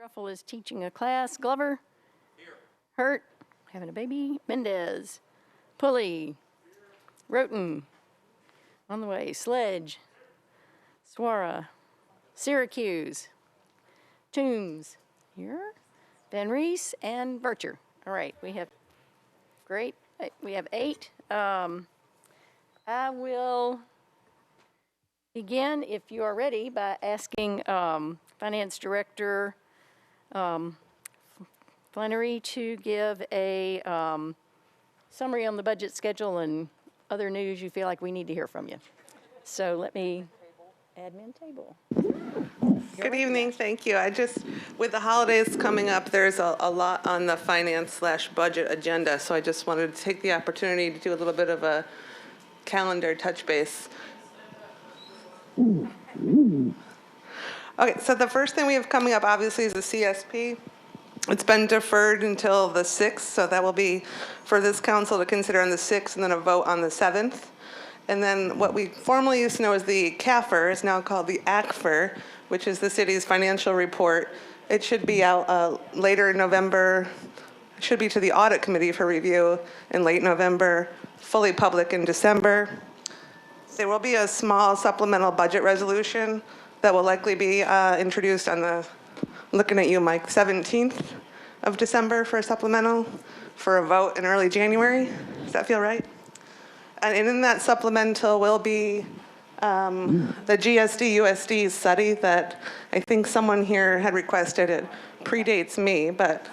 Raffle is teaching a class. Glover? Here. Hurt? Having a baby. Mendez? Pulley? Roten? On the way. Sledge? Swara? Syracuse? Toombs? Here. Van Rees and Vercher. All right, we have, great. We have 8. I will begin, if you are ready, by asking Finance Director Flannery to give a summary on the budget schedule and other news you feel like we need to hear from you. So let me, admin table. Good evening, thank you. With the holidays coming up, there's a lot on the finance/budget agenda, so I just wanted to take the opportunity to do a little bit of a calendar touch base. Okay, so the first thing we have coming up obviously is the CSP. It's been deferred until the 6th, so that will be for this council to consider on the 6th and then a vote on the 7th. And then what we formerly used to know as the CAFR is now called the ACFR, which is the city's financial report. It should be out later in November. It should be to the audit committee for review in late November, fully public in December. There will be a small supplemental budget resolution that will likely be introduced on the, looking at you, Mike, 17th of December for a supplemental for a vote in early January. Does that feel right? And in that supplemental will be the GSD-USD study that I think someone here had requested. It predates me, but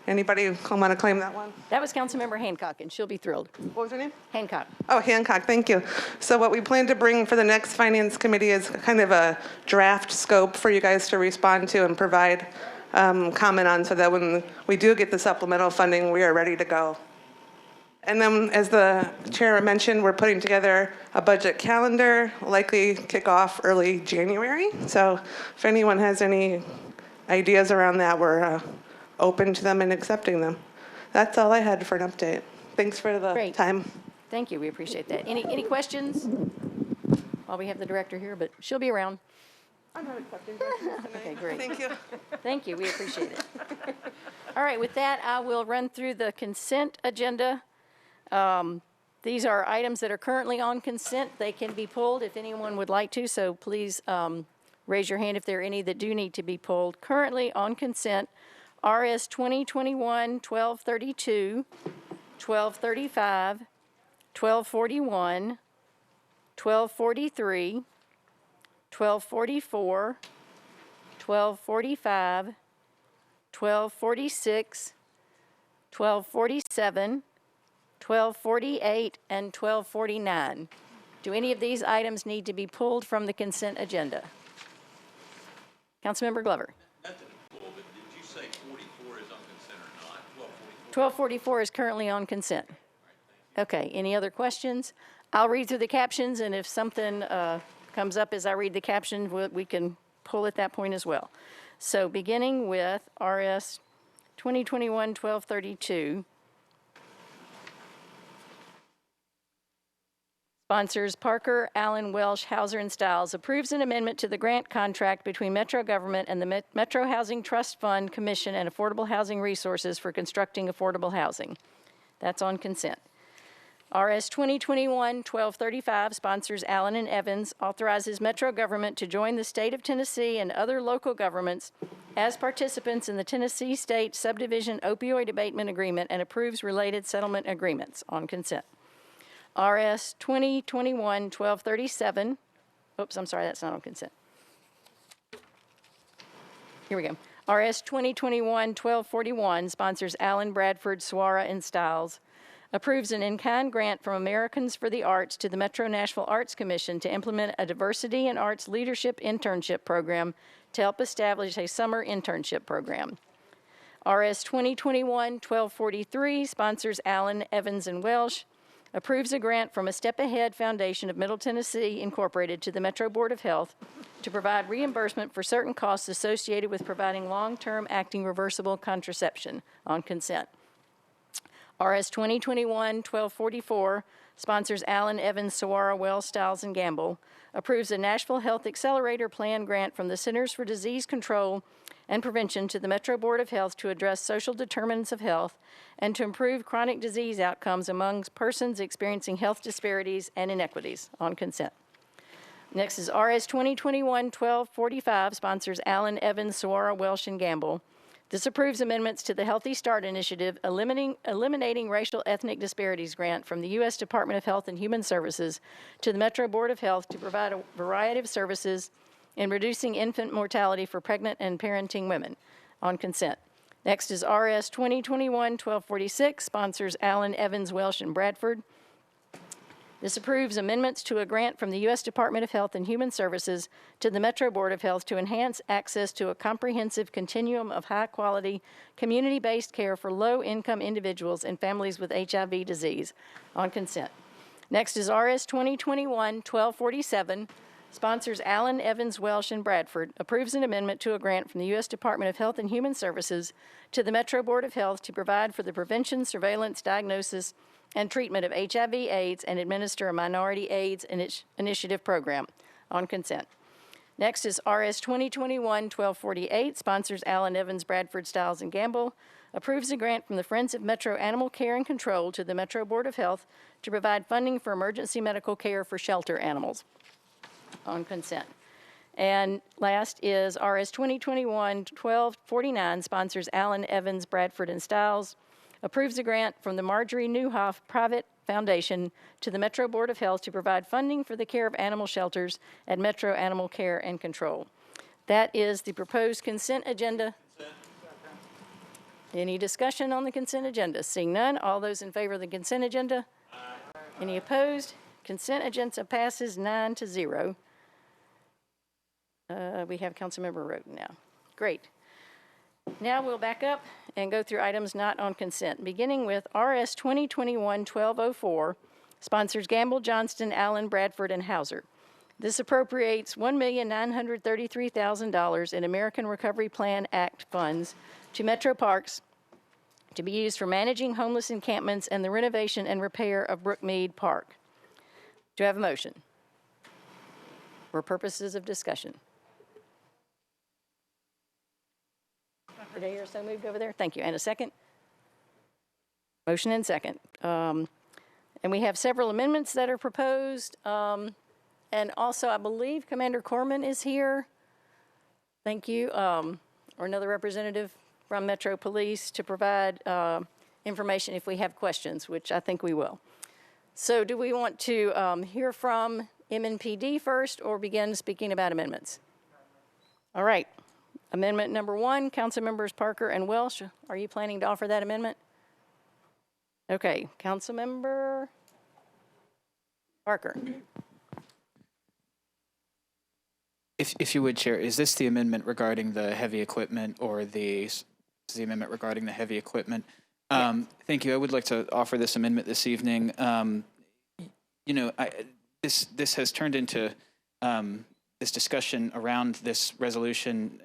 anybody want to claim that one? That was Councilmember Hancock, and she'll be thrilled. What was her name? Hancock. Oh, Hancock, thank you. So what we plan to bring for the next Finance Committee is kind of a draft scope for you guys to respond to and provide comment on so that when we do get the supplemental funding, we are ready to go. And then, as the chair mentioned, we're putting together a budget calendar, likely kick off early January. So if anyone has any ideas around that, we're open to them and accepting them. That's all I had for an update. Thanks for the time. Thank you, we appreciate that. Any questions? While we have the director here, but she'll be around. I'm not accepting questions tonight. Okay, great. Thank you. Thank you, we appreciate it. All right, with that, I will run through the consent agenda. These are items that are currently on consent. They can be pulled if anyone would like to, so please raise your hand if there are any that do need to be pulled. Currently on consent, RS 2021-1232, 1235, 1241, 1243, 1244, 1245, 1246, 1247, 1248, and 1249. Do any of these items need to be pulled from the consent agenda? Councilmember Glover. Nothing to pull, but did you say 44 is on consent or not? 1244 is currently on consent. Okay, any other questions? I'll read through the captions, and if something comes up as I read the caption, we can pull at that point as well. So beginning with RS 2021-1232. Sponsors Parker, Allen, Welsh, Hauser, and Stiles approves an amendment to the grant contract between Metro Government and the Metro Housing Trust Fund Commission and Affordable Housing Resources for constructing affordable housing. That's on consent. RS 2021-1235 sponsors Allen and Evans, authorizes Metro Government to join the state of Tennessee and other local governments as participants in the Tennessee State Subdivision Opioid Abatement Agreement and approves related settlement agreements on consent. RS 2021-1237, oops, I'm sorry, that's not on consent. Here we go. RS 2021-1241 sponsors Allen, Bradford, Swara, and Stiles, approves an in-kind grant from Americans for the Arts to the Metro Nashville Arts Commission to implement a diversity and arts leadership internship program to help establish a summer internship program. RS 2021-1243 sponsors Allen, Evans, and Welsh, approves a grant from a Step Ahead Foundation of Middle Tennessee, Incorporated, to the Metro Board of Health to provide reimbursement for certain costs associated with providing long-term acting reversible contraception on consent. RS 2021-1244 sponsors Allen, Evans, Sawara, Wells, Stiles, and Gamble, approves a Nashville Health Accelerator Plan grant from the Centers for Disease Control and Prevention to the Metro Board of Health to address social determinants of health and to improve chronic disease outcomes among persons experiencing health disparities and inequities. On consent. Next is RS 2021-1245, sponsors Allen, Evans, Saguaro, Welsh, and Gamble. This approves amendments to the Healthy Start Initiative, eliminating racial ethnic disparities grant from the U.S. Department of Health and Human Services to the Metro Board of Health to provide a variety of services in reducing infant mortality for pregnant and parenting women. On consent. Next is RS 2021-1246, sponsors Allen, Evans, Welsh, and Bradford. This approves amendments to a grant from the U.S. Department of Health and Human Services to the Metro Board of Health to enhance access to a comprehensive continuum of high-quality, community-based care for low-income individuals and families with HIV disease. On consent. Next is RS 2021-1247, sponsors Allen, Evans, Welsh, and Bradford, approves an amendment to a grant from the U.S. Department of Health and Human Services to the Metro Board of Health to provide for the prevention, surveillance, diagnosis, and treatment of HIV/AIDS and administer a minority AIDS initiative program. On consent. Next is RS 2021-1248, sponsors Allen, Evans, Bradford, Stiles, and Gamble, approves a grant from the Friends of Metro Animal Care and Control to the Metro Board of Health to provide funding for emergency medical care for shelter animals. On consent. And last is RS 2021-1249, sponsors Allen, Evans, Bradford, and Stiles, approves a grant from the Marjorie Newhoff Private Foundation to the Metro Board of Health to provide funding for the care of animal shelters at Metro Animal Care and Control. That is the proposed consent agenda. Any discussion on the consent agenda? Seeing none, all those in favor of the consent agenda? Aye. Any opposed? Consent agenda passes 9-0. We have Councilmember Roden now. Great. Now we'll back up and go through items not on consent, beginning with RS 2021-1204, sponsors Gamble, Johnston, Allen, Bradford, and Hauser. This appropriates $1,933,000 in American Recovery Plan Act funds to Metro Parks to be used for managing homeless encampments and the renovation and repair of Brookmead Park. Do I have a motion? For purposes of discussion. Did I hear so moved over there? Thank you. And a second? Motion and second. And we have several amendments that are proposed. And also, I believe Commander Corman is here. Thank you. Or another representative from Metro Police to provide information if we have questions, which I think we will. So do we want to hear from MNPD first or begin speaking about amendments? All right. Amendment number 1, Council Members Parker and Welsh. Are you planning to offer that amendment? Okay. Council Member Parker. If you would, Chair, is this the amendment regarding the heavy equipment or the amendment regarding the heavy equipment? Yeah. Thank you. I would like to offer this amendment this evening. This has turned into this discussion around this resolution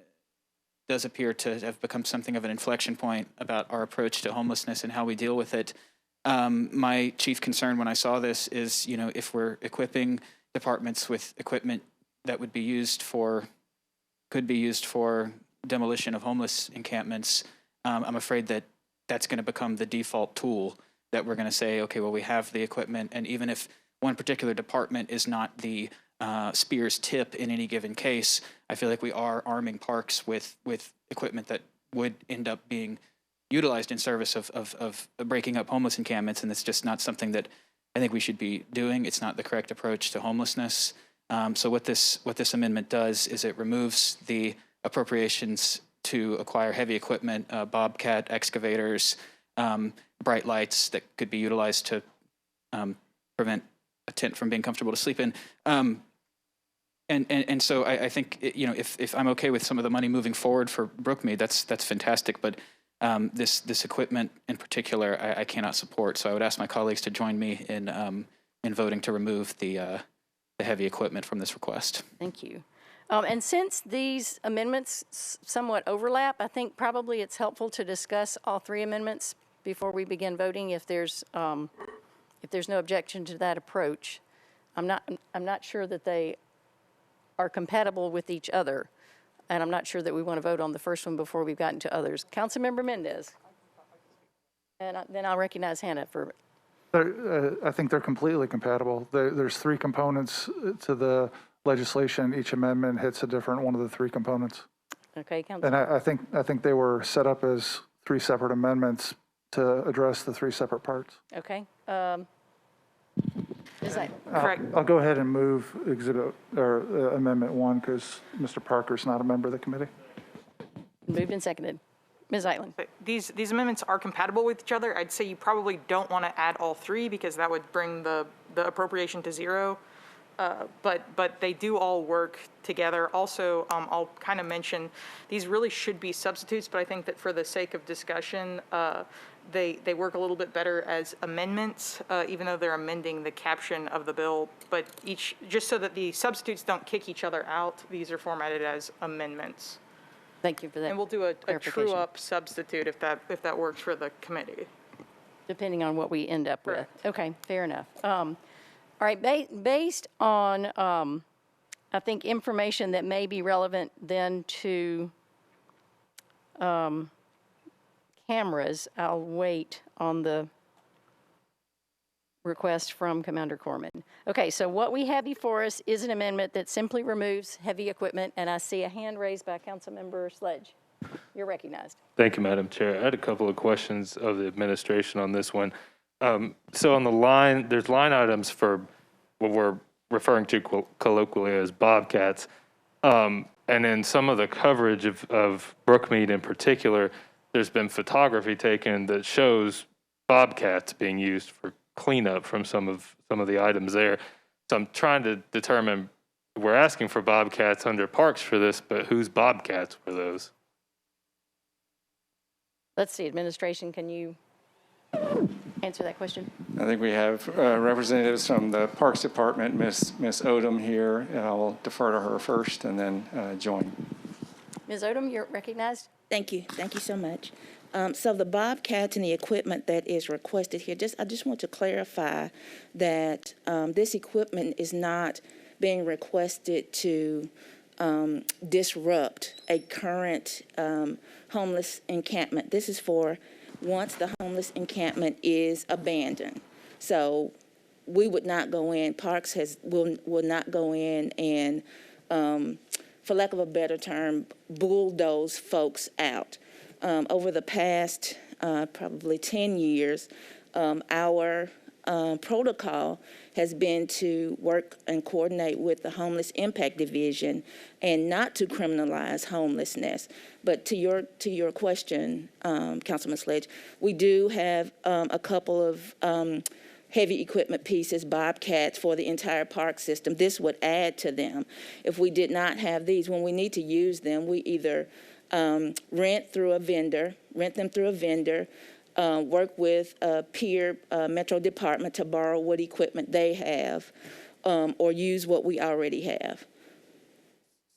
does appear to have become something of an inflection point about our approach to homelessness and how we deal with it. My chief concern when I saw this is, if we're equipping departments with equipment that could be used for demolition of homeless encampments, I'm afraid that that's going to become the default tool that we're going to say, okay, well, we have the equipment, and even if one particular department is not the spear's tip in any given case, I feel like we are arming parks with equipment that would end up being utilized in service of breaking up homeless encampments, and it's just not something that I think we should be doing. It's not the correct approach to homelessness. So what this amendment does is it removes the appropriations to acquire heavy equipment, Bobcat excavators, bright lights that could be utilized to prevent a tent from being comfortable to sleep in. And so I think, if I'm okay with some of the money moving forward for Brookmead, that's fantastic. But this equipment in particular, I cannot support. So I would ask my colleagues to join me in voting to remove the heavy equipment from this request. Thank you. And since these amendments somewhat overlap, I think probably it's helpful to discuss all 3 amendments before we begin voting. If there's no objection to that approach, I'm not sure that they are compatible with each other. and I'm not sure that we want to vote on the first one before we've gotten to others. Councilmember Mendez. And then I'll recognize Hannah for, I think they're completely compatible. There's three components to the legislation. Each amendment hits a different one of the three components. okay, And Council. I think they were set up as three separate amendments to address the three separate parts. Okay. Is that Correct. I'll go ahead and move exhibit or amendment 1 because Mr. Parker's not a member of the committee. moved and seconded? Ms. Eitland. These amendments are compatible with each other. I'd say you probably don't want to add all three because that would bring the appropriation to zero. But they do all work together. Also, I'll kind of mention, these really should be substitutes, but I think that for the sake of discussion, they work a little bit better as amendments, even though they're amending the caption of the bill. But just so that the substitutes don't kick each other out, these are formatted as amendments. Thank you for that. And we'll do a clarification. true-up substitute if that works for the committee. Depending on what we end up with. Correct. Okay, fair enough. All right, based on, I think, information that may be relevant then to cameras, I'll wait on the request from Commander Corman. Okay, so what we have before us is an amendment that simply removes heavy equipment, and I see a hand raised by Councilmember Sledge. You're recognized. Thank you, Madam Chair. I had a couple of questions of the administration on this one. So on the line, there's line items for what we're referring to colloquially as bobcats. And in some of the coverage of Brookmead in particular, there's been photography taken that shows bobcats being used for cleanup from some of the items there. So I'm trying to determine, we're asking for bobcats under parks for this, but whose bobcats were those? Let's see, administration, can you answer that question? I think we have representatives from the Parks Department, Miss Odom here, and I'll defer to her first and then join. Ms. Odom, you're recognized. Thank you so much. So the bobcats and the equipment that is requested here, I just want to clarify that this equipment is not being requested to disrupt a current homeless encampment. This is for once the homeless encampment is abandoned. So we would not go in, Parks will not go in and, for lack of a better term, bulldoze folks out. Over the past probably 10 years, our protocol has been to work and coordinate with the Homeless Impact Division and not to criminalize homelessness. But to your question, Councilman Sledge, we do have a couple of heavy equipment pieces, bobcats for the entire park system. This would add to them. If we did not have these, when we need to use them, we either rent them through a vendor, work with a peer Metro Department to borrow what equipment they have, or use what we already have.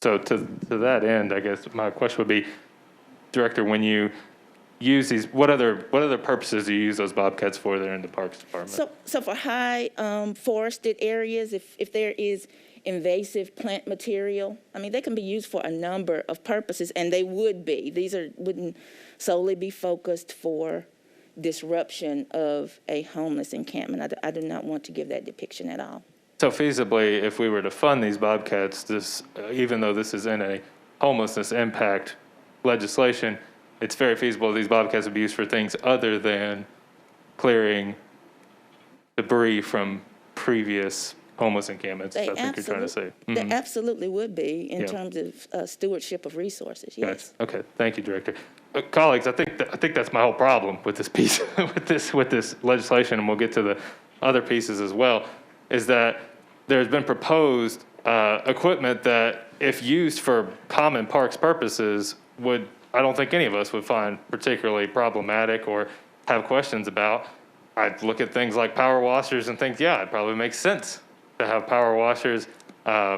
So to that end, I guess my question would be, Director, when you use these, what other purposes do you use those bobcats for there in the Parks Department? So for high forested areas, if there is invasive plant material, I mean, they can be used for a number of purposes, and they would be. These wouldn't solely be focused for disruption of a homeless encampment. I do not want to give that depiction at all. So feasibly, if we were to fund these bobcats, even though this is in a homelessness impact legislation, it's very feasible these bobcats would be used for things other than clearing debris from previous homeless encampments. That's what you're trying to say. They absolutely would be in terms of stewardship of resources, yes. Okay, thank you, Director. Colleagues, I think that's my whole problem with this piece, with this legislation, and we'll get to the other pieces as well, is that there's been proposed equipment that, if used for common parks purposes, I don't think any of us would find particularly problematic or have questions about. I'd look at things like power washers and think, yeah, it probably makes sense to have power washers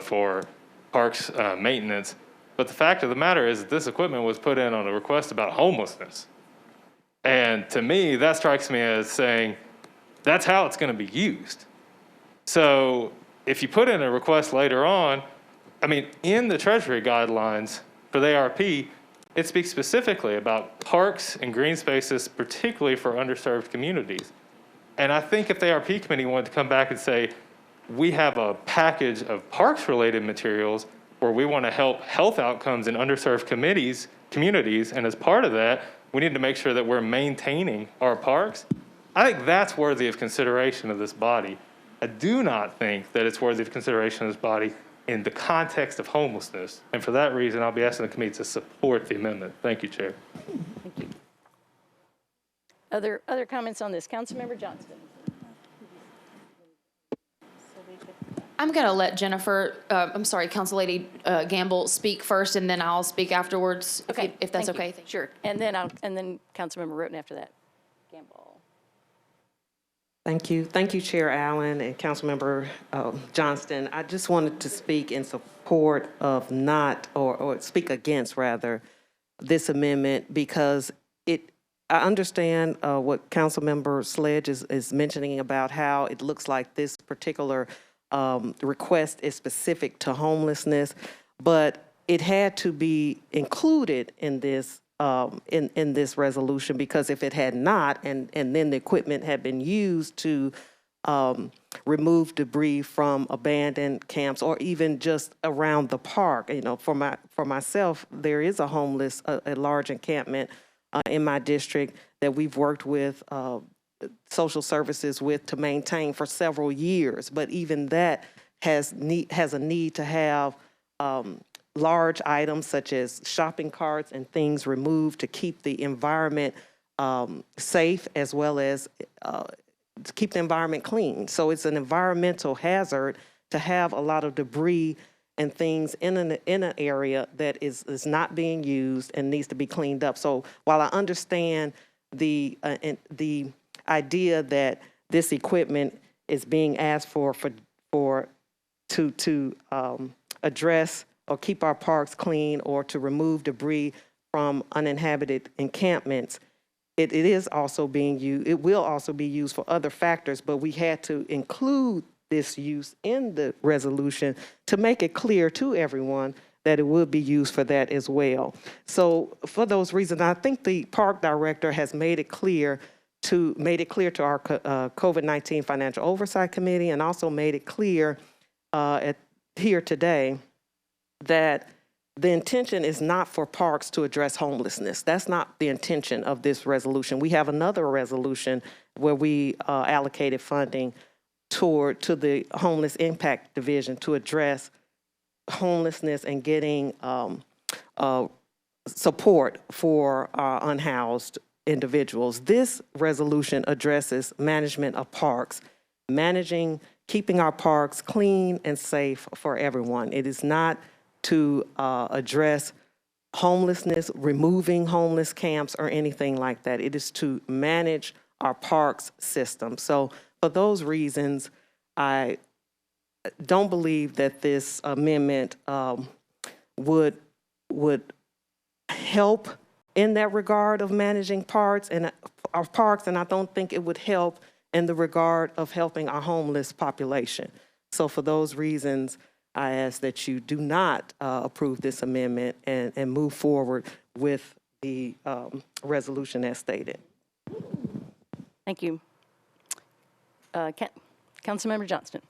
for parks maintenance. But the fact of the matter is that this equipment was put in on a request about homelessness. And to me, that strikes me as saying, that's how it's going to be used. So if you put in a request later on, I mean, in the Treasury guidelines for for the ARP, it speaks specifically about parks and green spaces, particularly for underserved communities. And I think if the ARP committee wanted to come back and say, we have a package of parks-related materials where we want to help health outcomes in underserved communities, and as part of that, we need to make sure that we're maintaining our parks, I think that's worthy of consideration of this body. I do not think that it's worthy of consideration of this body in the context of homelessness. And for that reason, I'll be asking the committee to support the amendment. Thank you, Chair. Thank you. Other comments on this? Councilmember Johnston. I'm going to let Council Lady Gamble speak first, and then I'll speak afterwards, if that's thank you. okay. Thank you. Sure. And then Councilmember Roten after that. Gamble. Thank you. Thank you, Chair Allen and Councilmember Johnston. I just wanted to speak in support of or speak against, rather, this amendment because I understand what Councilmember Sledge is mentioning about how it looks like this particular request is specific to homelessness, but it had to be included in this in this resolution, because if it had not, and then the equipment had been used to remove debris from abandoned camps or even just around the park, for myself, there is a homeless, a large encampment in my district that we've worked with social services with to maintain for several years, but even that has a need to have large items such as shopping carts and things removed to keep the environment safe, as well as to keep the environment clean. So it's an environmental hazard to have a lot of debris and things in an area that is not being used and needs to be cleaned up. So while I understand the idea that this equipment is being asked to address or keep our parks clean or to remove debris from uninhabited encampments, it is also being used. It will also be used for other factors, but we had to include this use in the resolution to make it clear to everyone that it would be used for that as well. So for those reasons, I think the park director has made it clear to our COVID-19 Financial Oversight Committee, and also made it clear here today that the intention is not for parks to address homelessness. That's not the intention of this resolution. We have another resolution where we allocated funding to the Homeless Impact Division to address homelessness and getting support for unhoused individuals. This resolution addresses management of parks, keeping our parks clean and safe for everyone. It is not to address homelessness, removing homeless camps or anything like that. It is to manage our parks system. So for those reasons, I don't believe that this amendment would help in that regard of managing parks, and I don't think it would help in the regard of helping our homeless population. So for those reasons, I ask that you do not approve this amendment and move forward with the resolution as stated. Thank you. Councilmember Johnston.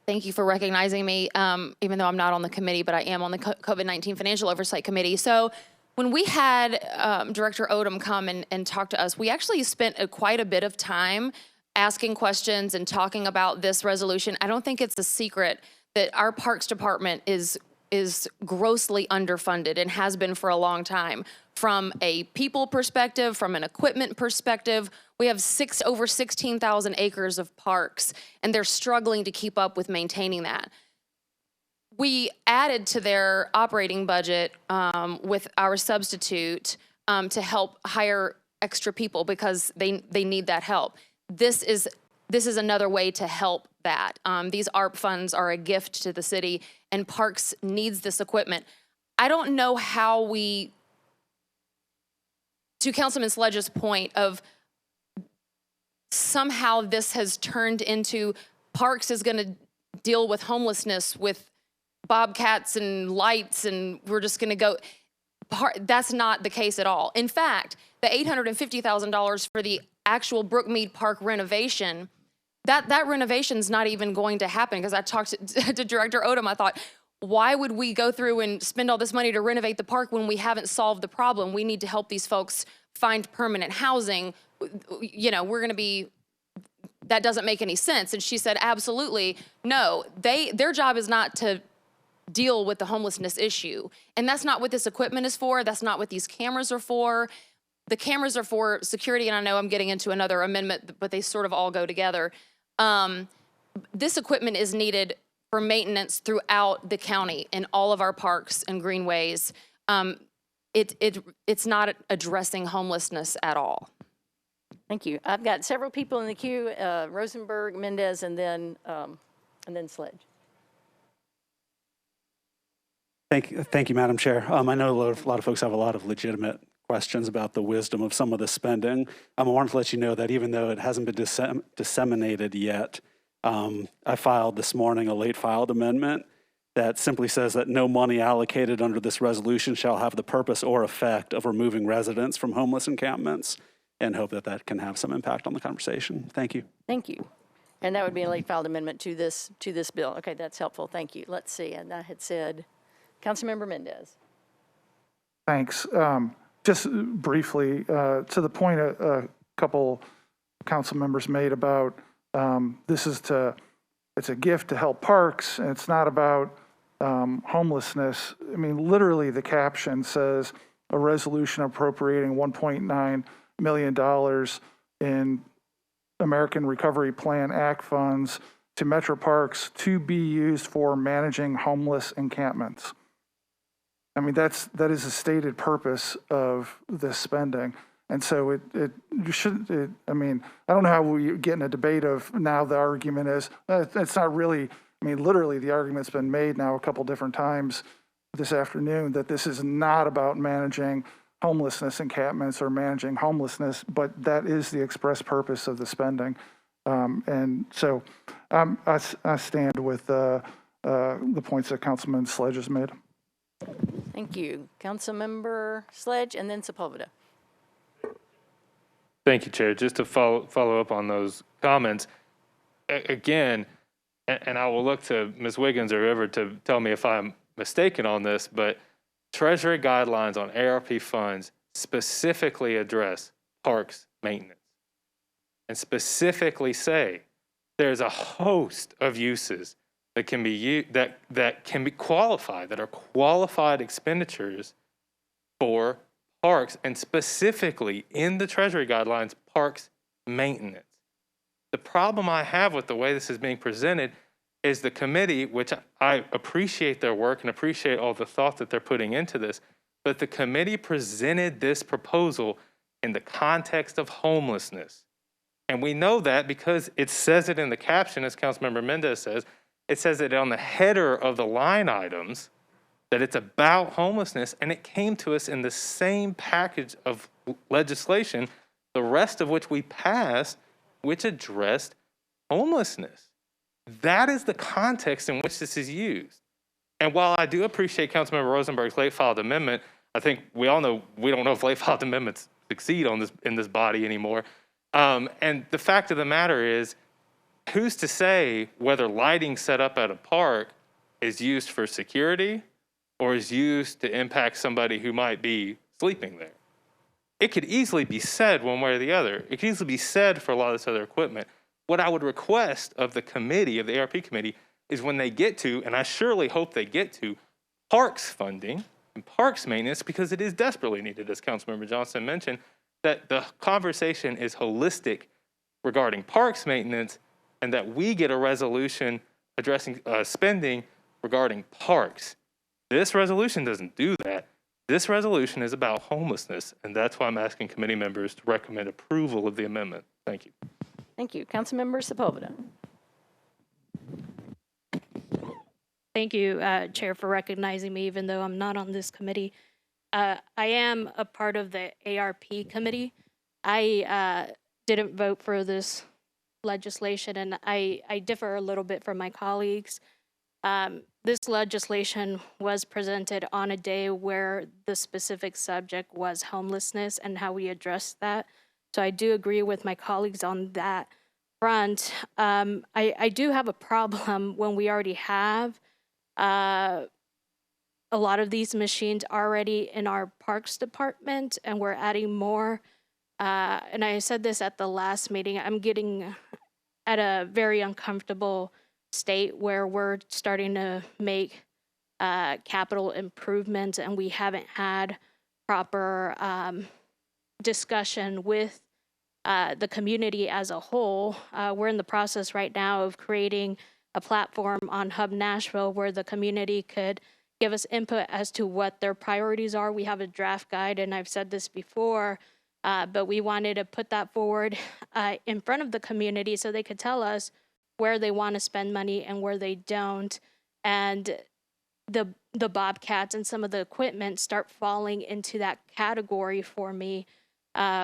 Thank you for recognizing me, even though I'm not on the committee, but I am on the COVID-19 Financial Oversight Committee. So when we had Director Odom come and talk to us, we actually spent quite a bit of time asking questions and talking about this resolution. I don't think it's a secret that our Parks Department is grossly underfunded and has been for a long time. From a people perspective, from an equipment perspective, we have over 16,000 acres of parks, and they're struggling to keep up with maintaining that. We added to their operating budget with our substitute to help hire extra people because they need that help. This is another way to help that. These ARP funds are a gift to the city, and Parks needs this equipment. I don't know how to Councilman Sledge's point of somehow this has turned into Parks is going to deal with homelessness with bobcats and lights, and we're just going to go. That's not the case at all. In fact, the $850,000 for the actual Brookmead Park renovation, that renovation's not even going to happen, because I talked to Director Odom. I thought, why would we go through and spend all this money to renovate the park when we haven't solved the problem? We need to help these folks find permanent housing. You know, we're going to be, that doesn't make any sense. And she said, absolutely, no. Their job is not to deal with the homelessness issue. And that's not what this equipment is for. That's not what these cameras are for. The cameras are for security, and I know I'm getting into another amendment, but they sort of all go together. This equipment is needed for maintenance throughout the county in all of our parks and greenways. It's not addressing homelessness at all. Thank you. I've got several people in the queue, Rosenberg, Mendez, and then Sledge. Thank you, Madam Chair. I know a lot of folks have a lot of legitimate questions about the wisdom of some of the spending. I wanted to let you know that even though it hasn't been disseminated yet, I filed this morning a late filed amendment that simply says that no money allocated under this resolution shall have the purpose or effect of removing residents from homeless encampments, and hope that that can have some impact on the conversation. Thank you. Thank you. And that would be a late filed amendment to this bill. Okay, that's helpful. Thank you. Let's see. And I had said, Councilmember Mendez. Thanks. Just briefly, to the point a couple council members made about it's a gift to help parks, and it's not about homelessness. I mean, literally the caption says a resolution appropriating $1.9 million in American Recovery Plan Act funds to Metro Parks to be used for managing homeless encampments. I mean, that is a stated purpose of this spending. And so I mean, I don't know how we get in a debate of now the argument is, it's not really, I mean, literally the argument's been made now a couple different times this afternoon that this is not about managing homelessness encampments or managing homelessness, but that is the express purpose of the spending. And so I stand with the points that Councilman Sledge has made. Thank you. Councilmember Sledge and then Sepulveda. Thank you, Chair. Just to follow up on those comments, again, and I will look to Ms. Wiggins or whoever to tell me if I'm mistaken on this, but Treasury guidelines on ARP funds specifically address parks maintenance and specifically say there's a host of uses that can be that can be qualified, that are qualified expenditures for parks, and specifically in the Treasury guidelines, parks maintenance. The problem I have with the way this is being presented is the committee, which I appreciate their work and appreciate all the thought that they're putting into this, but the committee presented this proposal in the context of homelessness. And we know that because it says it in the caption, as Councilmember Mendez says, it says it on the header of the line items, that it's about homelessness, and it came to us in the same package of legislation, the rest of which we passed, which addressed homelessness. That is the context in which this is used. And while I do appreciate Councilmember Rosenberg's late filed amendment, I think we all know we don't know if late filed amendments succeed in this body anymore. And the fact of the matter is, who's to say whether lighting set up at a park is used for security or is used to impact somebody who might be sleeping there? It could easily be said one way or the other. It could easily be said for a lot of this other equipment. What I would request of the committee, of the ARP committee, is when they get to, and I surely hope they get to, parks funding and parks maintenance, because it is desperately needed, as Councilmember Johnson mentioned, that the conversation is holistic regarding parks maintenance, and that we get a resolution addressing spending regarding parks. This resolution doesn't do that. This resolution is about homelessness, and that's why I'm asking committee members to recommend approval of the amendment. Thank you. Thank you. Councilmember Sepulveda. Thank you, Chair, for recognizing me, even though I'm not on this committee. I am a part of the ARP committee. I didn't vote for this legislation, and I differ a little bit from my colleagues. this legislation was presented on a day where the specific subject was homelessness and how we address that. So I do agree with my colleagues on that front. I do have a problem when we already have a lot of these machines already in our parks department and we're adding more. And I said this at the last meeting, I'm getting at a very uncomfortable state where we're starting to make capital improvements and we haven't had proper discussion with the community as a whole. We're in the process right now of creating a platform on Hub Nashville where the community could give us input as to what their priorities are. We have a draft guide, and I've said this before, but we wanted to put that forward in front of the community so they could tell us where they want to spend money and where they don't. And the Bobcats and some of the equipment start falling into that category for me.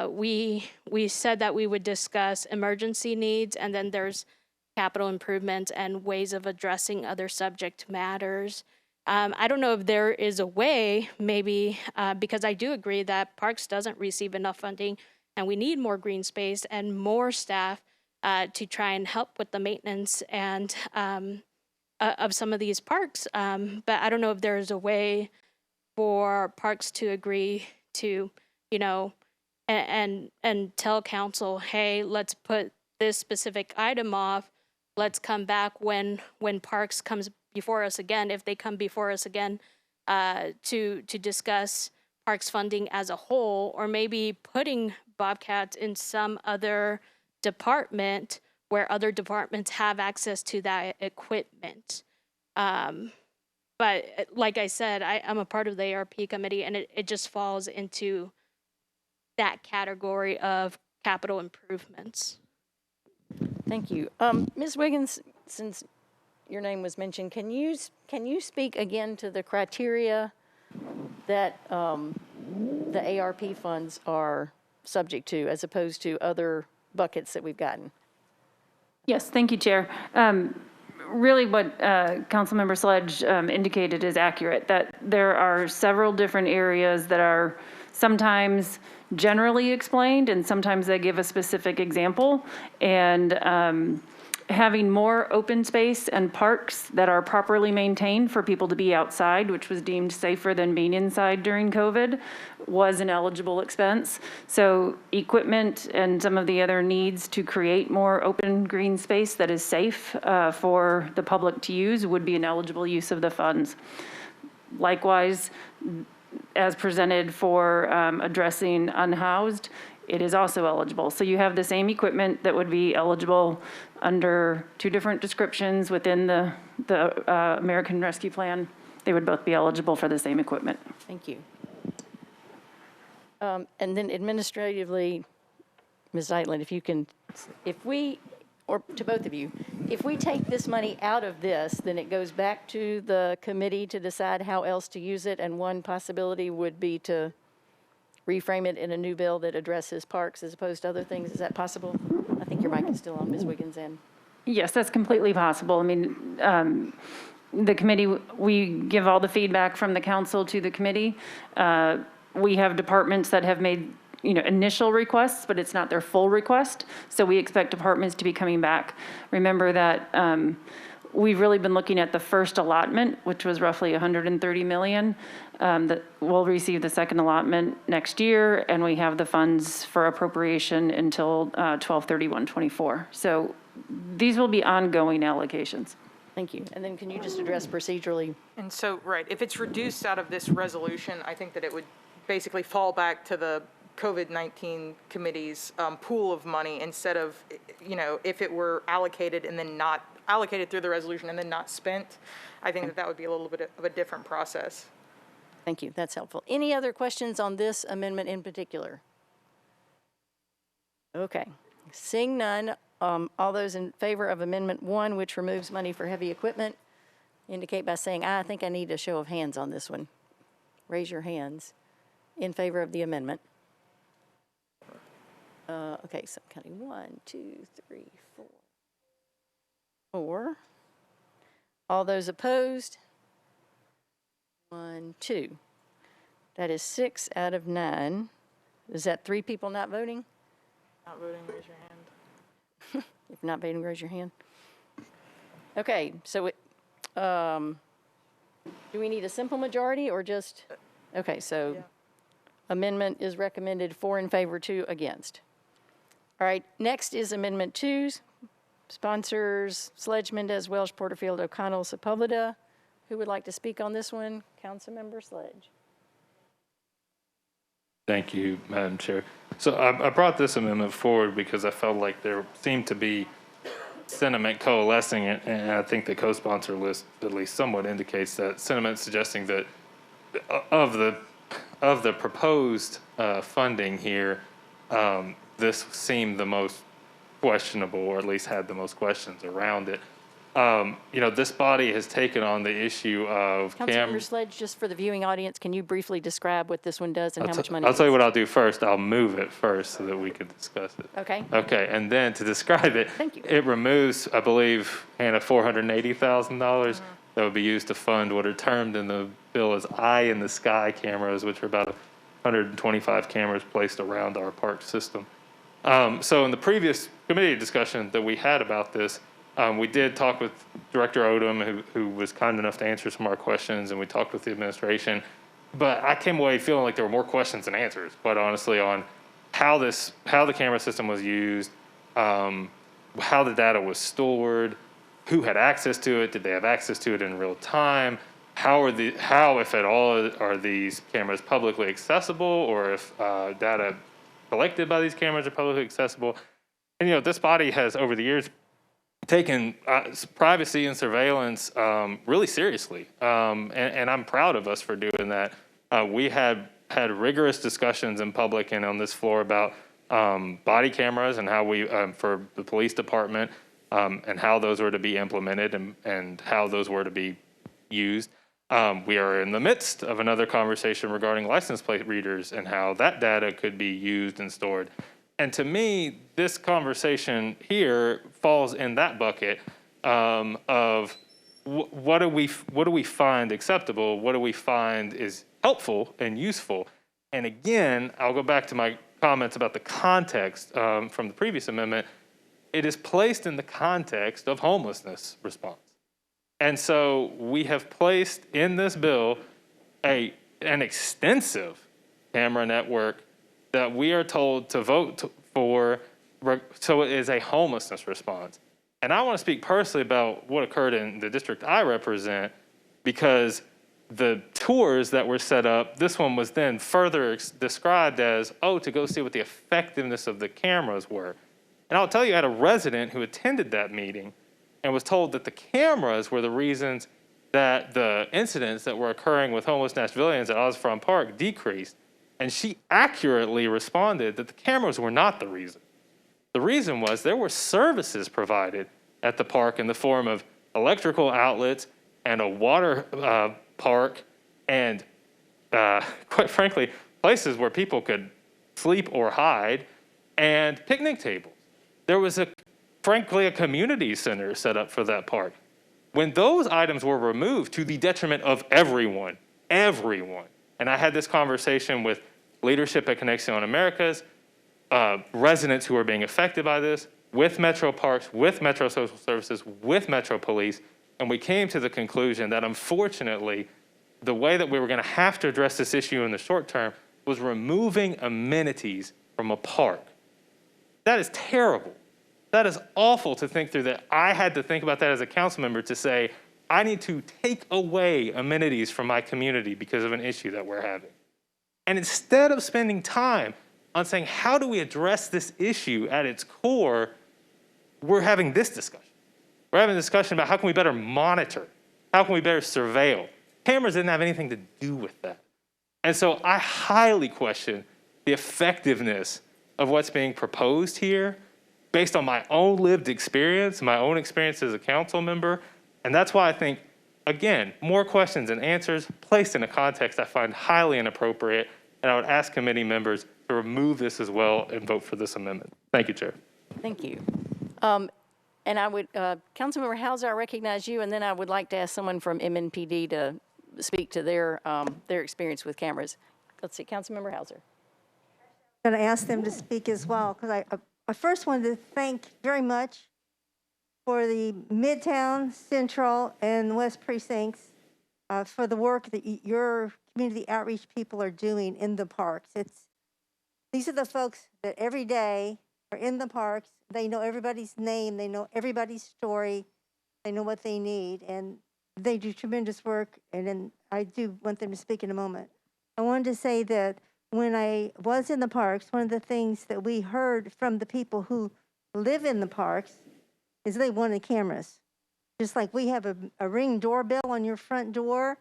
We said that we would discuss emergency needs, and then there's capital improvements and ways of addressing other subject matters. I don't know if there is a way, maybe, because I do agree that Parks doesn't receive enough funding and we need more green space and more staff to try and help with the maintenance and of some of these parks. But I don't know if there's a way for Parks to agree to, and tell council, hey, let's put this specific item off. Let's come back when Parks comes before us again, if they come before us again, to discuss Parks funding as a whole, or maybe putting Bobcats in some other department where other departments have access to that equipment. But like I said, I'm a part of the ARP committee, and it just falls into that category of capital improvements. Thank you. Ms. Wiggins, since your name was mentioned, can you speak again to the criteria that the ARP funds are subject to as opposed to other buckets that we've gotten? Yes, thank you, Chair. Really what Councilmember Sledge indicated is accurate, that there are several different areas that are sometimes generally explained and sometimes they give a specific example. And having more open space and parks that are properly maintained for people to be outside, which was deemed safer than being inside during COVID, was an eligible expense. So equipment and some of the other needs to create more open green space that is safe for the public to use would be an eligible use of the funds. Likewise, as presented for addressing unhoused, it is also eligible. So you have the same equipment that would be eligible under two different descriptions within the American Rescue Plan. They would both be eligible for the same equipment. Thank you. And then administratively, Ms. Zeitlin, if you can, or to both of you, if we take this money out of this, then it goes back to the committee to decide how else to use it, and one possibility would be to reframe it in a new bill that addresses parks as opposed to other things. Is that possible? I think your mic is still on, Ms. Wiggins' end. Yes, that's completely possible. I mean, the committee, we give all the feedback from the council to the committee. We have departments that have made initial requests, but it's not their full request. So we expect departments to be coming back. Remember that we've really been looking at the first allotment, which was roughly $130 million. That we'll receive the second allotment next year, and we have the funds for appropriation until 12/31/24. So these will be ongoing allocations. Thank you. And then can you just address procedurally? And so, right, if it's reduced out of this resolution, I think that it would basically fall back to the COVID-19 committee's pool of money instead of, if it were allocated and then not allocated through the resolution and then not spent. I think that would be a little bit of a different process. Thank you. That's helpful. Any other questions on this amendment in particular? Okay. Seeing none, all those in favor of Amendment 1, which removes money for heavy equipment, indicate by saying aye. I think I need a show of hands on this one. Raise your hands in favor of the amendment. Okay, so I'm counting 1, 2, 3, 4. 4. All those opposed? 2. That is 6 out of 9. Is that 3 people not voting? Not voting, raise your hand. If not voting, raise your hand. Okay, so do we need a simple majority or just, okay, so amendment is recommended 4 in favor, 2 against. All right, next is Amendment 2, sponsors Sledge, Mendez, Welsh, Porterfield, O'Connell, Sepulveda. Who would like to speak on this one? Councilmember Sledge. Thank you, Madam Chair. So I brought this amendment forward because I felt like there seemed to be sentiment coalescing, and I think the co-sponsor list at least somewhat indicates that sentiment suggesting that of the proposed funding here, this seemed the most questionable, or at least had the most questions around it. This body has taken on the issue of Councilmember Sledge, just for the viewing audience, can you briefly describe what this one does and how much money I'll tell you what I'll do first. I'll move it first so that we can discuss it. Okay. Okay, and then to describe it, Thank you. it removes, I believe, Hannah, $480,000 that would be used to fund what are termed in the bill as eye in the sky cameras, which are about 125 cameras placed around our park system. So in the previous committee discussion that we had about this, we did talk with Director Odom, who was kind enough to answer some of our questions, and we talked with the administration. But I came away feeling like there were more questions than answers, quite honestly, on how the camera system was used, how the data was stored, who had access to it, did they have access to it in real time, how, if at all, are these cameras publicly accessible, or if data collected by these cameras are publicly accessible. And, this body has, over the years, taken privacy and surveillance really seriously, and I'm proud of us for doing that. We had rigorous discussions in public and on this floor about body cameras and how we, for the police department, and how those were to be implemented and how those were to be used. We are in the midst of another conversation regarding license plate readers and how that data could be used and stored. And to me, this conversation here falls in that bucket of what do we find acceptable? What do we find is helpful and useful? And again, I'll go back to my comments about the context from the previous amendment. It is placed in the context of homelessness response. And so we have placed in this bill an extensive camera network that we are told to vote for, so it is a homelessness response. And I want to speak personally about what occurred in the district I represent, because the tours that were set up, this one was then further described as, to go see what the effectiveness of the cameras were. And I'll tell you, I had a resident who attended that meeting and was told that the cameras were the reasons that the incidents that were occurring with homeless Nashvillians at Osfront Park decreased. And she accurately responded that the cameras were not the reason. The reason was there were services provided at the park in the form of electrical outlets and a water park and, quite frankly, places where people could sleep or hide, and picnic tables. There was, frankly, a community center set up for that park. When those items were removed to the detriment of everyone, and I had this conversation with leadership at Conexión Americas, residents who are being affected by this, with Metro Parks, with Metro Social Services, with Metro Police, and we came to the conclusion that unfortunately, the way that we were going to have to address this issue in the short term was removing amenities from a park. That is terrible. That is awful to think through, that I had to think about that as a council member to say, I need to take away amenities from my community because of an issue that we're having. And instead of spending time on saying, how do we address this issue at its core, we're having this discussion. We're having a discussion about how can we better monitor? How can we better surveil? Cameras didn't have anything to do with that. And so I highly question the effectiveness of what's being proposed here based on my own lived experience, my own experience as a council member. And that's why I think, again, more questions and answers placed in a context I find highly inappropriate. And I would ask committee members to remove this as well and vote for this amendment. Thank you, Chair. Thank you. And I would, Councilmember Hauser, I recognize you, and then I would like to ask someone from MNPD to speak to their experience with cameras. Let's see, Councilmember Hauser. I'm going to ask them to speak as well, because I first wanted to thank very much for the Midtown, Central, and West Precincts for the work that your community outreach people are doing in the parks. These are the folks that every day are in the parks. They know everybody's name. They know everybody's story. They know what they need, and they do tremendous work, and then I do want them to speak in a moment. I wanted to say that when I was in the parks, one of the things that we heard from the people who live in the parks is they wanted cameras. Just like we have a Ring doorbell on your front door.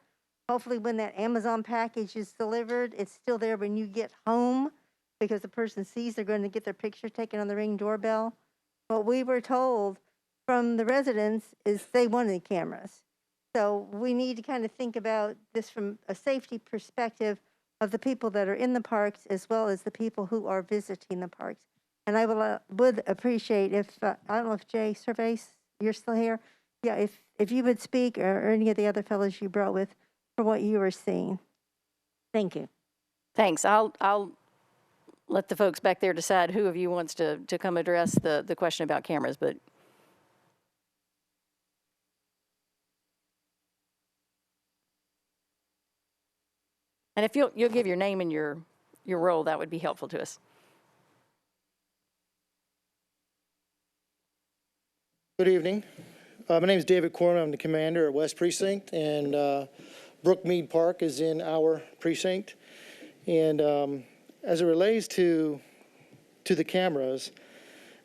Hopefully when that Amazon package is delivered, it's still there when you get home, because the person sees they're going to get their picture taken on the Ring doorbell. What we were told from the residents is they wanted cameras. So we need to kind of think about this from a safety perspective of the people that are in the parks as well as the people who are visiting the parks. And I would appreciate if, I don't know if Jay Cervais, you're still here? Yeah, if you would speak, or any of the other fellows you brought with, for what you were seeing. Thank you. Thanks. I'll let the folks back there decide who of you wants to come address the question about cameras, but. And if you'll give your name and your role, that would be helpful to us. Good evening. My name is David Corman. I'm the commander at West Precinct, and Brookmead Park is in our precinct. And as it relates to the cameras,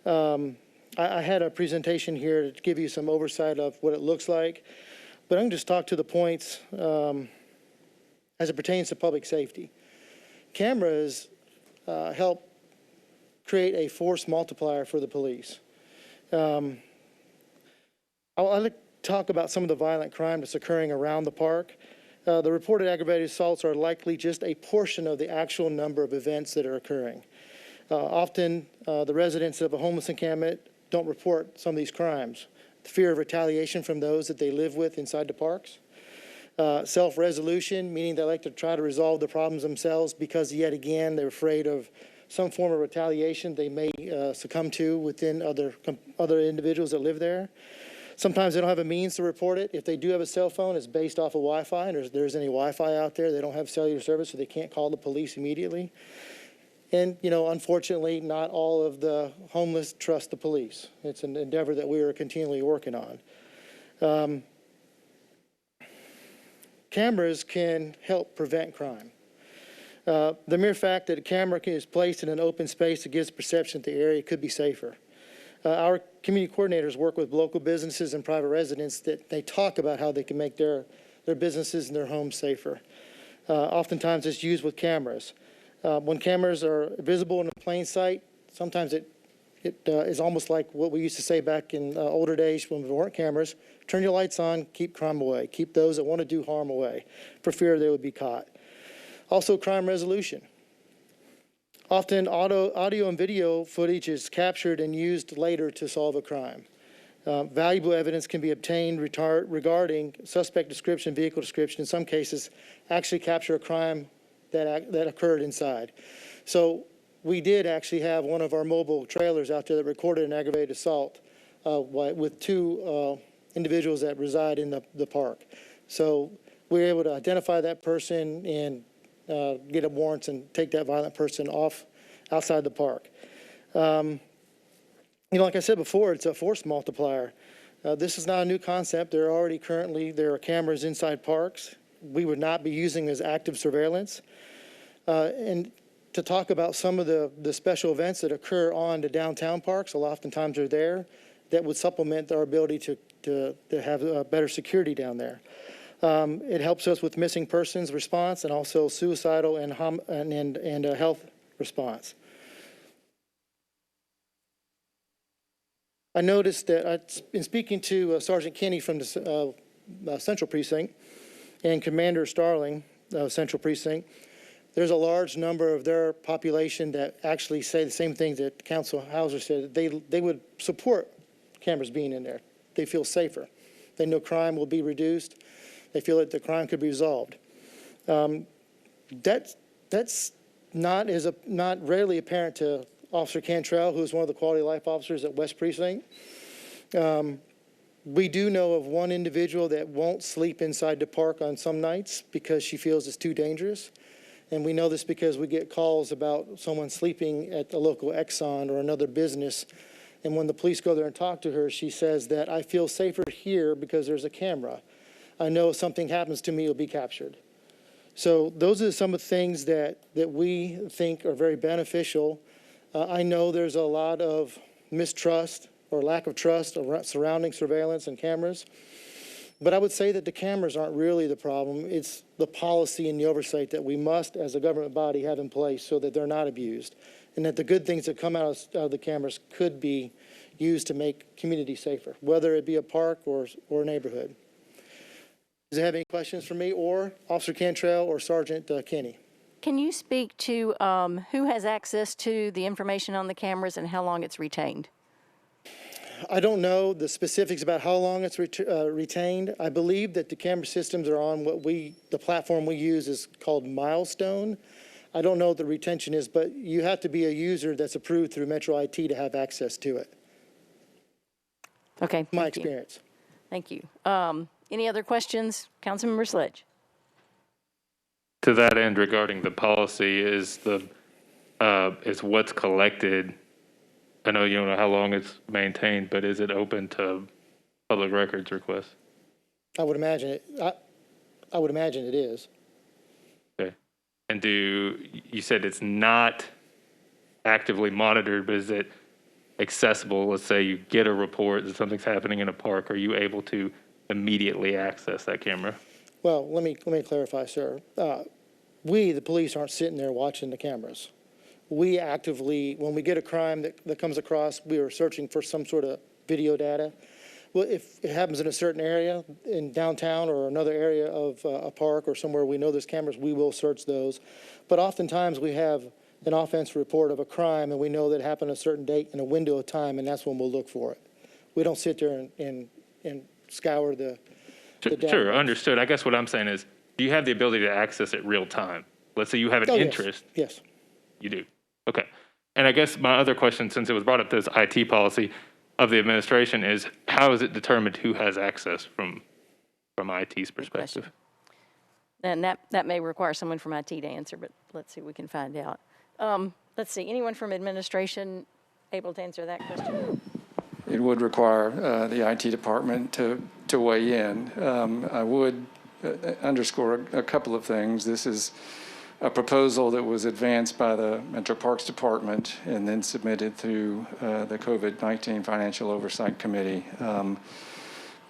I had a presentation here to give you some oversight of what it looks like, but I'm going to just talk to the points as it pertains to public safety. Cameras help create a force multiplier for the police. I'd like to talk about some of the violent crime that's occurring around the park. The reported aggravated assaults are likely just a portion of the actual number of events that are occurring. Often, the residents of a homeless encampment don't report some of these crimes. The fear of retaliation from those that they live with inside the parks. Self-resolution, meaning they like to try to resolve the problems themselves because, yet again, they're afraid of some form of retaliation they may succumb to within other individuals that live there. Sometimes they don't have a means to report it. If they do have a cell phone, it's based off of Wi-Fi, and there's any Wi-Fi out there, they don't have cellular service, so they can't call the police immediately. And, unfortunately, not all of the homeless trust the police. It's an endeavor that we are continually working on. Cameras can help prevent crime. The mere fact that a camera is placed in an open space that gives perception that the area could be safer. Our community coordinators work with local businesses and private residents that they talk about how they can make their businesses and their homes safer. Oftentimes it's used with cameras. When cameras are visible in plain sight, sometimes it is almost like what we used to say back in older days when there weren't cameras: turn your lights on, keep crime away, keep those that want to do harm away, for fear they would be caught. Also, crime resolution. Often audio and video footage is captured and used later to solve a crime. Valuable evidence can be obtained regarding suspect description, vehicle description, in some cases actually capture a crime that occurred inside. So we did actually have one of our mobile trailers out there that recorded an aggravated assault with two individuals that reside in the park. So we were able to identify that person and get a warrant and take that violent person outside the park. Like I said before, it's a force multiplier. This is not a new concept. There are cameras inside parks. We would not be using as active surveillance. And to talk about some of the special events that occur on the downtown parks, oftentimes are there, that would supplement our ability to have better security down there. It helps us with missing persons response and also suicidal and health response. I noticed that in speaking to Sergeant Kinney from the Central Precinct and Commander Starling, Central Precinct, there's a large number of their population that actually say the same thing that Council Hauser said. They would support cameras being in there. They feel safer. They know crime will be reduced. they feel that the crime could be resolved. That's not readily apparent to Officer Cantrell, who is one of the quality of life officers at West Precinct. We do know of one individual that won't sleep inside the park on some nights because she feels it's too dangerous. And we know this because we get calls about someone sleeping at the local Exxon or another business. And when the police go there and talk to her, she says that I feel safer here because there's a camera. I know if something happens to me, it'll be captured. So those are some of the things that we think are very beneficial. I know there's a lot of mistrust or lack of trust surrounding surveillance and cameras. But I would say that the cameras aren't really the problem. It's the policy and the oversight that we must, as a government body, have in place so that they're not abused, and that the good things that come out of the cameras could be used to make communities safer, whether it be a park or a neighborhood. Does it have any questions for me or Officer Cantrell or Sergeant Kenny? Can you speak to who has access to the information on the cameras and how long it's retained? I don't know the specifics about how long it's retained. I believe that the camera systems are on the platform we use is called Milestone. I don't know what the retention is, but you have to be a user that's approved through Metro IT to have access to it. Okay. My experience. Thank you. Any other questions? Councilmember Sledge. To that end, regarding the policy, is what's collected. I know you don't know how long it's maintained, but is it open to public records requests? I would imagine it. I would imagine it is. Okay. And you said it's not actively monitored, but is it accessible? Let's say you get a report that something's happening in a park. Are you able to immediately access that camera? Well, let me clarify, sir. We, the police, aren't sitting there watching the cameras. We actively, when we get a crime that comes across, we are searching for some sort of video data. Well, if it happens in a certain area in downtown or another area of a park or somewhere we know there's cameras, we will search those. But oftentimes we have an offense report of a crime and we know that it happened a certain date in a window of time, and that's when we'll look for it. We don't sit there and scour the data. Sure, understood. I guess what I'm saying is, do you have the ability to access it real time? Let's say you have an interest. Yes. You do. Okay. And I guess my other question, since it was brought up, this IT policy of the administration, is how is it determined who has access from IT's perspective? And that may require someone from IT to answer, but let's see what we can find out. Let's see, anyone from administration able to answer that question? It would require the IT department to weigh in. I would underscore a couple of things. This is a proposal that was advanced by the Metro Parks Department and then submitted through the COVID-19 Financial Oversight Committee.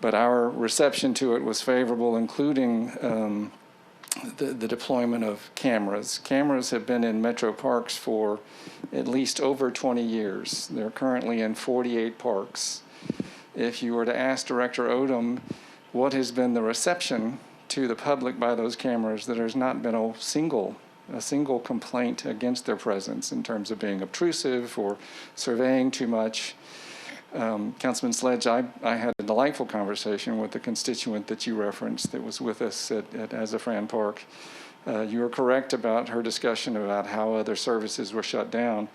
But our reception to it was favorable, including the deployment of cameras. Cameras have been in Metro Parks for at least over 20 years. They're currently in 48 parks. If you were to ask Director Odom what has been the reception to the public by those cameras, that there's not been a single complaint against their presence in terms of being obtrusive or surveying too much. Councilman Sledge, I had a delightful conversation with the constituent that you referenced that was with us at Azafran Park. You are correct about her discussion about how other services were shut down.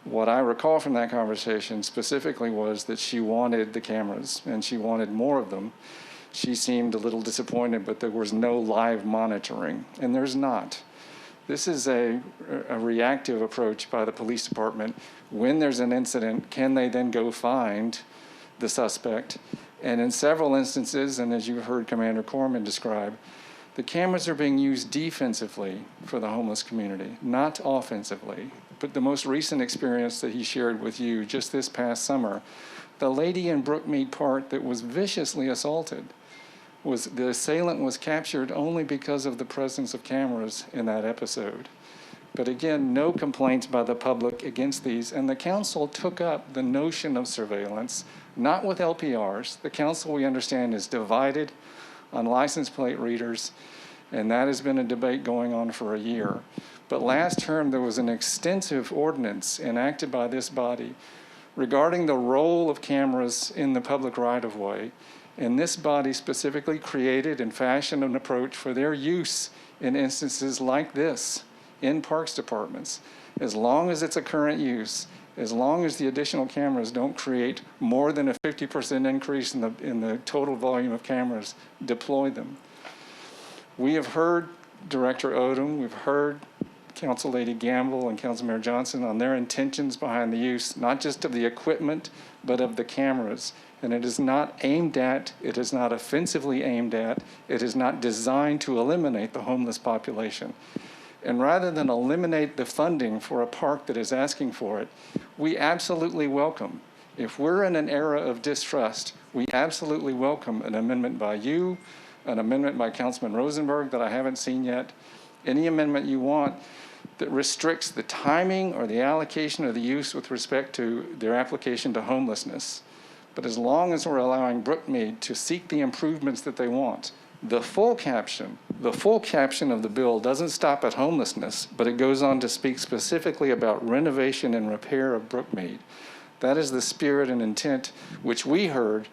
What I recall from that conversation specifically was that she wanted the cameras and she wanted more of them. She seemed a little disappointed, but there was no live monitoring, and there's not. This is a reactive approach by the police department. When there's an incident, can they then go find the suspect? And in several instances, and as you heard Commander Corman describe, the cameras are being used defensively for the homeless community, not offensively. But the most recent experience that he shared with you just this past summer, the lady in Brookmead Park that was viciously assaulted, the assailant was captured only because of the presence of cameras in that episode. But again, no complaints by the public against these, and the council took up the notion of surveillance, not with LPRs. The council, we understand, is divided on license plate readers, and that has been a debate going on for a year. But last term, there was an extensive ordinance enacted by this body regarding the role of cameras in the public right-of-way And this body specifically created and fashioned an approach for their use in instances like this in parks departments. As long as it's a current use, as long as the additional cameras don't create more than a 50% increase in the total volume of cameras, deploy them. We have heard Director Odom, we've heard Council Lady Gamble and Councilmember Johnson on their intentions behind the use, not just of the equipment, but of the cameras. And it is not aimed at, it is not offensively aimed at, it is not designed to eliminate the homeless population. And rather than eliminate the funding for a park that is asking for it, we absolutely welcome, if we're in an era of distrust, we absolutely welcome an amendment by you, an amendment by Councilman Rosenberg that I haven't seen yet, any amendment you want that restricts the timing or the allocation of the use with respect to their application to homelessness. But as long as we're allowing Brookmead to seek the improvements that they want, the full caption of the bill doesn't stop at homelessness, but it goes on to speak specifically about renovation and repair of Brookmead. That is the spirit and intent which we heard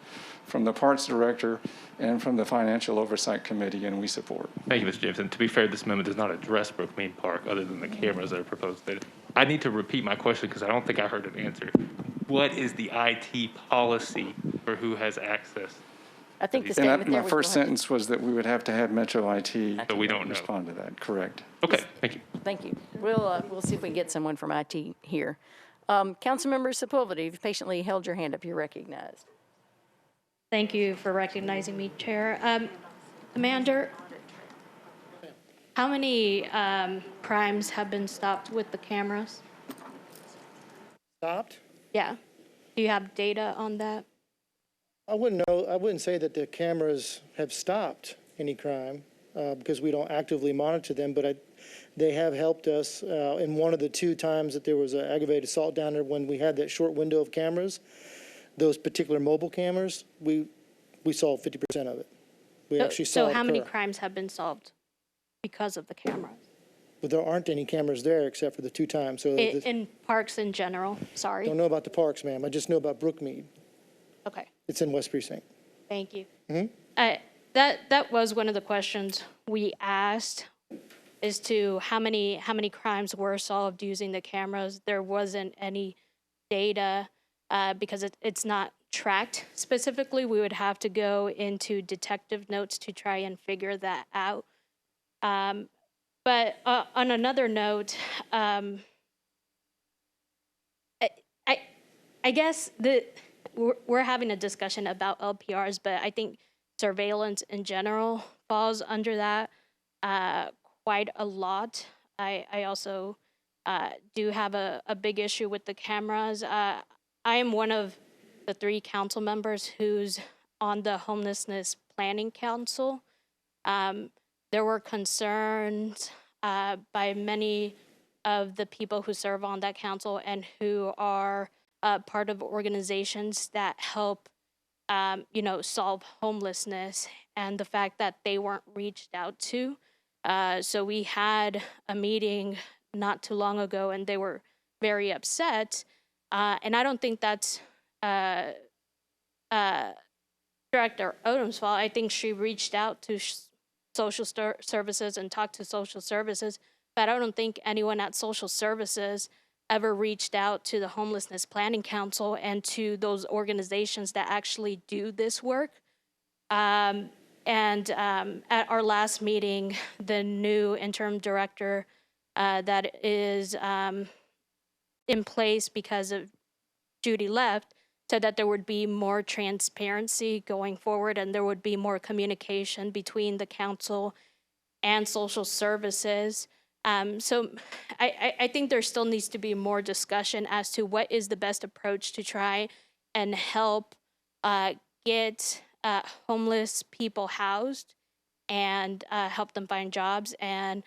from the Parks Director and from the Financial Oversight Committee, and we support. Thank you, Mr. Jameson. To be fair, this amendment does not address Brookmead Park other than the cameras that are proposed there. I need to repeat my question because I don't think I heard an answer. What is the IT policy for who has access? I think the statement there My first sentence was that we would have to have Metro IT So we don't respond to that, correct? Okay, thank you. Thank you. We'll see if we can get someone from IT here. Councilmember Sepulveda, you've patiently held your hand up. You're recognized. Thank you for recognizing me, Chair. Commander, how many crimes have been stopped with the cameras? Stopped? Yeah. Do you have data on that? I wouldn't know. I wouldn't say that the cameras have stopped any crime because we don't actively monitor them, but they have helped us. In one of the 2 times that there was an aggravated assault down there when we had that short window of cameras, those particular mobile cameras, we solved 50% of it. We actually saw So it how many occur. crimes have been solved because of the cameras? But there aren't any cameras there except for the 2 times. So In parks in general, sorry. don't know about the parks, ma'am. I just know about Brookmead. Okay, It's in West Precinct. thank you. Mm-hmm. That was one of the questions we asked, as to how many crimes were solved using the cameras. There wasn't any data because it's not tracked specifically. We would have to go into detective notes to try and figure that out. But on another note, I guess we're having a discussion about LPRs, but I think surveillance in general falls under that quite a lot. I also do have a big issue with the cameras. I am one of the 3 council members who's on the Homelessness Planning Council. There were concerns by many of the people who serve on that council and who are part of organizations that help, solve homelessness, and the fact that they weren't reached out to. So we had a meeting not too long ago, and they were very upset. And I don't think that's Director Odom's fault. I think she reached out to social services and talked to social services, but I don't think anyone at social services ever reached out to the Homelessness Planning Council and to those organizations that actually do this work. And at our last meeting, the new interim director that is in place because of Judy left said that there would be more transparency going forward and there would be more communication between the council and social services. So I think there still needs to be more discussion as to what is the best approach to try and help get homeless people housed and help them find jobs and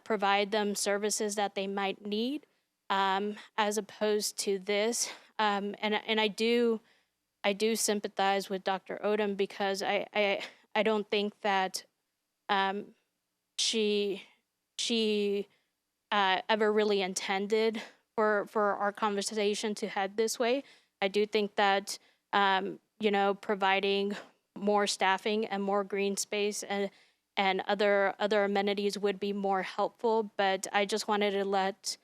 provide them services that they might need, as opposed to this. And I do sympathize with Dr. Odom because I don't think that she ever really intended for our conversation to head this way. I do think that providing more staffing and more green space and other amenities would be more helpful. But I just wanted to let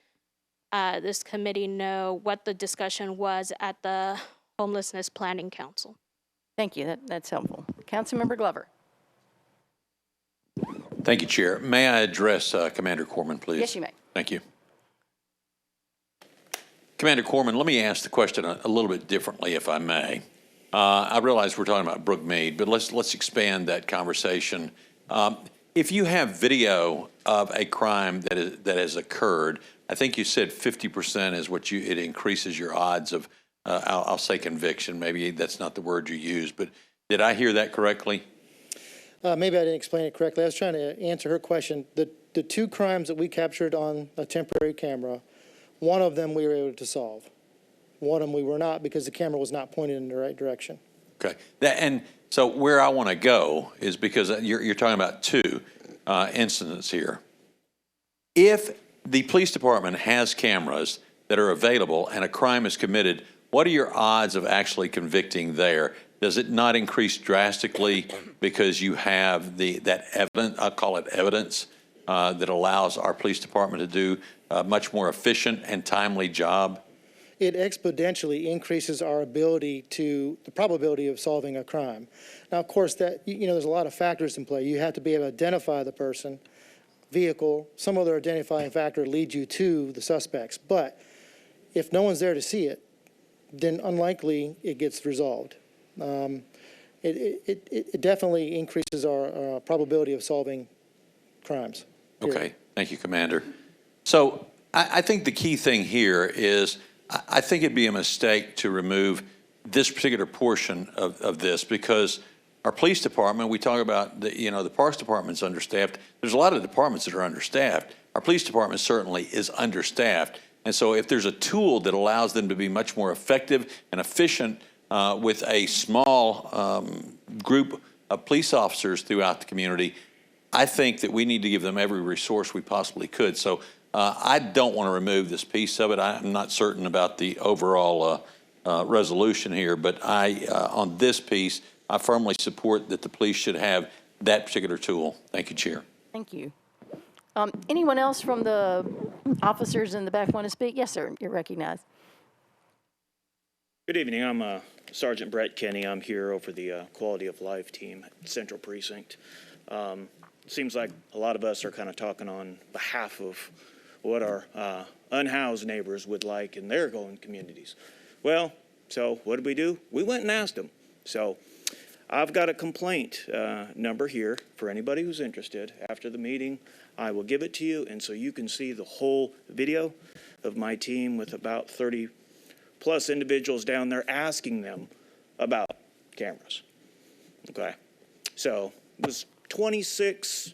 this committee know what the discussion was at the Homelessness Planning Council. Thank you. That's helpful. Councilmember Glover. Thank you, Chair. May I address Commander Corman, please? Yes, you may. Thank you. Commander Corman, let me ask the question a little bit differently, if I may. I realize we're talking about Brookmead, but let's expand that conversation. If you have video of a crime that has occurred, I think you said 50% is what it increases your odds of, I'll say conviction. Maybe that's not the word you used, but did I hear that correctly? Maybe I didn't explain it correctly. I was trying to answer her question. The two crimes that we captured on a temporary camera, one of them we were able to solve. One of them we were not because the camera was not pointed in the right direction. Okay. And so where I want to go is because you're talking about two incidents here. If the police department has cameras that are available and a crime is committed, what are your odds of actually convicting there? Does it not increase drastically because you have that evidence, I'll call it evidence, that allows our police department to do a much more efficient and timely job? It exponentially increases our ability the probability of solving a crime. Now, of course, there's a lot of factors in play. You have to be able to identify the person, vehicle, some other identifying factor leads you to the suspects. But if no one's there to see it, then unlikely it gets resolved. It definitely increases our probability of solving crimes. Period. Okay, thank you, Commander. So I think the key thing here is I think it'd be a mistake to remove this particular portion of this because our police department, we talk about the Parks Department's understaffed. There's a lot of departments that are understaffed. Our police department certainly is understaffed. And so if there's a tool that allows them to be much more effective and efficient with a small group of police officers throughout the community, I think that we need to give them every resource we possibly could. So I don't want to remove this piece of it. I'm not certain about the overall resolution here, but on this piece, I firmly support that the police should have that particular tool. Thank you, Chair. Thank you. Anyone else from the officers in the back want to speak? Yes, sir. You're recognized. Good evening. I'm Sergeant Brett Kenny. I'm here over the Quality of Life team at Central Precinct. Seems like a lot of us are kind of talking on behalf of what our unhoused neighbors would like in their own communities. Well, so what did we do? We went and asked them. So I've got a complaint number here for anybody who's interested. After the meeting, I will give it to you, and so you can see the whole video of my team with about 30 plus individuals down there asking them about cameras. Okay, so it was 26,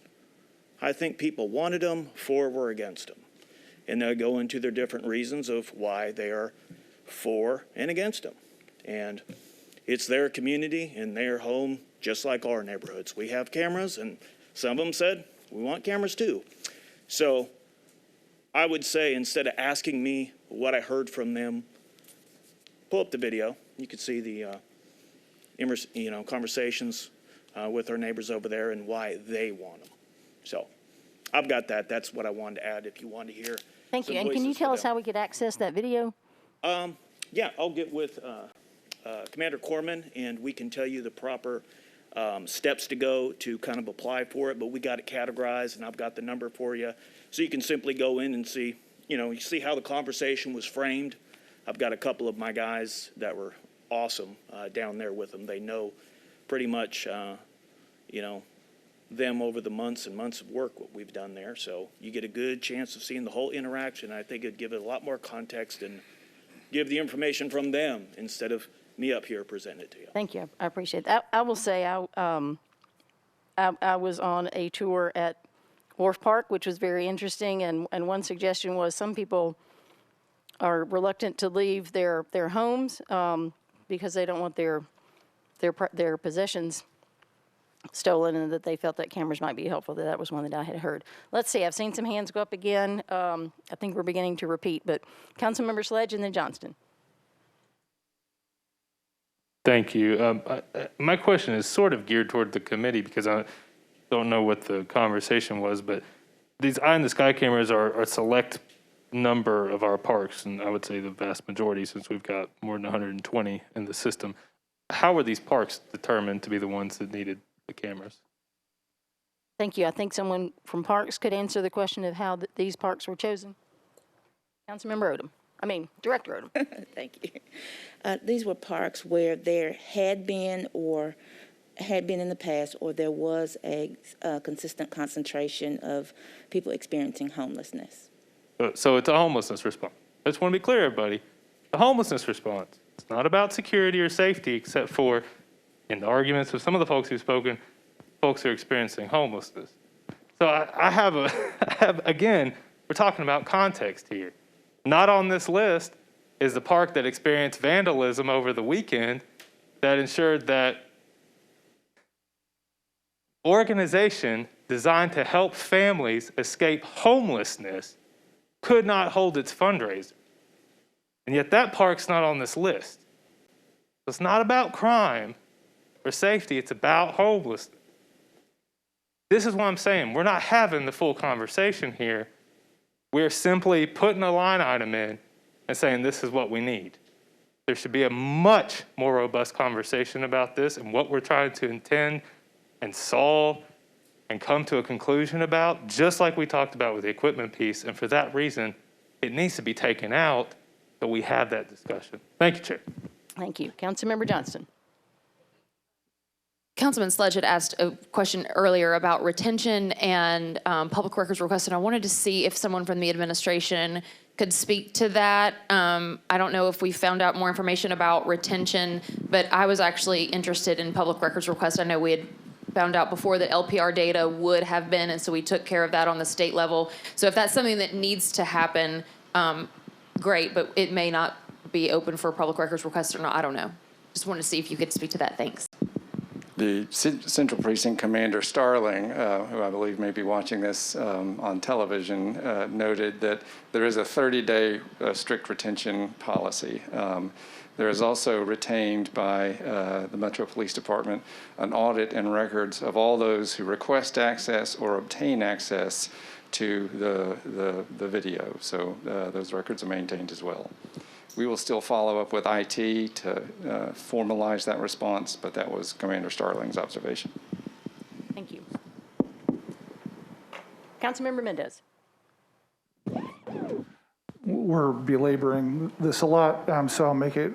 I think people wanted them, 4 were against them. And they'll go into their different reasons of why they are for and against them. And it's their community and their home, just like our neighborhoods. We have cameras, and some of them said, we want cameras too. So I would say, instead of asking me what I heard from them, pull up the video. You can see the conversations with our neighbors over there and why they want them. So I've got that. That's what I wanted to add if you want to hear. Thank you. And can you tell us how we could access that video? Yeah, I'll get with Commander Corman, and we can tell you the proper steps to go to kind of apply for it, but we got it categorized, and I've got the number for you. So you can simply go in and see, you see how the conversation was framed. I've got a couple of my guys that were awesome down there with them. They know pretty much, them over the months and months of work, what we've done there. So you get a good chance of seeing the whole interaction. I think it'd give it a lot more context and give the information from them instead of me up here presenting it to you. Thank you. I appreciate that. I will say I was on a tour at Wharf Park, which was very interesting. And one suggestion was some people are reluctant to leave their homes because they don't want their possessions stolen, and that they felt that cameras might be helpful. That was one that I had heard. Let's see. I've seen some hands go up again. I think we're beginning to repeat, but Councilmember Sledge and then Johnston. Thank you. My question is sort of geared toward the committee because I don't know what the conversation was, but these eye-in-the-sky cameras are a select number of our parks, and I would say the vast majority since we've got more than 120 in the system. How were these parks determined to be the ones that needed the cameras? Thank you. I think someone from Parks could answer the question of how these parks were chosen. Councilmember Odom. Director Odom. Thank you. These were parks where there had been in the past, or there was a consistent concentration of people experiencing homelessness. So it's a homelessness response. I just want to be clear, everybody. The homelessness response, it's not about security or safety, except for, in the arguments of some of the folks who've spoken, folks who are experiencing homelessness. So I have, again, we're talking about context here. Not on this list is the park that experienced vandalism over the weekend that ensured that organization designed to help families escape homelessness could not hold its fundraiser. And yet that park's not on this list. So it's not about crime or safety, it's about homelessness. This is what I'm saying. We're not having the full conversation here. We're simply putting a line item in and saying this is what we need. There should be a much more robust conversation about this and what we're trying to intend and solve and come to a conclusion about, just like we talked about with the equipment piece. And for that reason, it needs to be taken out so we have that discussion. Thank you, Chair. Thank you. Councilmember Johnston. Councilman Sledge had asked a question earlier about retention and public records requests, and I wanted to see if someone from the administration could speak to that. I don't know if we found out more information about retention, but I was actually interested in public records requests. I know we had found out before that LPR data would have been, and so we took care of that on the state level. So if that's something that needs to happen, great, but it may not be open for public records requests or not. I don't know. Just wanted to see if you could speak to that. Thanks. The Central Precinct Commander Starling, who I believe may be watching this on television, noted that there is a 30-day strict retention policy. There is also retained by the Metro Police Department an audit and records of all those who request access or obtain access to the video. So those records are maintained as well. We will still follow up with IT to formalize that response, but that was Commander Starling's observation. Thank you. Councilmember Mendez. We're belaboring this a lot, so I'll make it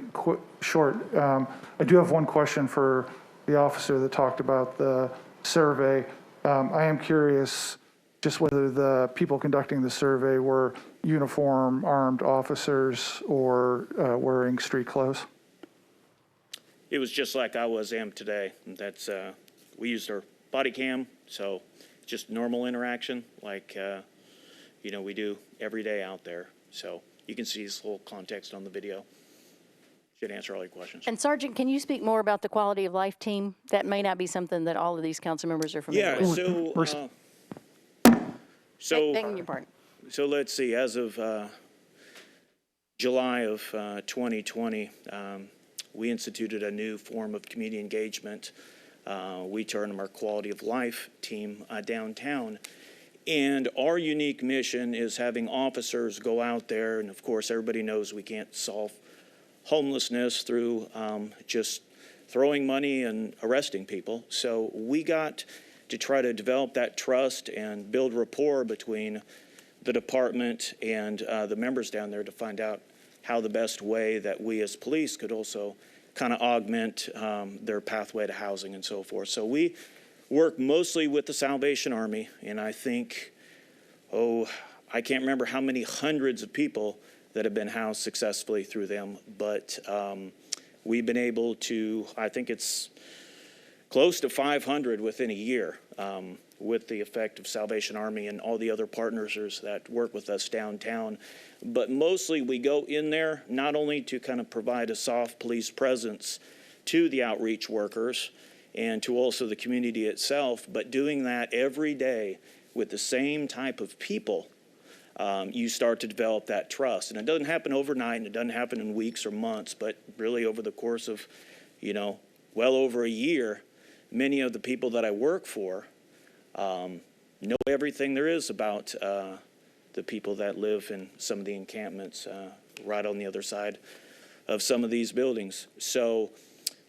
short. I do have one question for the officer that talked about the survey. I am curious just whether the people conducting the survey were uniform armed officers or wearing street clothes. It was just like I am today. That's we used our body cam, so just normal interaction like we do every day out there. So you can see this whole context on the video. Should answer all your questions. And Sergeant, can you speak more about the quality of life team? That may not be something that all of these council members are familiar with. Begging your pardon. So let's see, as of July of 2020, we instituted a new form of community engagement. We term our quality of life team downtown. And our unique mission is having officers go out there, and of course everybody knows we can't solve homelessness through just throwing money and arresting people. So we got to try to develop that trust and build rapport between the department and the members down there to find out how the best way that we as police could also kind of augment their pathway to housing and so forth. So we work mostly with the Salvation Army, and I think, I can't remember how many hundreds of people that have been housed successfully through them, but we've been able to, I think it's close to 500 within a year with the effect of Salvation Army and all the other partners that work with us downtown. But mostly we go in there not only to kind of provide a soft police presence to the outreach workers and to also the community itself, but doing that every day with the same type of people, you start to develop that trust. And it doesn't happen overnight, and it doesn't happen in weeks or months, but really over the course of well over a year, many of the people that I work for know everything there is about the people that live in some of the encampments right on the other side of some of these buildings. So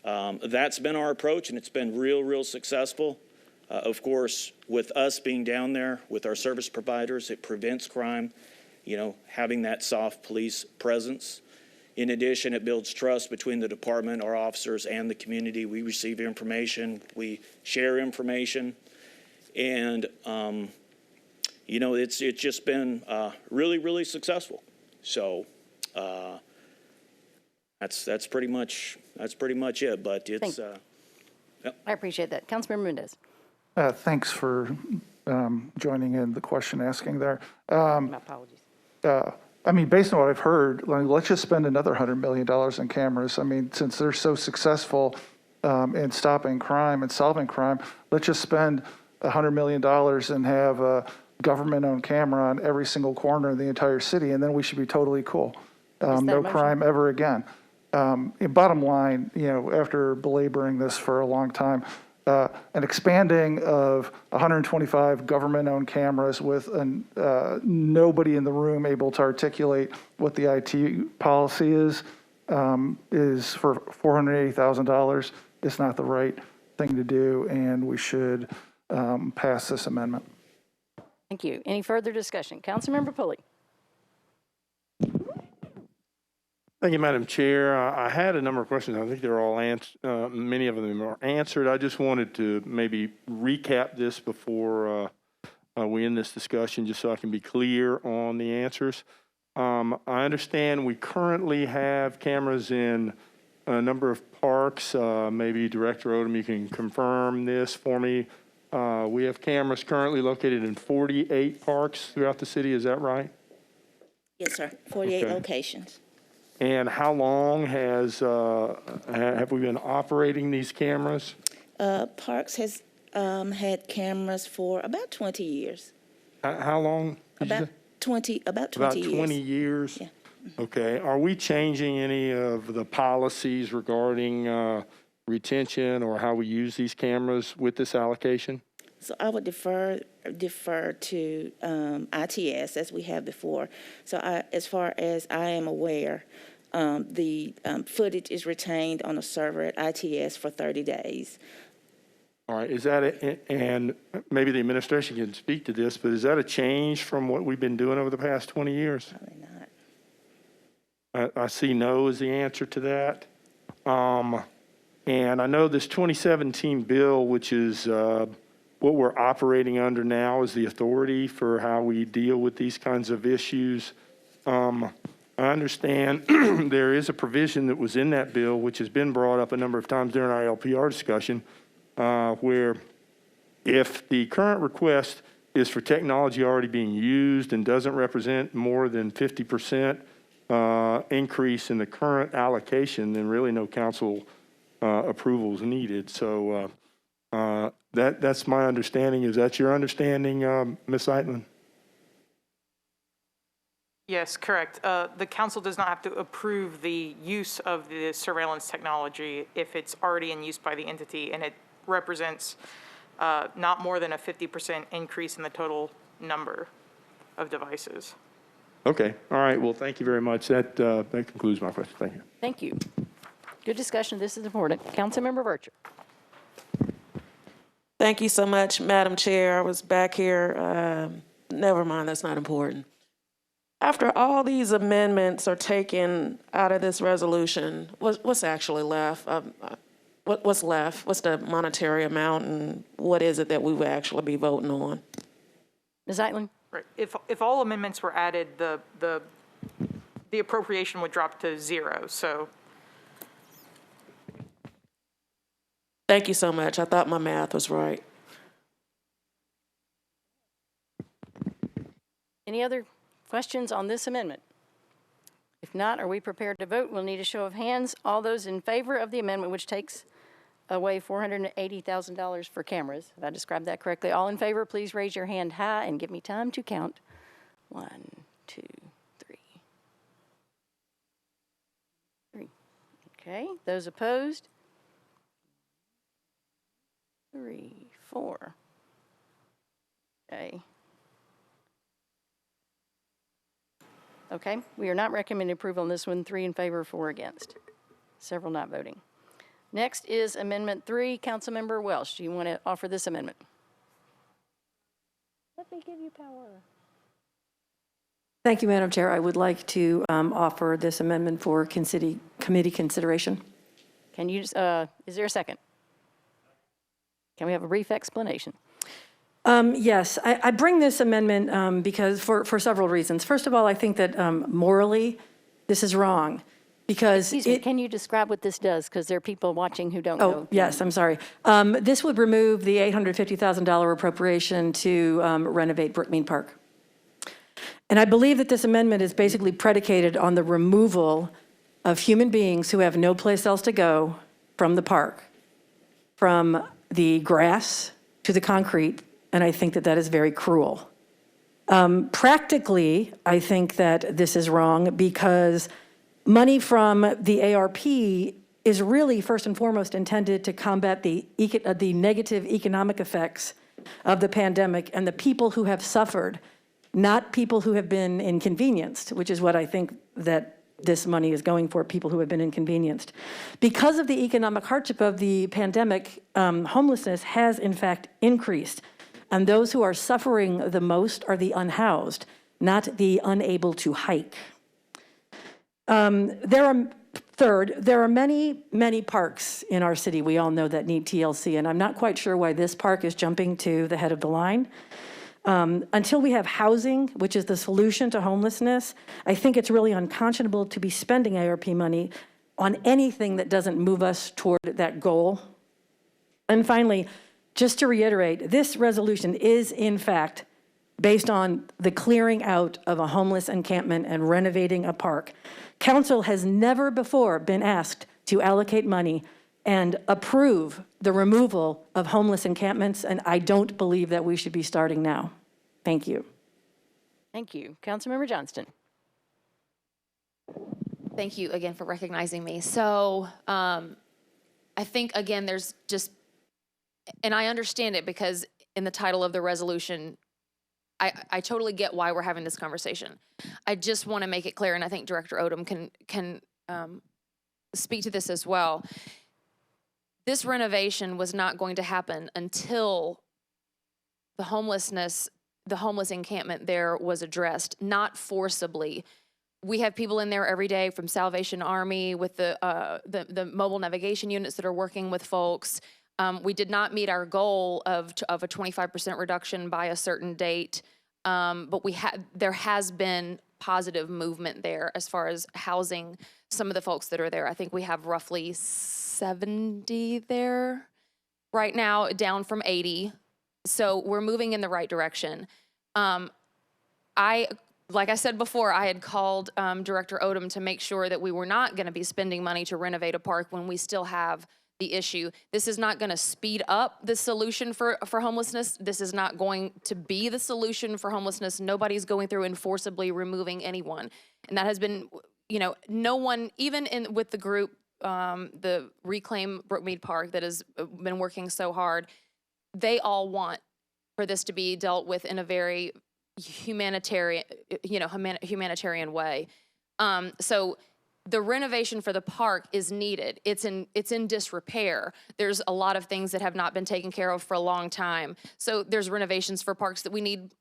that's been our approach, and it's been real successful. Of course, with us being down there with our service providers, it prevents crime, having that soft police presence. In addition, it builds trust between the department, our officers, and the community. We receive information, we share information, and it's just been really successful. So that's pretty much it. But it's I appreciate that. Councilmember Mendez. Thanks for joining in the question asking there. My apologies. I mean, based on what I've heard, let's just spend another $100 million on cameras. I mean, since they're so successful in stopping crime and solving crime, let's just spend $100 million and have a government-owned camera on every single corner in the entire city, and then we should be totally cool. No crime ever again. Bottom line, after belaboring this for a long time, an expanding of 125 government-owned cameras with nobody in the room able to articulate what the IT policy is for $480,000 is not the right thing to do, and we should pass this amendment. Thank you. Any further discussion? Councilmember Pulley. Thank you, Madam Chair. I had a number of questions. I think they're all many of them are answered. I just wanted to maybe recap this before we end this discussion, just so I can be clear on the answers. I understand we currently have cameras in a number of parks. Maybe Director Odom, you can confirm this for me. We have cameras currently located in 48 parks throughout the city. Is that right? Yes, sir. 48 locations. And how long have we been operating these cameras? Parks has had cameras for about 20 years. How long? About 20 years. About 20 years? Yeah. Okay. Are we changing any of the policies regarding retention or how we use these cameras with this allocation? So I would defer to ITS as we have before. So as far as I am aware, the footage is retained on a server at ITS for 30 days. All right. Is that and maybe the administration can speak to this, but is that a change from what we've been doing over the past 20 years? Probably not. I see no as the answer to that. And I know this 2017 bill, which is what we're operating under now, is the authority for how we deal with these kinds of issues. I understand there is a provision that was in that bill, which has been brought up a number of times during our LPR discussion, where if the current request is for technology already being used and doesn't represent more than 50% increase in the current allocation, then really no council approval is needed. So that's my understanding. Is that your understanding, Ms. Eitland? Yes, correct. The council does not have to approve the use of the surveillance technology if it's already in use by the entity and it represents not more than a 50% increase in the total number of devices. Okay. All right. Well, thank you very much. That concludes my question. Thank you. Thank you. Good discussion. This is important. Councilmember Virtue. Thank you so much, Madam Chair. I was back here. Never mind, that's not important. After all these amendments are taken out of this resolution, what's actually left? What's left? What's the monetary amount, and what is it that we will actually be voting on? Ms. Eitland? Right. If all amendments were added, the appropriation would drop to zero. So. Thank you so much. I thought my math was right. Any other questions on this amendment? If not, are we prepared to vote? We'll need a show of hands. All those in favor of the amendment, which takes away $480,000 for cameras. Have I described that correctly? All in favor, please raise your hand high and give me time to count. 1, 2, 3. Okay. Those opposed? 3, 4. Okay. Okay, we are not recommending approval on this one. 3 in favor, 4 against. Several not voting. Next is Amendment 3. Councilmember Welsh, do you want to offer this amendment? Let me give you power. Thank you, Madam Chair. I would like to offer this amendment for committee consideration. Can you, is there a second? Can we have a brief explanation? Yes, I bring this amendment because for several reasons. First of all, I think that morally, this is wrong because can you describe what this does? Because there are people watching who don't know. Oh, yes, I'm sorry. This would remove the $850,000 appropriation to renovate Brookmead Park. And I believe that this amendment is basically predicated on the removal of human beings who have no place else to go from the park, from the grass to the concrete, and I think that that is very cruel. Practically, I think that this is wrong because money from the ARP is really first and foremost intended to combat the negative economic effects of the pandemic and the people who have suffered, not people who have been inconvenienced, which is what I think that this money is going for, people who have been inconvenienced. Because of the economic hardship of the pandemic, homelessness has in fact increased. And those who are suffering the most are the unhoused, not the unable to hike. There are many parks in our city, we all know, that need TLC, and I'm not quite sure why this park is jumping to the head of the line. Until we have housing, which is the solution to homelessness, I think it's really unconscionable to be spending ARP money on anything that doesn't move us toward that goal. And finally, just to reiterate, this resolution is in fact based on the clearing out of a homeless encampment and renovating a park. Council has never before been asked to allocate money and approve the removal of homeless encampments, and I don't believe that we should be starting now. Thank you. Thank you. Councilmember Johnston. Thank you again for recognizing me. So I think, again, there's just, and I understand it because in the title of the resolution, I totally get why we're having this conversation. I just want to make it clear, and I think Director Odom can speak to this as well. This renovation was not going to happen until the homeless encampment there was addressed, not forcibly. We have people in there every day from Salvation Army with the mobile navigation units that are working with folks. We did not meet our goal of a 25% reduction by a certain date, but there has been positive movement there as far as housing some of the folks that are there. I think we have roughly 70 there right now, down from 80. So we're moving in the right direction. Like I said before, I had called Director Odom to make sure that we were not going to be spending money to renovate a park when we still have the issue. This is not going to speed up the solution for homelessness. This is not going to be the solution for homelessness. Nobody's going through and forcibly removing anyone. And that has been, no one, even with the group, the Reclaim Brookmead Park that has been working so hard, they all want for this to be dealt with in a very humanitarian way. So the renovation for the park is needed. It's in disrepair. There's a lot of things that have not been taken care of for a long time. So there's renovations for parks that we need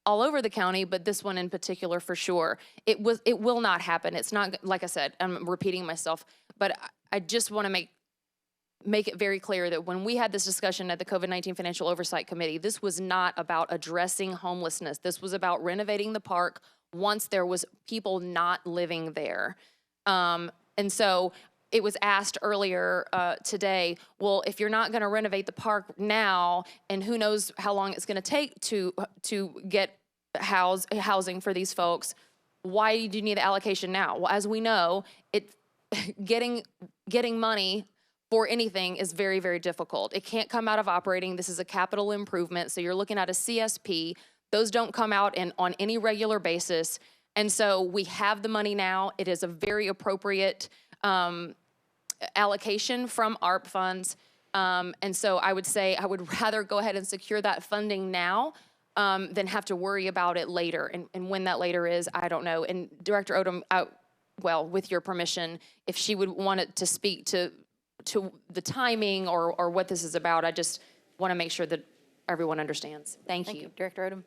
all over the county, but this one in particular for sure. It will not happen. It's not, like I said, I'm repeating myself, but I just want to make it very clear that when we had this discussion at the COVID-19 Financial Oversight Committee, this was not about addressing homelessness. This was about renovating the park once there was people not living there. And so it was asked earlier today, well, if you're not going to renovate the park now, and who knows how long it's going to take to get housing for these folks, why do you need the allocation now? Well, as we know, getting money for anything is very, very difficult. It can't come out of operating. This is a capital improvement, so you're looking at a CSP. Those don't come out on any regular basis. And so we have the money now. It is a very appropriate allocation from ARP funds. And so I would say I would rather go ahead and secure that funding now than have to worry about it later. And when that later is, I don't know. And Director Odom, well, with your permission, if she would want it to speak to the timing or what this is about, I just want to make sure that everyone understands. Thank you. Director Odom.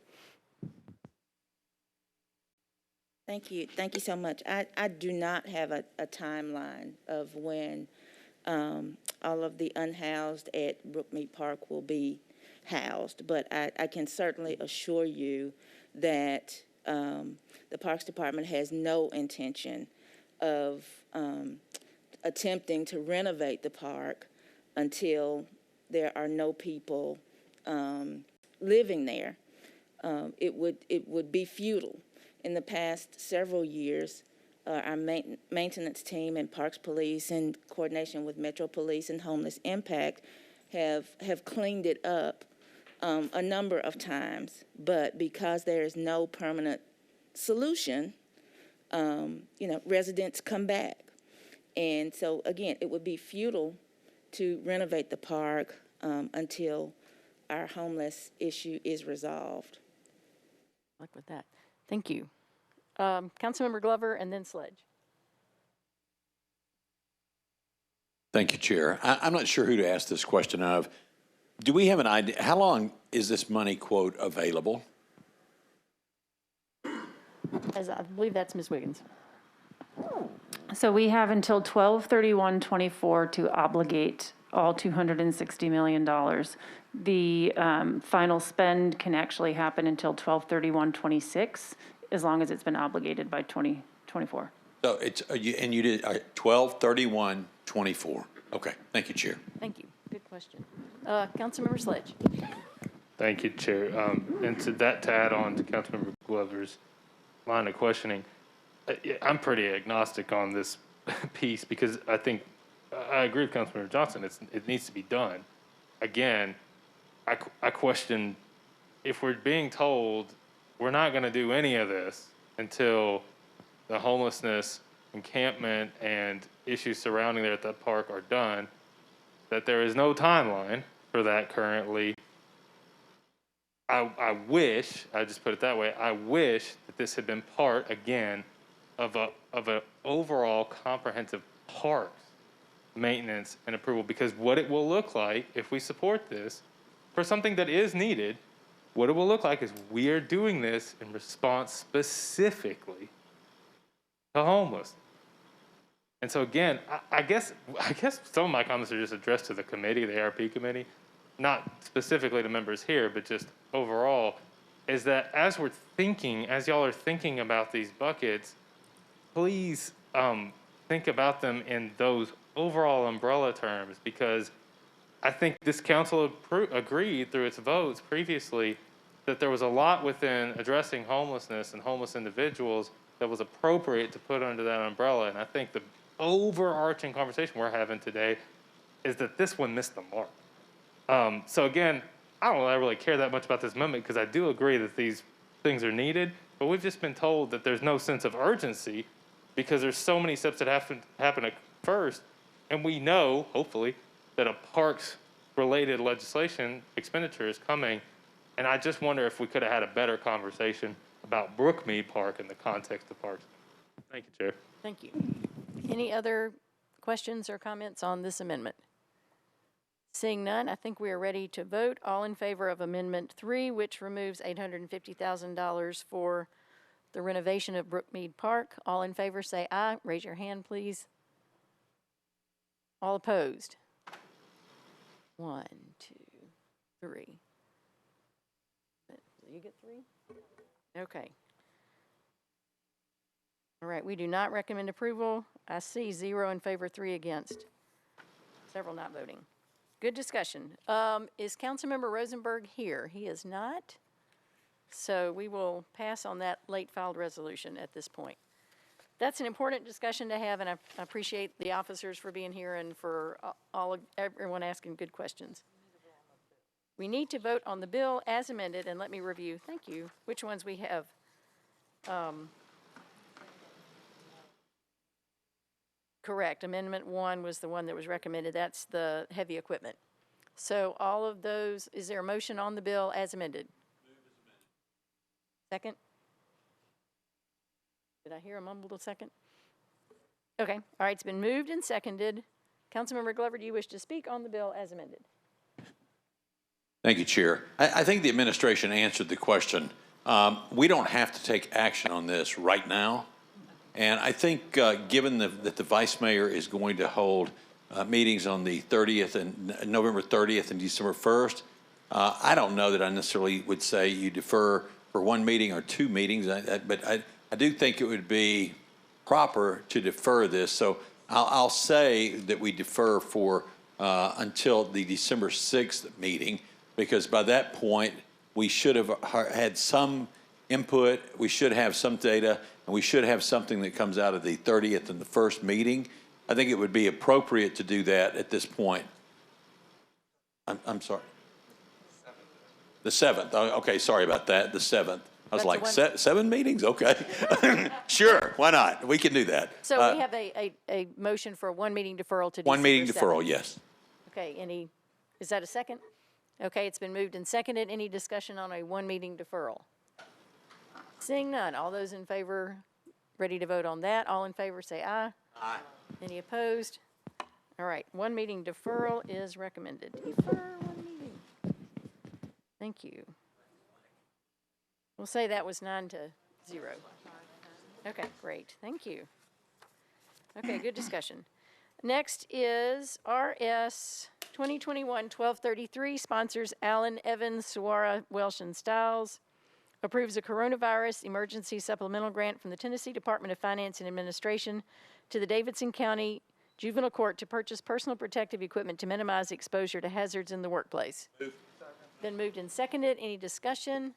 Thank you. Thank you so much. I do not have a timeline of when all of the unhoused at Brookmead Park will be housed, but I can certainly assure you that the Parks Department has no intention of attempting to renovate the park until there are no people living there. It would be futile. In the past several years, our maintenance team and Parks Police, in coordination with Metro Police and Homeless Impact, have cleaned it up a number of times. But because there is no permanent solution, residents come back. And so, again, it would be futile to renovate the park until our homeless issue is resolved. Luck with that. Thank you. Councilmember Glover and then Sledge. Thank you, Chair. I'm not sure who to ask this question of. Do we have an idea, how long is this money, quote, available? As I believe that's Ms. Wiggins. So we have until 12/31/24 to obligate all $260 million. The final spend can actually happen until 12/31/26, as long as it's been obligated by 2024. So it's, and you did 12/31/24. Okay, thank you, Chair. Thank you. Good question. Councilmember Sledge. Thank you, Chair. And to add on to Councilmember Glover's line of questioning, I'm pretty agnostic on this piece because I think I agree with Councilmember Johnson. It needs to be done. Again, I question if we're being told we're not going to do any of this until the homelessness encampment and issues surrounding there at that park are done, that there is no timeline for that currently. I wish, I just put it that way, I wish that this had been part, again, of an overall comprehensive parks maintenance and approval, because what it will look like if we support this for something that is needed, what it will look like is we are doing this in response specifically to homeless. And so again, I guess some of my comments are just addressed to the committee, the ARP committee, not specifically to members here, but just overall, is that as y'all are thinking about these buckets, please think about them in those overall umbrella terms, because I think this council agreed through its votes previously that there was a lot within addressing homelessness and homeless individuals that was appropriate to put under that umbrella. And I think the overarching conversation we're having today is that this one missed the mark. So again, I don't really care that much about this amendment because I do agree that these things are needed, but we've just been told that there's no sense of urgency because there's so many steps that have to happen first. And we know, hopefully, that a parks-related legislation expenditure is coming. And I just wonder if we could have had a better conversation about Brookmead Park in the context of parks. Thank you, Chair. Thank you. Any other questions or comments on this amendment? Seeing none, I think we are ready to vote. All in favor of Amendment 3, which removes $850,000 for the renovation of Brookmead Park. All in favor say aye. Raise your hand, please. All opposed? 1, 2, 3. You get 3? Okay. All right, we do not recommend approval. I see 0 in favor, 3 against. Several not voting. Good discussion. Is Councilmember Rosenberg here? He is not. So we will pass on that late filed resolution at this point. That's an important discussion to have, and I appreciate the officers for being here and for everyone asking good questions. We need to vote on the bill as amended, and let me review, thank you, which ones we have. Correct, Amendment 1 was the one that was recommended. That's the heavy equipment. So all of those, is there a motion on the bill as amended? Second? Did I hear a mumbled second? Okay, all right, it's been moved and seconded. Councilmember Glover, do you wish to speak on the bill as amended? Thank you, Chair. I think the administration answered the question. We don't have to take action on this right now. And I think given that the vice mayor is going to hold meetings on the 30th and November 30th and December 1st, I don't know that I necessarily would say you defer for one meeting or two meetings, but I do think it would be proper to defer this. So I'll say that we defer for until the December 6th meeting, because by that point, we should have had some input, we should have some data, and we should have something that comes out of the 30th and the first meeting. I think it would be appropriate to do that at this point. I'm sorry. The 7th. Okay, sorry about that. The 7th. I was like, seven meetings? Okay. Sure, why not? We can do that. So we have a motion for a one meeting deferral to December 7th. One meeting deferral, yes. Okay, is that a second? Okay, it's been moved and seconded. Any discussion on a one meeting deferral? Seeing none, all those in favor, ready to vote on that? All in favor say aye. Aye. Any opposed? All right, one meeting deferral is recommended. Defer one meeting. Thank you. We'll say that was 9-0. Okay, great, thank you. Okay, good discussion. Next is RS 2021-1233, sponsors Allen, Evans, Suara, Welsh, and Stiles. Approves a coronavirus emergency supplemental grant from the Tennessee Department of Finance and Administration to the Davidson County Juvenile Court to purchase personal protective equipment to minimize exposure to hazards in the workplace. Been moved and seconded. Any discussion?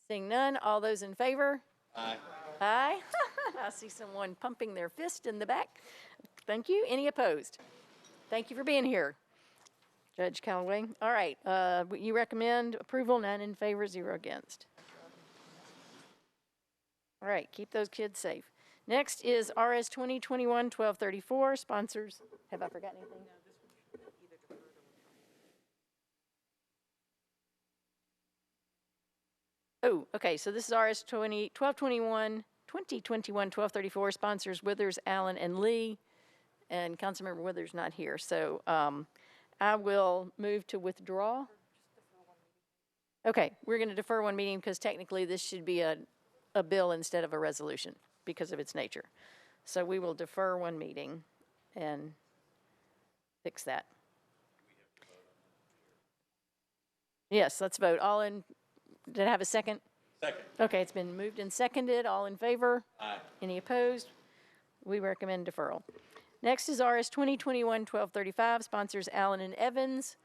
Seeing none, all those in favor? Aye. Aye. I see someone pumping their fist in the back. Thank you. Any opposed? Thank you for being here, Judge Callaway. All right, you recommend approval, 9 in favor, 0 against. All right, keep those kids safe. Next is RS 2021-1234, sponsors. Have I forgotten anything? Oh, okay, so this is RS 2021-1234, sponsors Withers, Allen, and Lee, and Councilmember Withers not here. So I will move to withdraw. Okay, we're going to defer one meeting because technically this should be a bill instead of a resolution because of its nature. So we will defer one meeting and fix that. Yes, let's vote. All in, did I have a second? Second. Okay, it's been moved and seconded. All in favor? Aye. Any opposed? We recommend deferral. Next is RS 2021-1235, sponsors Allen and Evans,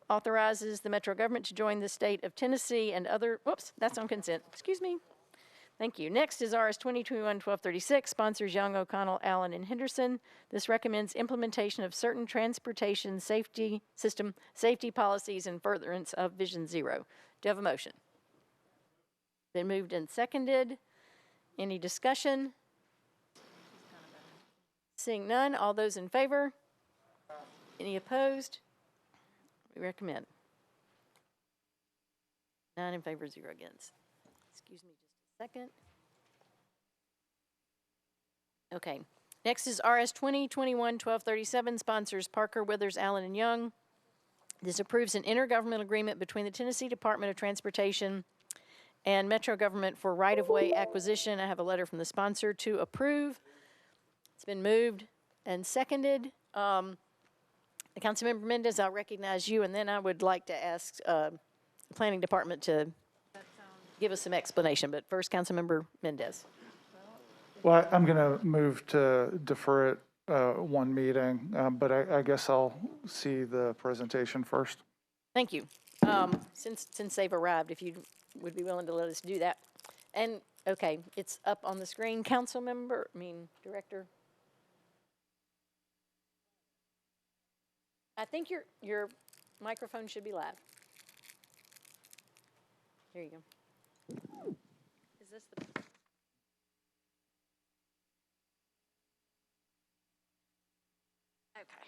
authorizes the Metro government to join the state of Tennessee and other, whoops, that's on consent, excuse me. Thank you. Next is RS 2021-1236, sponsors Young, O'Connell, Allen, and Henderson. This recommends implementation of certain transportation safety system safety policies in furtherance of Vision Zero. Do you have a motion? Been moved and seconded. Any discussion? Seeing none, all those in favor? Any opposed? We recommend. 9 in favor, 0 against. Excuse me just a second. Okay. Next is RS 2021-1237, sponsors Parker, Withers, Allen, and Young. This approves an intergovernmental agreement between the Tennessee Department of Transportation and Metro government for right-of-way acquisition. I have a letter from the sponsor to approve. It's been moved and seconded. Councilmember Mendez, I'll recognize you, and then I would like to ask the Planning Department to give us some explanation. But first, Councilmember Mendez. Well, I'm going to move to defer it one meeting, but I guess I'll see the presentation first. Thank you. Since they've arrived, if you would be willing to let us do that. And, okay, it's up on the screen. Director. I think your microphone should be live. Here you go. Is this the... Okay.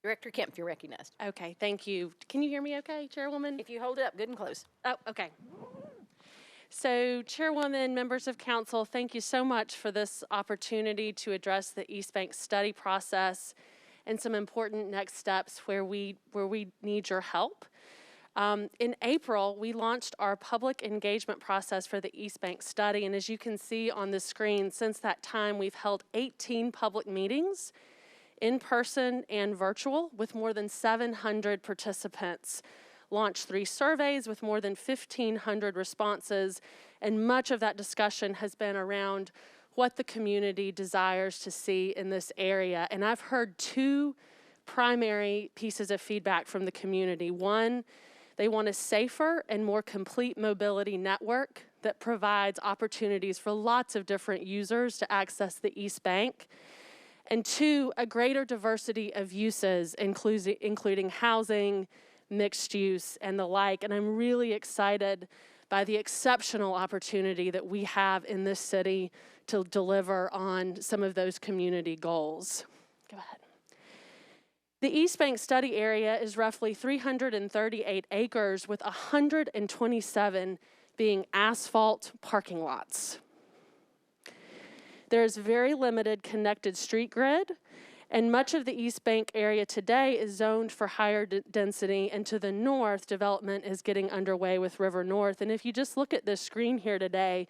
Director Kemp, you're recognized. Okay, thank you. Can you hear me okay, Chairwoman? If you hold it up good and close. Oh, okay. So, Chairwoman, members of council, thank you so much for this opportunity to address the East Bank study process and some important next steps where we need your help. In April, we launched our public engagement process for the East Bank study, and as you can see on the screen, since that time, we've held 18 public meetings, in person and virtual, with more than 700 participants. Launched 3 surveys with more than 1,500 responses, and much of that discussion has been around what the community desires to see in this area. And I've heard 2 primary pieces of feedback from the community. One, they want a safer and more complete mobility network that provides opportunities for lots of different users to access the East Bank. And 2, a greater diversity of uses, including housing, mixed use, and the like. And I'm really excited by the exceptional opportunity that we have in this city to deliver on some of those community goals. Go ahead. The East Bank study area is roughly 338 acres, with 127 being asphalt parking lots. There is very limited connected street grid, and much of the East Bank area today is zoned for higher density, and to the north, development is getting underway with River North. And if you just look at this screen here today,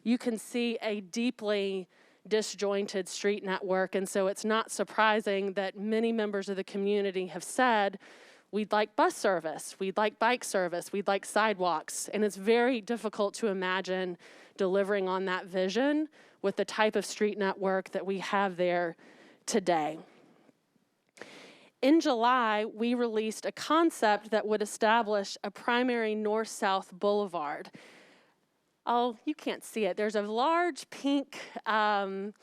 you can see a deeply disjointed street network, and so it's not surprising that many members of the community have said, we'd like bus service, we'd like bike service, we'd like sidewalks, and it's very difficult to imagine delivering on that vision with the type of street network that we have there today. In July, we released a concept that would establish a primary north-south boulevard. Oh, you can't see it. There's a large pink, sort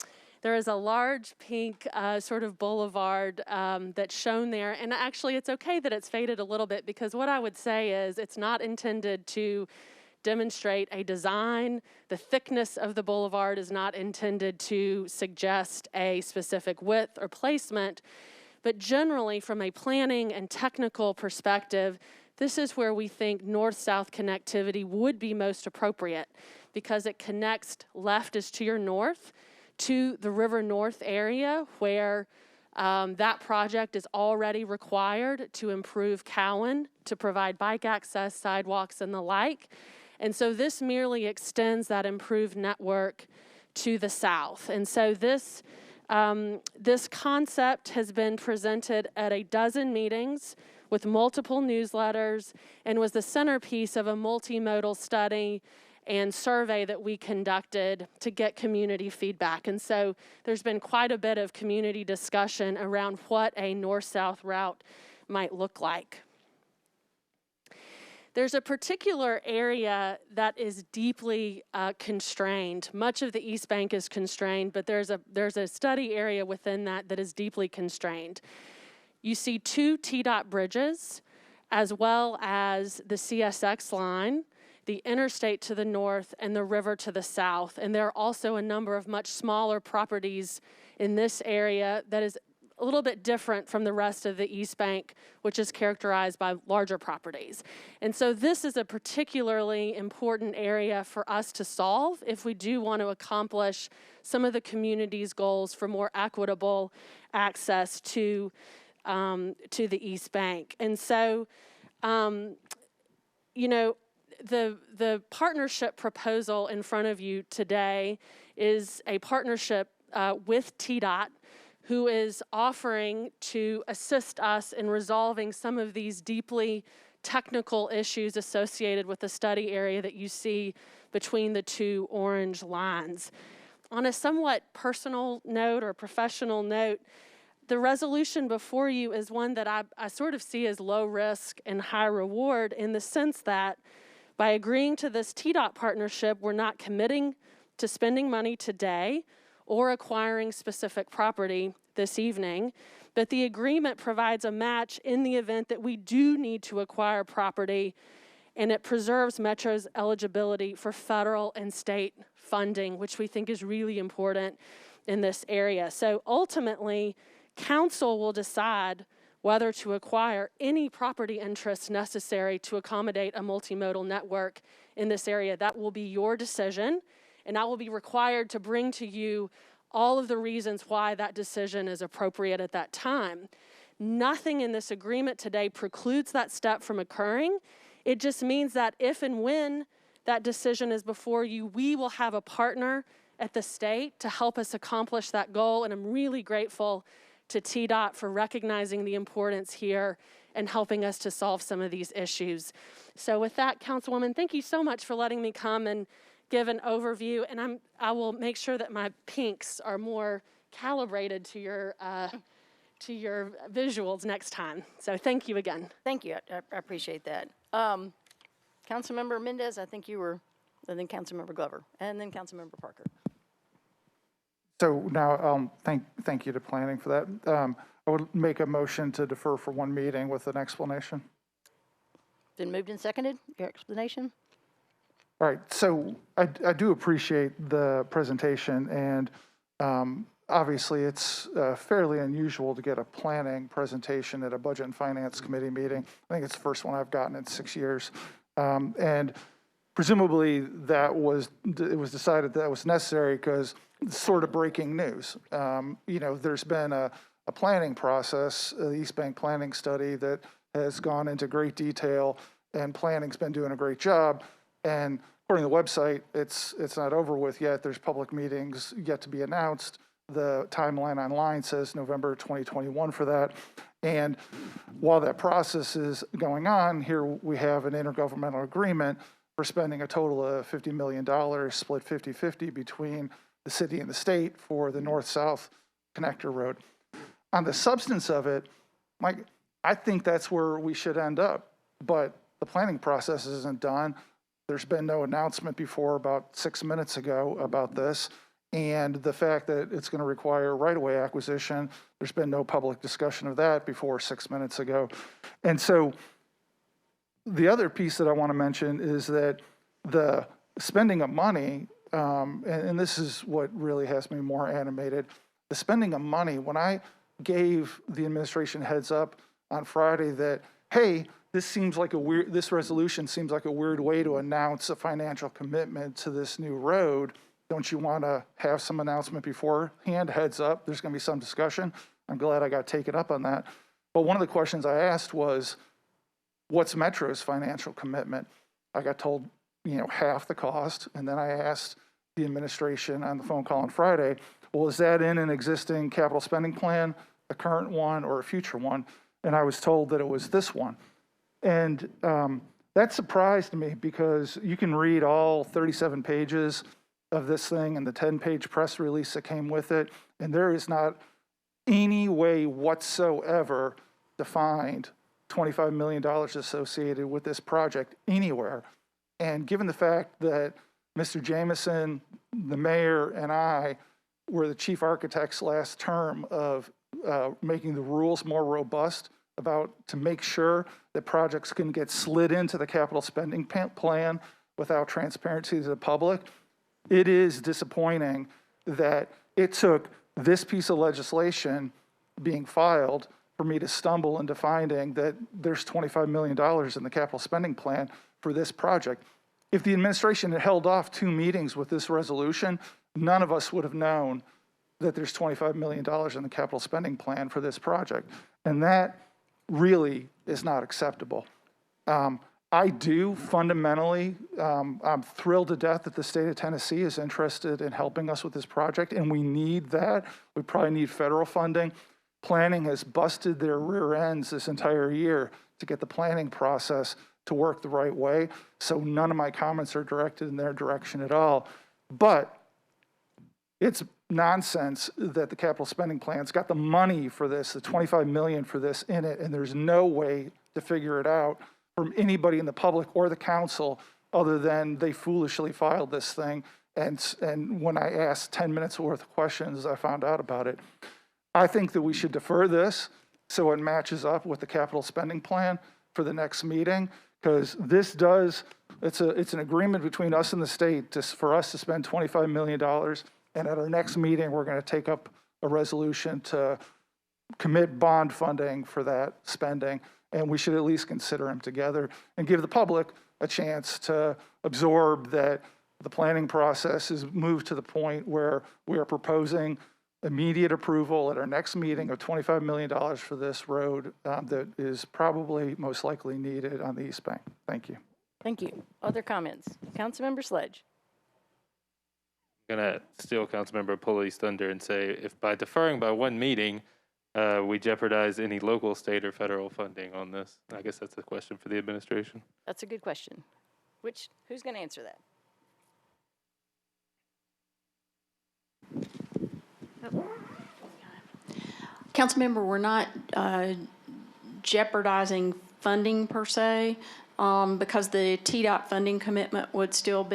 of boulevard that's shown there. And actually, it's okay that it's faded a little bit, because what I would say is it's not intended to demonstrate a design. The thickness of the boulevard is not intended to suggest a specific width or placement. But generally, from a planning and technical perspective, this is where we think north-south connectivity would be most appropriate, because it connects left is to your north to the River North area, where that project is already required to improve Cowan, to provide bike access, sidewalks, and the like. And so this merely extends that improved network to the south. And so this concept has been presented at a dozen meetings with multiple newsletters, and was the centerpiece of a multimodal study and survey that we conducted to get community feedback. And so there's been quite a bit of community discussion around what a north-south route might look like. There's a particular area that is deeply constrained. Much of the East Bank is constrained, but there's a study area within that is deeply constrained. You see 2 TDOT bridges, as well as the CSX line, the interstate to the north, and the river to the south. And there are also a number of much smaller properties in this area that is a little bit different from the rest of the East Bank, which is characterized by larger properties. And so this is a particularly important area for us to solve if we do want to accomplish some of the community's goals for more equitable access to the East Bank. And so, the partnership proposal in front of you today is a partnership with TDOT, who is offering to assist us in resolving some of these deeply technical issues associated with the study area that you see between the 2 orange lines. On a somewhat personal note or professional note, the resolution before you is one that I sort of see as low risk and high reward, in the sense that by agreeing to this TDOT partnership, we're not committing to spending money today or acquiring specific property this evening, but the agreement provides a match in the event that we do need to acquire property, and it preserves Metro's eligibility for federal and state funding, which we think is really important in this area. So ultimately, council will decide whether to acquire any property interests necessary to accommodate a multimodal network in this area. That will be your decision, and I will be required to bring to you all of the reasons why that decision is appropriate at that time. Nothing in this agreement today precludes that step from occurring. It just means that if and when that decision is before you, we will have a partner at the state to help us accomplish that goal, and I'm really grateful to TDOT for recognizing the importance here and helping us to solve some of these issues. So with that, Councilwoman, thank you so much for letting me come and give an overview, and I will make sure that my pinks are more calibrated to your visuals next time. So thank you again. Thank you. I appreciate that. Councilmember Mendez, I think you were, and then Councilmember Glover, and then Councilmember Parker. So now, thank you to planning for that. I would make a motion to defer for one meeting with an explanation. Been moved and seconded. Your explanation? All right, so I do appreciate the presentation, and obviously it's fairly unusual to get a planning presentation at a Budget and Finance Committee meeting. I think it's the first one I've gotten in 6 years. And presumably it was decided that was necessary because it's sort of breaking news. There's been a planning process, the East Bank planning study that has gone into great detail, and planning's been doing a great job. And according to the website, it's not over with yet. There's public meetings yet to be announced. The timeline online says November 2021 for that. And while that process is going on, here we have an intergovernmental agreement for spending a total of $50 million, split 50-50 between the city and the state for the north-south connector road. On the substance of it, Mike, I think that's where we should end up. But the planning process isn't done. There's been no announcement before about 6 minutes ago about this. And the fact that it's going to require right-of-way acquisition, there's been no public discussion of that before 6 minutes ago. And so the other piece that I want to mention is that the spending of money, and this is what really has me more animated, the spending of money, when I gave the administration heads up on Friday that, hey, this resolution seems like a weird way to announce a financial commitment to this new road. Don't you want to have some announcement beforehand, heads up? There's going to be some discussion. I'm glad I got taken up on that. But one of the questions I asked was, what's Metro's financial commitment? I got told, half the cost. And then I asked the administration on the phone call on Friday, well, is that in an existing capital spending plan, a current one, or a future one? And I was told that it was this one. And that surprised me because you can read all 37 pages of this thing and the 10-page press release that came with it, and there is not any way whatsoever defined $25 million associated with this project anywhere. And given the fact that Mr. Jameson, the mayor, and I were the chief architects last term of making the rules more robust to make sure that projects can get slid into the capital spending plan without transparency to the public, it is disappointing that it took this piece of legislation being filed for me to stumble into finding that there's $25 million in the capital spending plan for this project. If the administration had held off 2 meetings with this resolution, none of us would have known that there's $25 million in the capital spending plan for this project. And that really is not acceptable. I do fundamentally, I'm thrilled to death that the state of Tennessee is interested in helping us with this project, and we need that. We probably need federal funding. Planning has busted their rear ends this entire year to get the planning process to work the right way, so none of my comments are directed in their direction at all. But it's nonsense that the capital spending plan's got the money for this, the $25 million for this in it, and there's no way to figure it out from anybody in the public or the council other than they foolishly filed this thing. And when I asked 10 minutes worth of questions, I found out about it. I think that we should defer this so it matches up with the capital spending plan for the next meeting, because this it's an agreement between us and the state for us to spend $25 million. And at our next meeting, we're going to take up a resolution to commit bond funding for that spending, and we should at least consider them together and give the public a chance to absorb that the planning process is moved to the point where we are proposing immediate approval at our next meeting of $25 million for this road that is probably most likely needed on the East Bank. Thank you. Thank you. Other comments? Councilmember Sledge. I'm going to steal Councilmember Pulley's thunder and say if by deferring by one meeting, we jeopardize any local, state, or federal funding on this. I guess that's a question for the administration. That's a good question. Who's going to answer that? Councilmember, we're not jeopardizing funding per se, because the TDOT funding commitment would still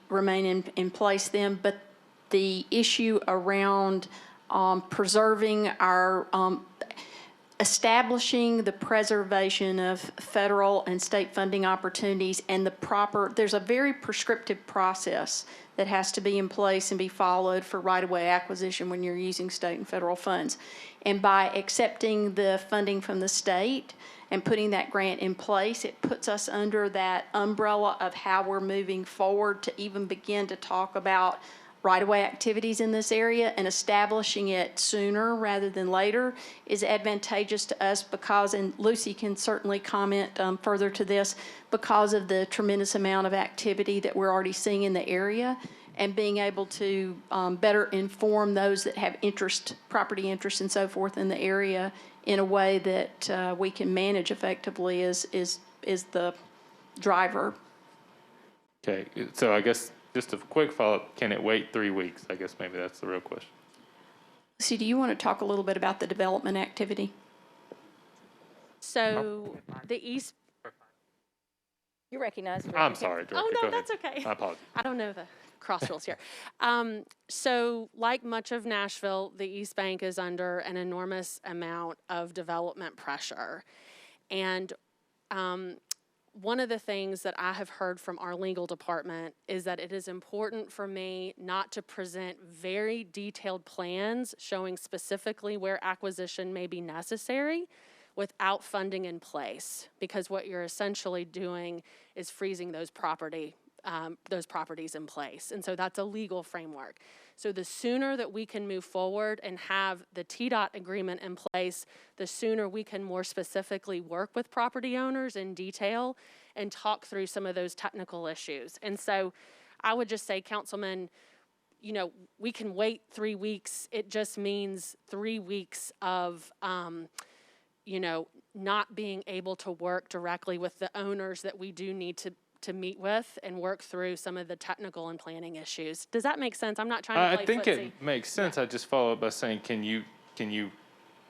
remain in place then, but the issue around preserving our, establishing the preservation of federal and state funding opportunities and there's a very prescriptive process that has to be in place and be followed for right-of-way acquisition when you're using state and federal funds. And by accepting the funding from the state and putting that grant in place, it puts us under that umbrella of how we're moving forward to even begin to talk about right-of-way activities in this area, and establishing it sooner rather than later is advantageous to us because, and Lucy can certainly comment further to this, because of the tremendous amount of activity that we're already seeing in the area, and being able to better inform those that have interest, property interest and so forth in the area in a way that we can manage effectively is the driver. Okay, so I guess just a quick follow-up, can it wait 3 weeks? I guess maybe that's the real question. Lucy, do you want to talk a little bit about the development activity? So the East. You recognize. I'm sorry, Director. Oh, no, Go ahead. that's okay. I apologize. I don't know the cross rules here. So like much of Nashville, the East Bank is under an enormous amount of development pressure. And one of the things that I have heard from our legal department is that it is important for me not to present very detailed plans showing specifically where acquisition may be necessary without funding in place, because what you're essentially doing is freezing those properties in place. And so that's a legal framework. So the sooner that we can move forward and have the TDOT agreement in place, the sooner we can more specifically work with property owners in detail and talk through some of those technical issues. And so I would just say, Councilman, you know, we can wait 3 weeks. It just means 3 weeks of, you know, not being able to work directly with the owners that we do need to meet with and work through some of the technical and planning issues. Does that make sense? I'm not trying to play I think footsie. it makes sense. I just follow up by saying, can you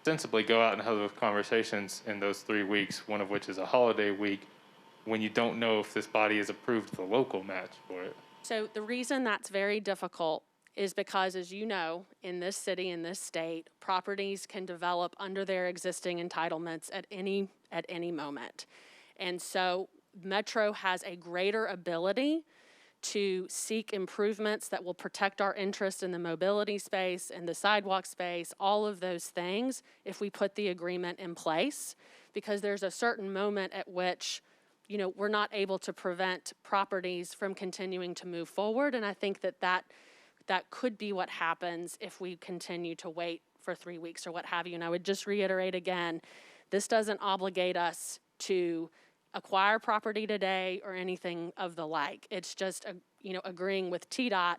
sensibly go out and have those conversations in those 3 weeks, one of which is a holiday week, when you don't know if this body has approved the local match for it? So the reason that's very difficult is because, as you know, in this city, in this state, properties can develop under their existing entitlements at any moment. And so Metro has a greater ability to seek improvements that will protect our interest in the mobility space and the sidewalk space, all of those things, if we put the agreement in place, because there's a certain moment at which, you know, we're not able to prevent properties from continuing to move forward. And I think that could be what happens if we continue to wait for 3 weeks or what have you. And I would just reiterate again, this doesn't obligate us to acquire property today or anything of the like. It's just, agreeing with TDOT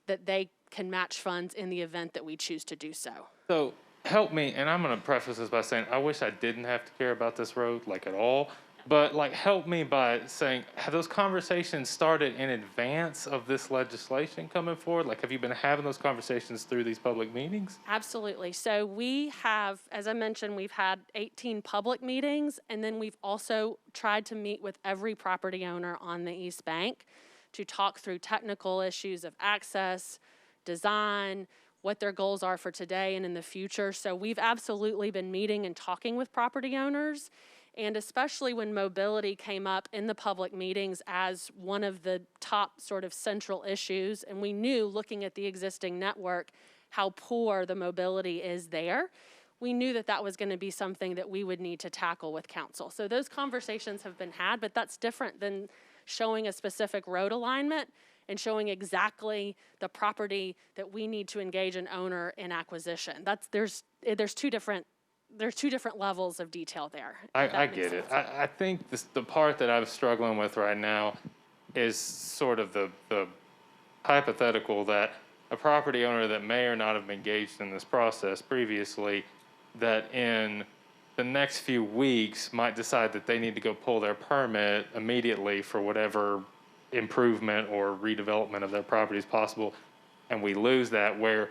that they can match funds in the event that we choose to do so. So help me, and I'm going to preface this by saying I wish I didn't have to care about this road, like at all. But help me by saying, have those conversations started in advance of this legislation coming forward? Have you been having those conversations through these public meetings? Absolutely. So we have, as I mentioned, we've had 18 public meetings, and then we've also tried to meet with every property owner on the East Bank to talk through technical issues of access, design, what their goals are for today and in the future. So we've absolutely been meeting and talking with property owners. And especially when mobility came up in the public meetings as one of the top sort of central issues, and we knew looking at the existing network how poor the mobility is there, we knew that that was going to be something that we would need to tackle with council. So those conversations have been had, but that's different than showing a specific road alignment and showing exactly the property that we need to engage an owner in acquisition. There's two different levels of detail there. I get it. I think the part that I'm struggling with right now is sort of the hypothetical that a property owner that may or not have engaged in this process previously, that in the next few weeks might decide that they need to go pull their permit immediately for whatever improvement or redevelopment of their property is possible, and we lose that, where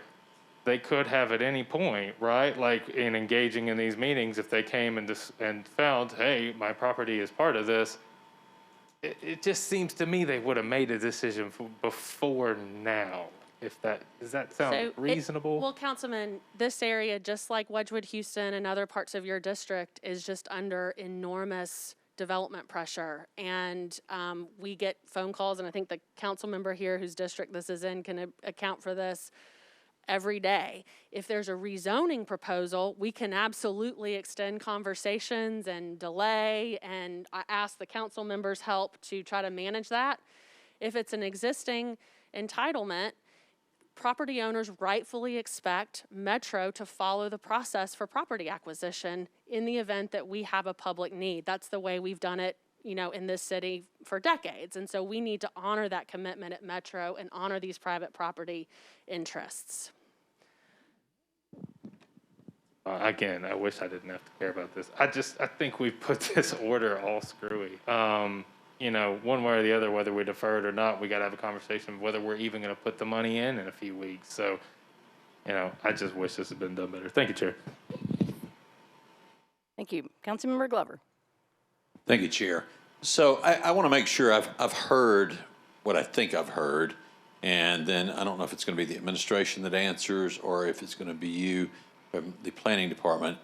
they could have at any point, right? Like in engaging in these meetings, if they came and found, hey, my property is part of this, it just seems to me they would have made a decision before now. Does that sound reasonable? Well, Councilman, this area, just like Wedgwood, Houston, and other parts of your district, is just under enormous development pressure. And we get phone calls, and I think the council member here whose district this is in can account for this every day. If there's a rezoning proposal, we can absolutely extend conversations and delay, and I ask the council members' help to try to manage that. If it's an existing entitlement, property owners rightfully expect Metro to follow the process for property acquisition in the event that we have a public need. That's the way we've done it, in this city for decades. And so we need to honor that commitment at Metro and honor these private property interests. Again, I wish I didn't have to care about this. I think we've put this order all screwy. One way or the other, whether we defer it or not, we got to have a conversation of whether we're even going to put the money in a few weeks. So, I just wish this had been done better. Thank you, Chair. Thank you. Councilmember Glover. Thank you, Chair. So I want to make sure I've heard what I think I've heard, and then I don't know if it's going to be the administration that answers or if it's going to be you from the planning department,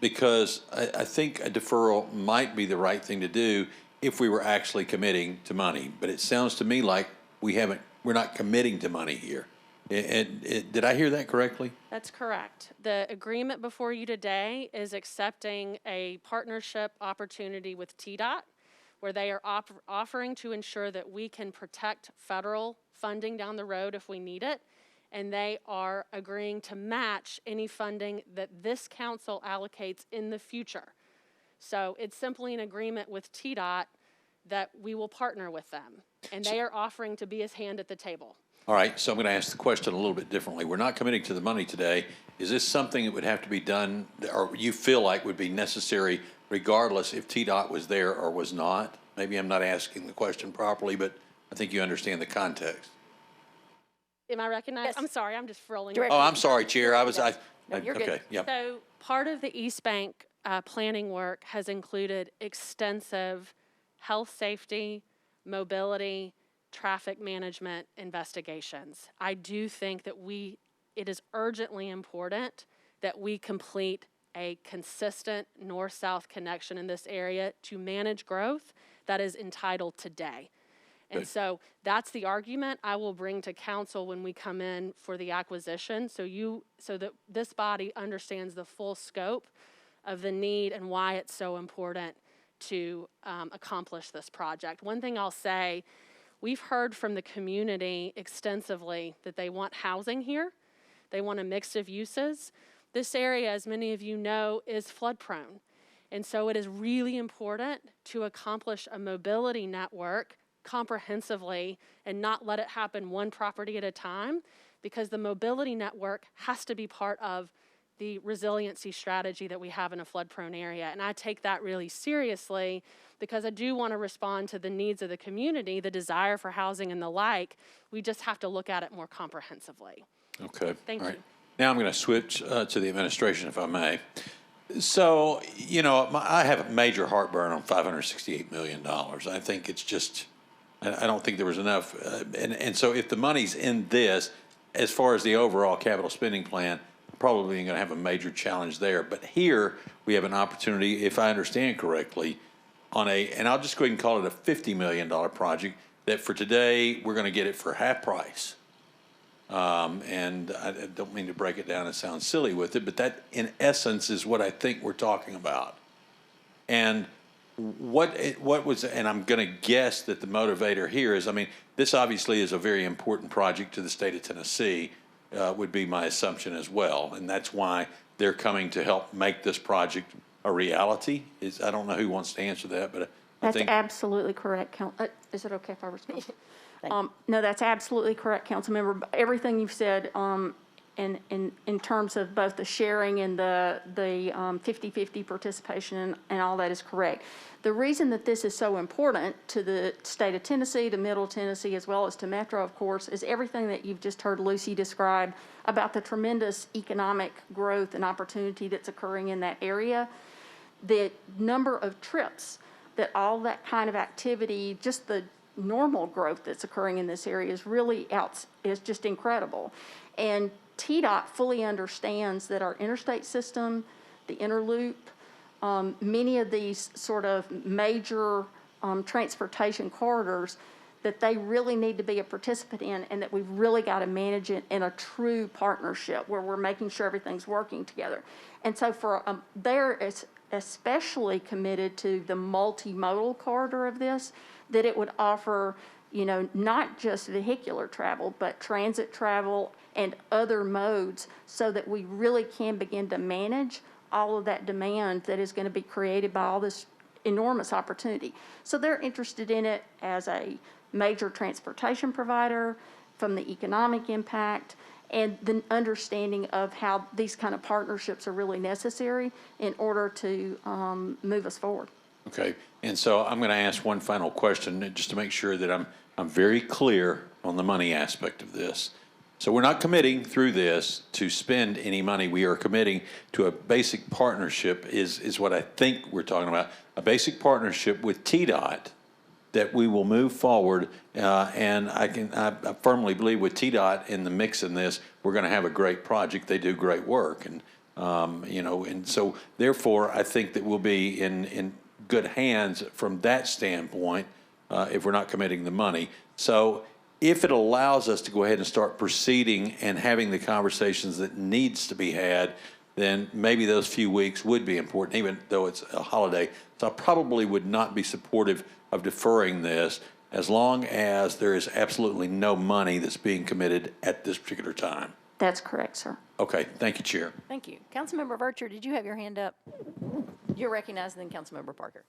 because I think a deferral might be the right thing to do if we were actually committing to money. But it sounds to me like we're not committing to money here. Did I hear that correctly? That's correct. The agreement before you today is accepting a partnership opportunity with TDOT, where they are offering to ensure that we can protect federal funding down the road if we need it, and they are agreeing to match any funding that this council allocates in the future. So it's simply an agreement with TDOT that we will partner with them, and they are offering to be his hand at the table. All right, so I'm going to ask the question a little bit differently. We're not committing to the money today. Is this something that would have to be done, or you feel like would be necessary regardless if TDOT was there or was not? Maybe I'm not asking the question properly, but I think you understand the context. Am I recognized? Yes. I'm sorry, I'm just frilling. Oh, I'm sorry, Chair. No, okay, you're good. Yep. So part of the East Bank planning work has included extensive health, safety, mobility, traffic management investigations. I do think that it is urgently important that we complete a consistent north-south connection in this area to manage growth that is entitled today. And so that's the argument I will bring to council when we come in for the acquisition, so that this body understands the full scope of the need and why it's so important to accomplish this project. One thing I'll say, we've heard from the community extensively that they want housing here. They want a mix of uses. This area, as many of you know, is flood prone. And so it is really important to accomplish a mobility network comprehensively and not let it happen one property at a time, because the mobility network has to be part of the resiliency strategy that we have in a flood-prone area. And I take that really seriously because I do want to respond to the needs of the community, the desire for housing and the like. We just have to look at it more comprehensively. Okay. Thank you. Now I'm going to switch to the administration, if I may. So, I have a major heartburn on $568 million. I think it's just, I don't think there was enough. And so if the money's in this, as far as the overall capital spending plan, probably going to have a major challenge there. But here we have an opportunity, if I understand correctly, and I'll just go ahead and call it a $50 million project, that for today we're going to get it for half price. And I don't mean to break it down and sound silly with it, but that in essence is what I think we're talking about. And what was, and I'm going to guess that the motivator here is, I mean, this obviously is a very important project to the state of Tennessee, would be my assumption as well. And that's why they're coming to help make this project a reality. I don't know who wants to answer that, but I think. That's absolutely correct. Is it okay if I respond? No, that's absolutely correct, Councilmember. Everything you've said in terms of both the sharing and the 50-50 participation and all that is correct. The reason that this is so important to the state of Tennessee, to Middle Tennessee, as well as to Metro, of course, is everything that you've just heard Lucy describe about the tremendous economic growth and opportunity that's occurring in that area. The number of trips that all that kind of activity, just the normal growth that's occurring in this area is really is just incredible. And TDOT fully understands that our interstate system, the interloop, many of these sort of major transportation corridors, that they really need to be a participant in, and that we've really got to manage it in a true partnership where we're making sure everything's working together. And so they're especially committed to the multimodal corridor of this, that it would offer, you know, not just vehicular travel, but transit travel and other modes, so that we really can begin to manage all of that demand that is going to be created by all this enormous opportunity. So they're interested in it as a major transportation provider, from the economic impact, and the understanding of how these kind of partnerships are really necessary in order to move us forward. Okay, and so I'm going to ask one final question just to make sure that I'm very clear on the money aspect of this. So we're not committing through this to spend any money. We are committing to a basic partnership is what I think we're talking about, a basic partnership with TDOT that we will move forward. And I firmly believe with TDOT in the mix in this, we're going to have a great project. They do great work. And, you know, and so therefore I think that we'll be in good hands from that standpoint if we're not committing the money. So if it allows us to go ahead and start proceeding and having the conversations that needs to be had, then maybe those few weeks would be important, even though it's a holiday. So I probably would not be supportive of deferring this as long as there is absolutely no money that's being committed at this particular time. That's correct, sir. Okay, thank you, Chair. Thank you. Councilmember Vercher, did you have your hand up? You're recognized, and then Councilmember Parker.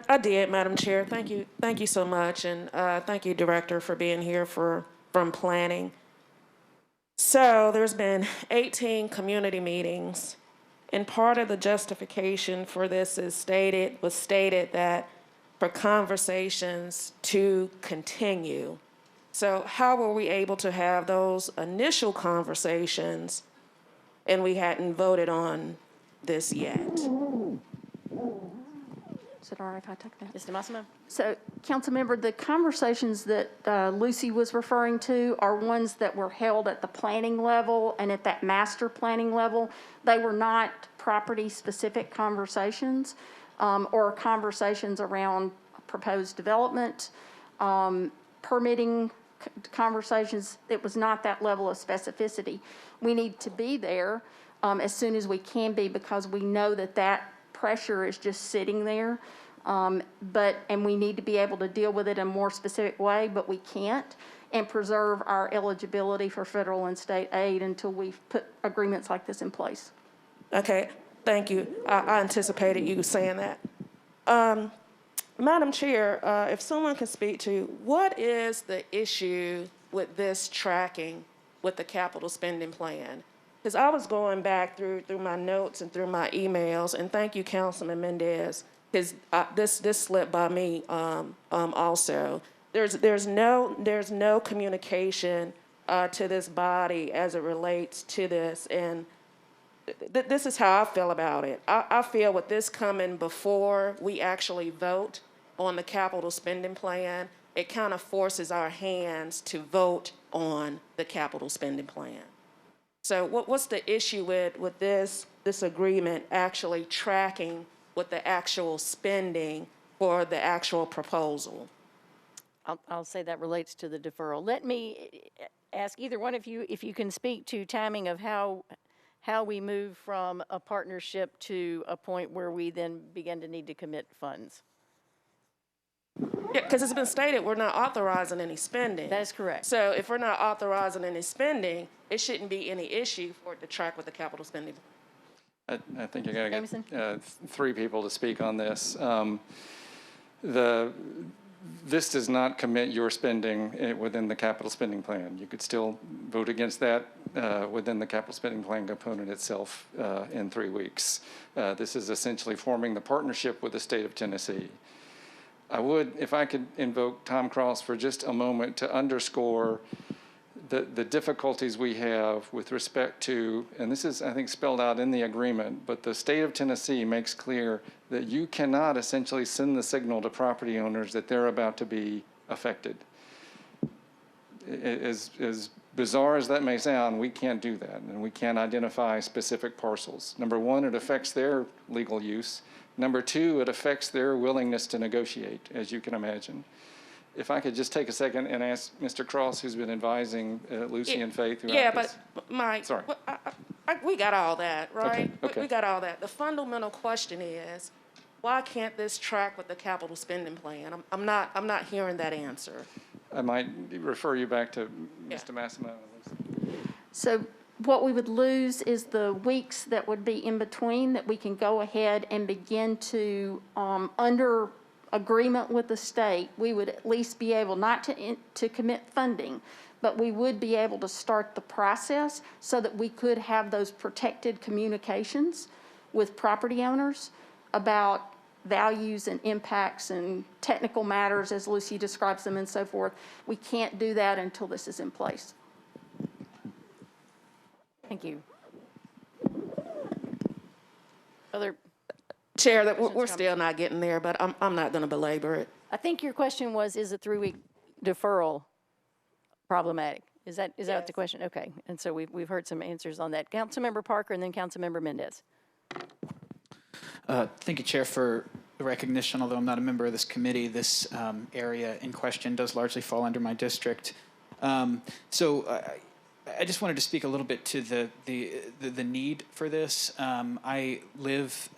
I did, Madam Chair. Thank you so much, and thank you, Director, for being here from planning. So there's been 18 community meetings, and part of the justification for this was stated that for conversations to continue. So how were we able to have those initial conversations and we hadn't voted on this yet? Is it all right if I take that? Mr. Massimo? So, Councilmember, the conversations that Lucy was referring to are ones that were held at the planning level and at that master planning level. They were not property-specific conversations or conversations around proposed development, permitting conversations. It was not that level of specificity. We need to be there as soon as we can be, because we know that pressure is just sitting there, and we need to be able to deal with it in a more specific way, but we can't, and preserve our eligibility for federal and state aid until we've put agreements like this in place. Okay, thank you. I anticipated you saying that. Madam Chair, if someone can speak to what is the issue with this tracking with the capital spending plan? Because I was going back through my notes and through my emails, and thank you, Councilman Mendez, because this slipped by me also. There's no communication to this body as it relates to this, and this is how I feel about it. I feel with this coming before we actually vote on the capital spending plan, it kind of forces our hands to vote on the capital spending plan. So what's the issue with this agreement actually tracking with the actual spending for the actual proposal? I'll say that relates to the deferral. ask either one of you if you can speak to timing of how we move from a partnership to a point where we then begin to need to commit funds. Yeah, because it's been stated we're not authorizing any spending. That is correct. So if we're not authorizing any spending, it shouldn't be any issue for it to track with the capital spending. I think you're going to Jameson? get three people to speak on this. This does not commit your spending within the capital spending plan. You could still vote against that within the capital spending plan component itself in 3 weeks. This is essentially forming the partnership with the state of Tennessee. I would, if I could invoke Tom Cross for just a moment to underscore the difficulties we have with respect to, and this is, I think, spelled out in the agreement, but the state of Tennessee makes clear that you cannot essentially send the signal to property owners that they're about to be affected. As bizarre as that may sound, we can't do that, and we can't identify specific parcels. Number one, it affects their legal use. Number two, it affects their willingness to negotiate, as you can imagine. If I could just take a second and ask Mr. Cross, who's been advising Lucy and Faith throughout this. But Mike, Sorry. we got all that, right? Okay. We got all that. The fundamental question is, why can't this track with the capital spending plan? I'm not hearing that answer. I might refer you back to Mr. Massimo. So what we would lose is the weeks that would be in between that we can go ahead and begin to, under agreement with the state, we would at least be able not to commit funding, but we would be able to start the process so that we could have those protected communications with property owners about values and impacts and technical matters as Lucy describes them and so forth. We can't do that until this is in place. Thank you. Other Chair, that we're still not getting there, but I'm not going to belabor it. I think your question was, is a 3-week deferral problematic? Is that the question? Okay. And so we've heard some answers on that. Councilmember Parker and then Councilmember Mendez. Thank you, Chair, for the recognition. Although I'm not a member of this committee, this area in question does largely fall under my district. I just wanted to speak a little bit to the need for this. I live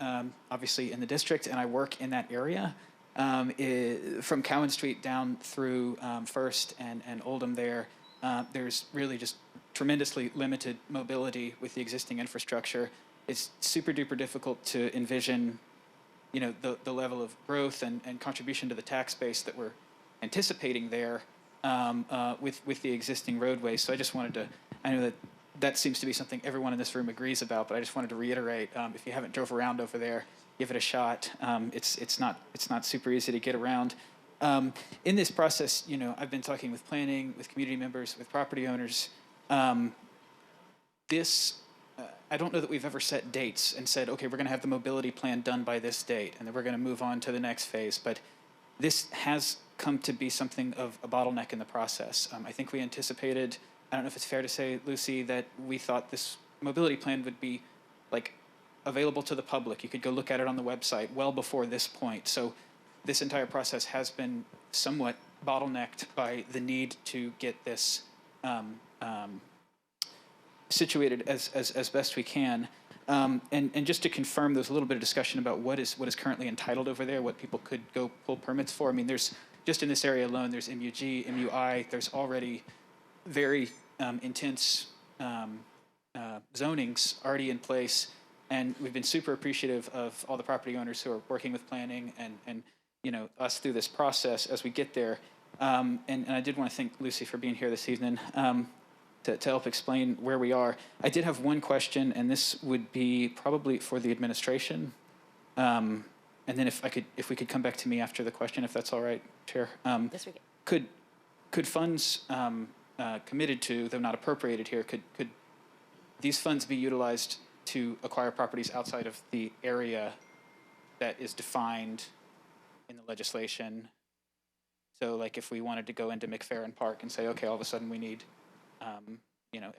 obviously in the district, and I work in that area. From Cowan Street down through First and Oldham there, there's really just tremendously limited mobility with the existing infrastructure. It's super duper difficult to envision, the level of growth and contribution to the tax base that we're anticipating there with the existing roadways. So I just wanted to, I know that seems to be something everyone in this room agrees about, but I just wanted to reiterate, if you haven't drove around over there, give it a shot. It's not super easy to get around. In this process, I've been talking with planning, with community members, with property owners. I don't know that we've ever set dates and said, okay, we're going to have the mobility plan done by this date, and then we're going to move on to the next phase. But this has come to be something of a bottleneck in the process. I think we anticipated, I don't know if it's fair to say, Lucy, that we thought this mobility plan would be available to the public. You could go look at it on the website well before this point. So this entire process has been somewhat bottlenecked by the need to get this situated as best we can. And just to confirm, there's a little bit of discussion about what is currently entitled over there, what people could go pull permits for. I mean, there's, just in this area alone, there's MUG, MUI, there's already very intense zonings already in place. And we've been super appreciative of all the property owners who are working with planning and us through this process as we get there. And I did want to thank Lucy for being here this evening to help explain where we are. I did have one question, and this would be probably for the administration. And then if we could come back to me after the question, if that's all right, Chair. Yes, we can. Could funds committed to, though not appropriated here, could these funds be utilized to acquire properties outside of the area that is defined in the legislation? So like if we wanted to go into McFerrin Park and say, okay, all of a sudden we need,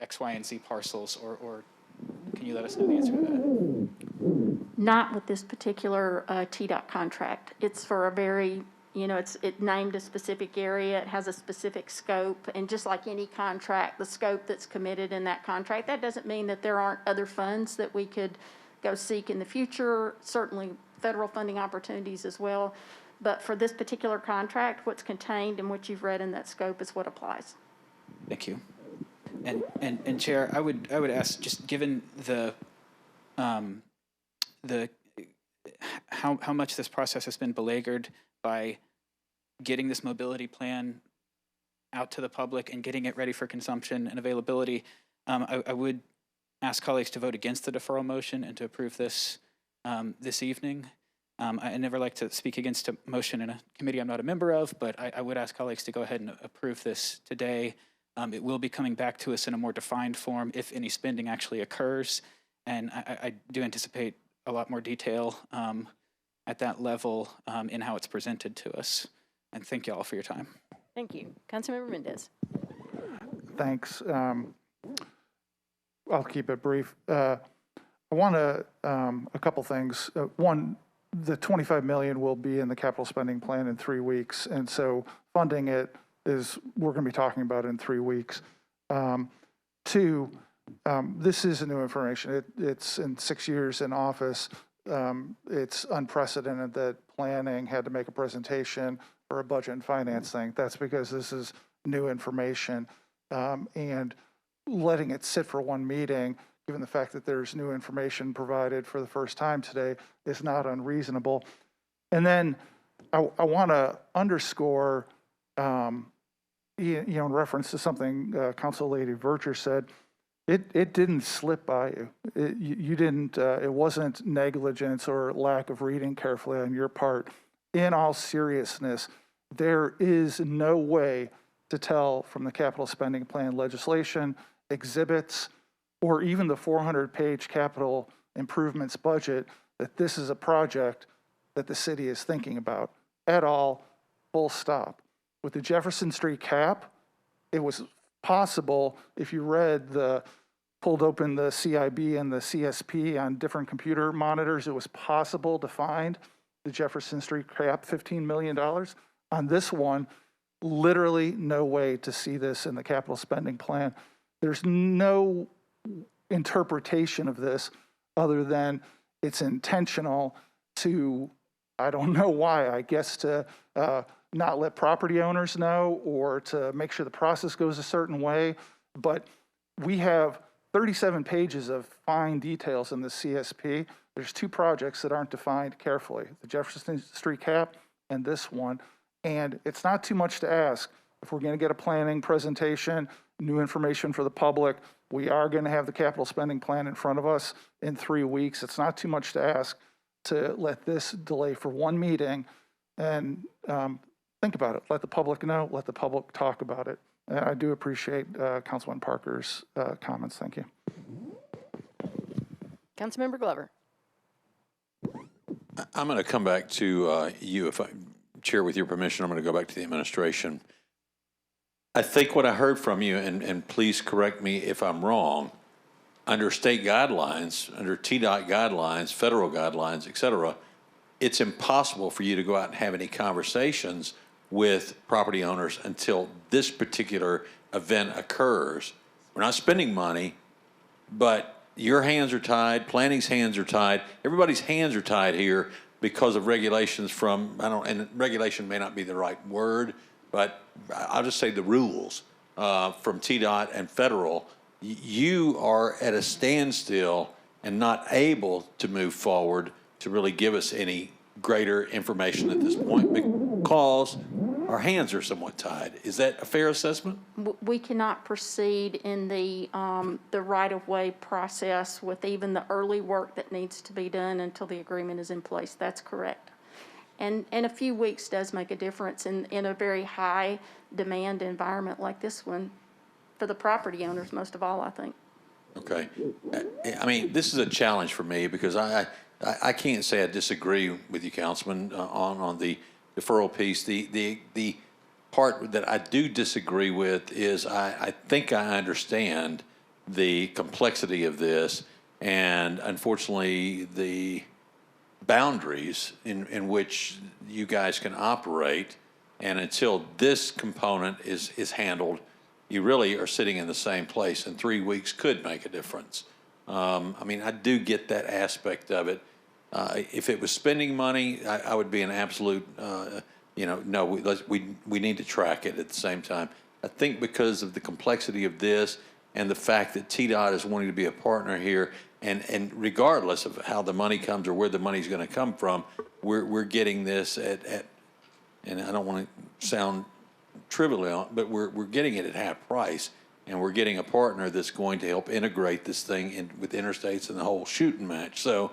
X, Y, and Z parcels, or can you let us know the answer to that? Not with this particular TDOT contract. It's for a very, it named a specific area, it has a specific scope, and just like any contract, the scope that's committed in that contract, that doesn't mean that there aren't other funds that we could go seek in the future, certainly federal funding opportunities as well. But for this particular contract, what's contained and what you've read in that scope is what applies. Thank you. And Chair, I would ask, just given the how much this process has been beleaguered by getting this mobility plan out to the public and getting it ready for consumption and availability, I would ask colleagues to vote against the deferral motion and to approve this this evening. I never like to speak against a motion in a committee I'm not a member of, but I would ask colleagues to go ahead and approve this today. It will be coming back to us in a more defined form if any spending actually occurs, and I do anticipate a lot more detail at that level in how it's presented to us. And thank you all for your time. Thank you. Councilmember Mendez. Thanks. I'll keep it brief. I want to, a couple things. One, the $25 million will be in the capital spending plan in 3 weeks, and so funding it is, we're going to be talking about in 3 weeks. Two, this is new information. It's in 6 years in office. It's unprecedented that planning had to make a presentation for a budget and finance thing. That's because this is new information, and letting it sit for one meeting, given the fact that there's new information provided for the first time today, is not unreasonable. And then I want to underscore, in reference to something Council Lady Vercher said, it didn't slip by you. You didn't. It wasn't negligence or lack of reading carefully on your part. In all seriousness, there is no way to tell from the capital spending plan legislation, exhibits, or even the 400-page capital improvements budget that this is a project that the city is thinking about at all, full stop. With the Jefferson Street cap, it was possible, if you pulled open the CIB and the CSP on different computer monitors, it was possible to find the Jefferson Street cap, $15 million. On this one, literally no way to see this in the capital spending plan. There's no interpretation of this other than it's intentional to, I don't know why, I guess to not let property owners know or to make sure the process goes a certain way. But we have 37 pages of fine details in the CSP. There's 2 projects that aren't defined carefully, the Jefferson Street cap and this one. And it's not too much to ask. If we're going to get a planning presentation, new information for the public, we are going to have the capital spending plan in front of us in 3 weeks. It's not too much to ask to let this delay for one meeting and think about it. Let the public know, let the public talk about it. And I do appreciate Councilman Parker's comments. Thank you. Councilmember Glover. I'm going to come back to you, if I, Chair, with your permission. I'm going to go back to the administration. I think what I heard from you, and please correct me if I'm wrong, under state guidelines, under TDOT guidelines, federal guidelines, et cetera, it's impossible for you to go out and have any conversations with property owners until this particular event occurs. We're not spending money, but your hands are tied, planning's hands are tied, everybody's hands are tied here because of regulations from, and regulation may not be the right word, but I'll just say the rules from TDOT and federal. You are at a standstill and not able to move forward to really give us any greater information at this point because our hands are somewhat tied. Is that a fair assessment? We cannot proceed in the right-of-way process with even the early work that needs to be done until the agreement is in place. That's correct. And a few weeks does make a difference in a very high demand environment like this one for the property owners, most of all, I think. Okay. I mean, this is a challenge for me because I can't say I disagree with you, Councilman, on the deferral piece. The part that I do disagree with is I think I understand the complexity of this, and unfortunately boundaries in which you guys can operate. And until this component is handled, you really are sitting in the same place, and 3 weeks could make a difference. I mean, I do get that aspect of it. If it was spending money, I would be an absolute, no, we need to track it at the same time. I think because of the complexity of this and the fact that TDOT is wanting to be a partner here, and regardless of how the money comes or where the money's going to come from, we're getting this at, and I don't want to sound trivial, but we're getting it at half price, and we're getting a partner that's going to help integrate this thing in with interstates and the whole shooting match. So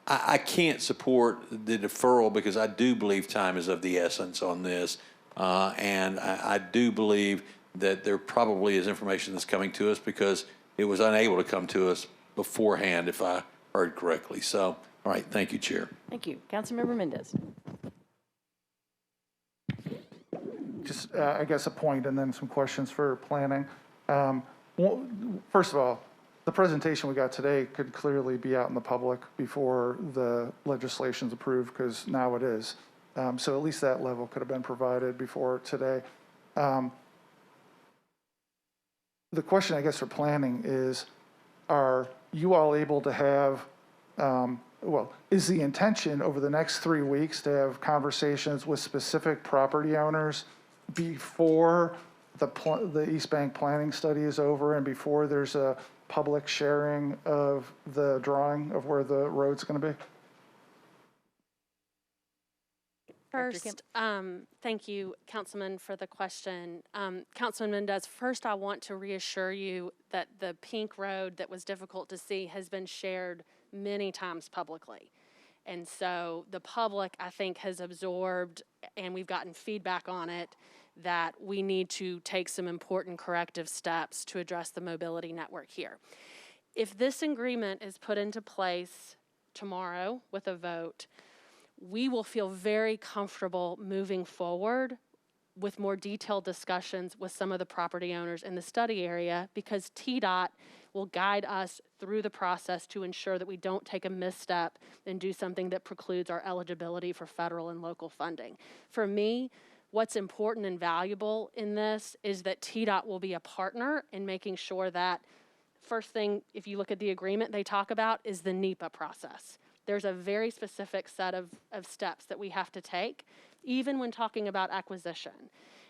I can't support the deferral because I do believe time is of the essence on this, and I do believe that there probably is information that's coming to us because it was unable to come to us beforehand, if I heard correctly. So, all right, thank you, Chair. Thank you. Councilmember Mendez. Just, I guess, a point and then some questions for planning. First of all, the presentation we got today could clearly be out in the public before the legislation's approved, because now it is. So at least that level could have been provided before today. The question, I guess, for planning is, are you all able to have, is the intention over the next 3 weeks to have conversations with specific property owners before the East Bank planning study is over and before there's a public sharing of the drawing of where the road's going to be? First, thank you, Councilman, for the question. Councilman Mendez, first I want to reassure you that the pink road that was difficult to see has been shared many times publicly. And so the public, I think, has absorbed, and we've gotten feedback on it, that we need to take some important corrective steps to address the mobility network here. If this agreement is put into place tomorrow with a vote, we will feel very comfortable moving forward with more detailed discussions with some of the property owners in the study area, because TDOT will guide us through the process to ensure that we don't take a misstep and do something that precludes our eligibility for federal and local funding. For me, what's important and valuable in this is that TDOT will be a partner in making sure that, first thing, if you look at the agreement they talk about, is the NEPA process. There's a very specific set of steps that we have to take, even when talking about acquisition.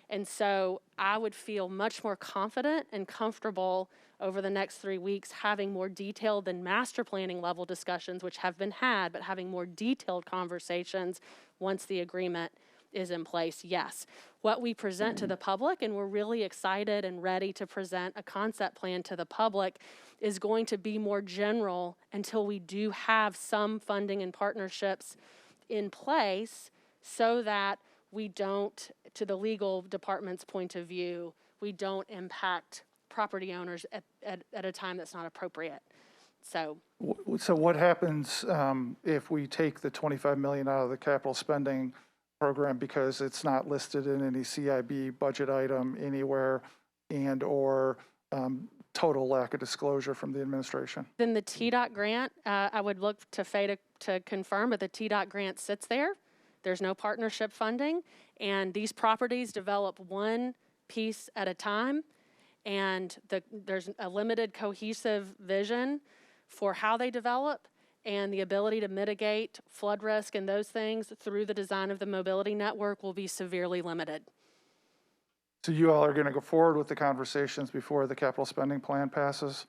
And so I would feel much more confident and comfortable over the next 3 weeks having more detailed than master planning level discussions, which have been had, but having more detailed conversations once the agreement is in place. Yes, what we present to the public, and we're really excited and ready to present a concept plan to the public, is going to be more general until we do have some funding and partnerships in place, so that we don't, to the legal department's point of view, we don't impact property owners at a time that's not appropriate. So what happens if we take the $25 million out of the capital spending program because it's not listed in any CIB budget item anywhere, and or total lack of disclosure from the administration? Then the TDOT grant, I would look to Faye to confirm, but the TDOT grant sits there. There's no partnership funding, and these properties develop one piece at a time, and there's a limited cohesive vision for how they develop, and the ability to mitigate flood risk and those things through the design of the mobility network will be severely limited. So you all are going to go forward with the conversations before the capital spending plan passes?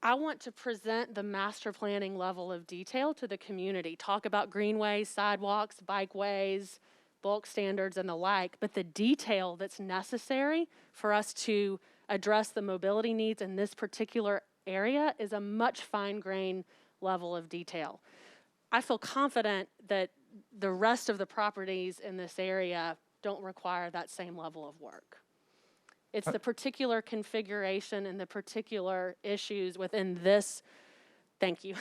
I want to present the master planning level of detail to the community, talk about greenways, sidewalks, bikeways, bulk standards, and the like, but the detail that's necessary for us to address the mobility needs in this particular area is a much fine-grained level of detail. I feel confident that the rest of the properties in this area don't require that same level of work. It's the particular configuration and the particular issues within this, thank you,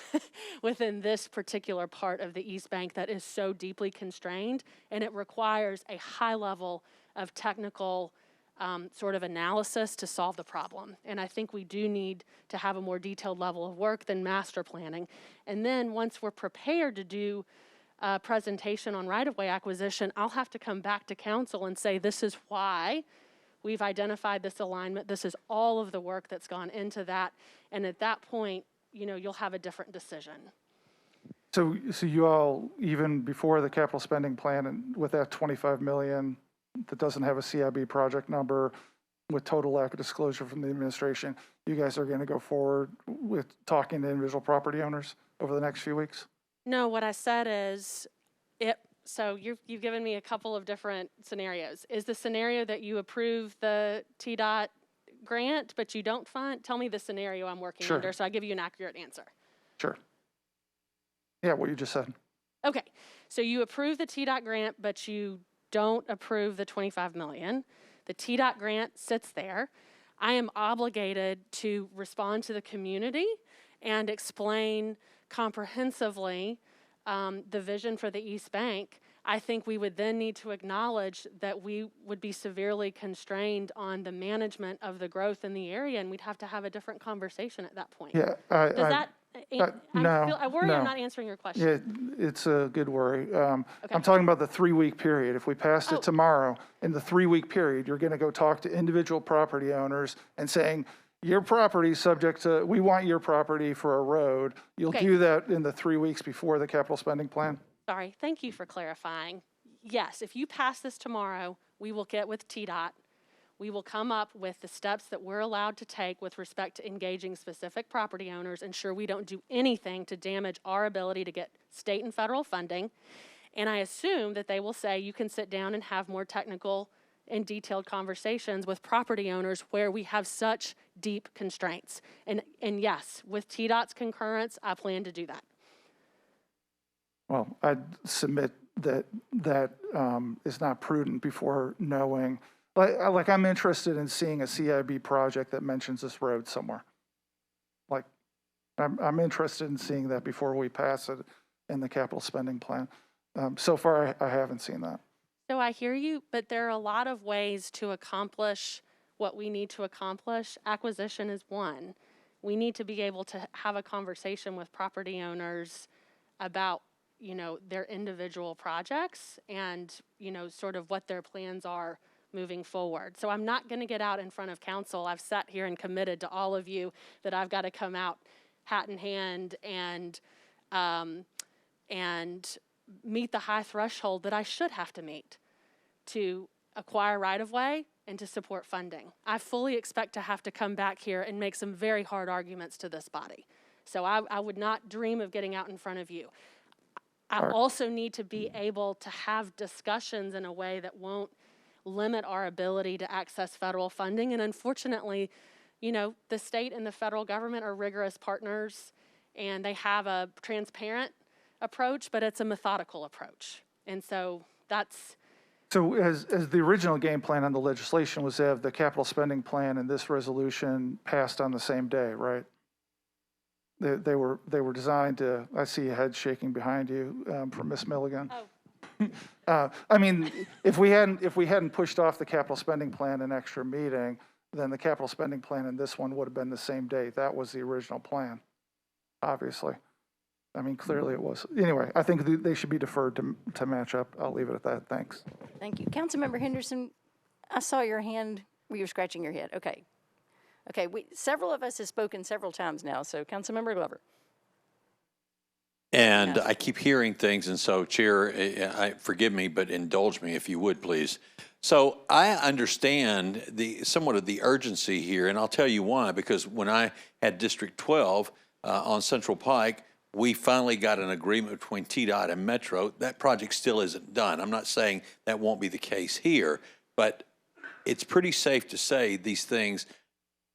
within this particular part of the East Bank that is so deeply constrained, and it requires a high level of technical sort of analysis to solve the problem. And I think we do need to have a more detailed level of work than master planning. And then once we're prepared to do a presentation on right-of-way acquisition, I'll have to come back to council and say, this is why we've identified this alignment. This is all of the work that's gone into that. And at that point, you know, you'll have a different decision. So you all, even before the capital spending plan and with that 25 million that doesn't have a CIB project number, with total lack of disclosure from the administration, you guys are going to go forward with talking to individual property owners over the next few weeks? No, what I said is, so you've given me a couple of different scenarios. Is the scenario that you approve the TDOT grant, but you don't fund? Tell me the scenario I'm working under, so I give you an accurate answer. Sure. Yeah, what you just said. Okay, so you approve the TDOT grant, but you don't approve the 25 million. The TDOT grant sits there. I am obligated to respond to the community and explain comprehensively the vision for the East Bank. I think we would then need to acknowledge that we would be severely constrained on the management of the growth in the area, and we'd have to have a different conversation at that point. Yeah, I worry no. I'm not answering your question. Yeah, it's a good worry. I'm talking about the 3-week period. If we passed it tomorrow, in the 3-week period, you're going to go talk to individual property owners and saying, your property subject to, we want your property for a road. You'll do that in the 3 weeks before the capital spending plan? Sorry, thank you for clarifying. Yes, if you pass this tomorrow, we will get with TDOT. We will come up with the steps that we're allowed to take with respect to engaging specific property owners, ensure we don't do anything to damage our ability to get state and federal funding. And I assume that they will say you can sit down and have more technical and detailed conversations with property owners where we have such deep constraints. And yes, with TDOT's concurrence, I plan to do that. Well, I'd submit that is not prudent before knowing. Like I'm interested in seeing a CIB project that mentions this road somewhere. Like I'm interested in seeing that before we pass it in the capital spending plan. So far, I haven't seen that. So I hear you, but there are a lot of ways to accomplish what we need to accomplish. Acquisition is one. We need to be able to have a conversation with property owners about, you know, their individual projects and, you know, sort of what their plans are moving forward. So I'm not going to get out in front of council. I've sat here and committed to all of you that I've got to come out hat in hand and meet the high threshold that I should have to meet to acquire right-of-way and to support funding. I fully expect to have to come back here and make some very hard arguments to this body. So I would not dream of getting out in front of you. I also need to be able to have discussions in a way that won't limit our ability to access federal funding. And unfortunately, you know, the state and the federal government are rigorous partners and they have a transparent approach, but it's a methodical approach. And so that's... So as the original game plan on the legislation was to have the capital spending plan and this resolution passed on the same day, right? They were designed to, I see a head shaking behind you from Ms. Milligan. I mean, if we hadn't pushed off the capital spending plan an extra meeting, then the capital spending plan and this one would have been the same day. That was the original plan, obviously. I mean, clearly it was. Anyway, I think they should be deferred to match up. I'll leave it at that. Thanks. Thank you. Councilmember Henderson, I saw your hand. You were scratching your head. Okay. Okay, several of us have spoken several times now, so Councilmember Glover. And I keep hearing things, and so, Chair, forgive me, but indulge me if you would, please. So I understand somewhat of the urgency here, and I'll tell you why, because when I had District 12 on Central Pike, we finally got an agreement between TDOT and Metro. That project still isn't done. I'm not saying that won't be the case here, but it's pretty safe to say these things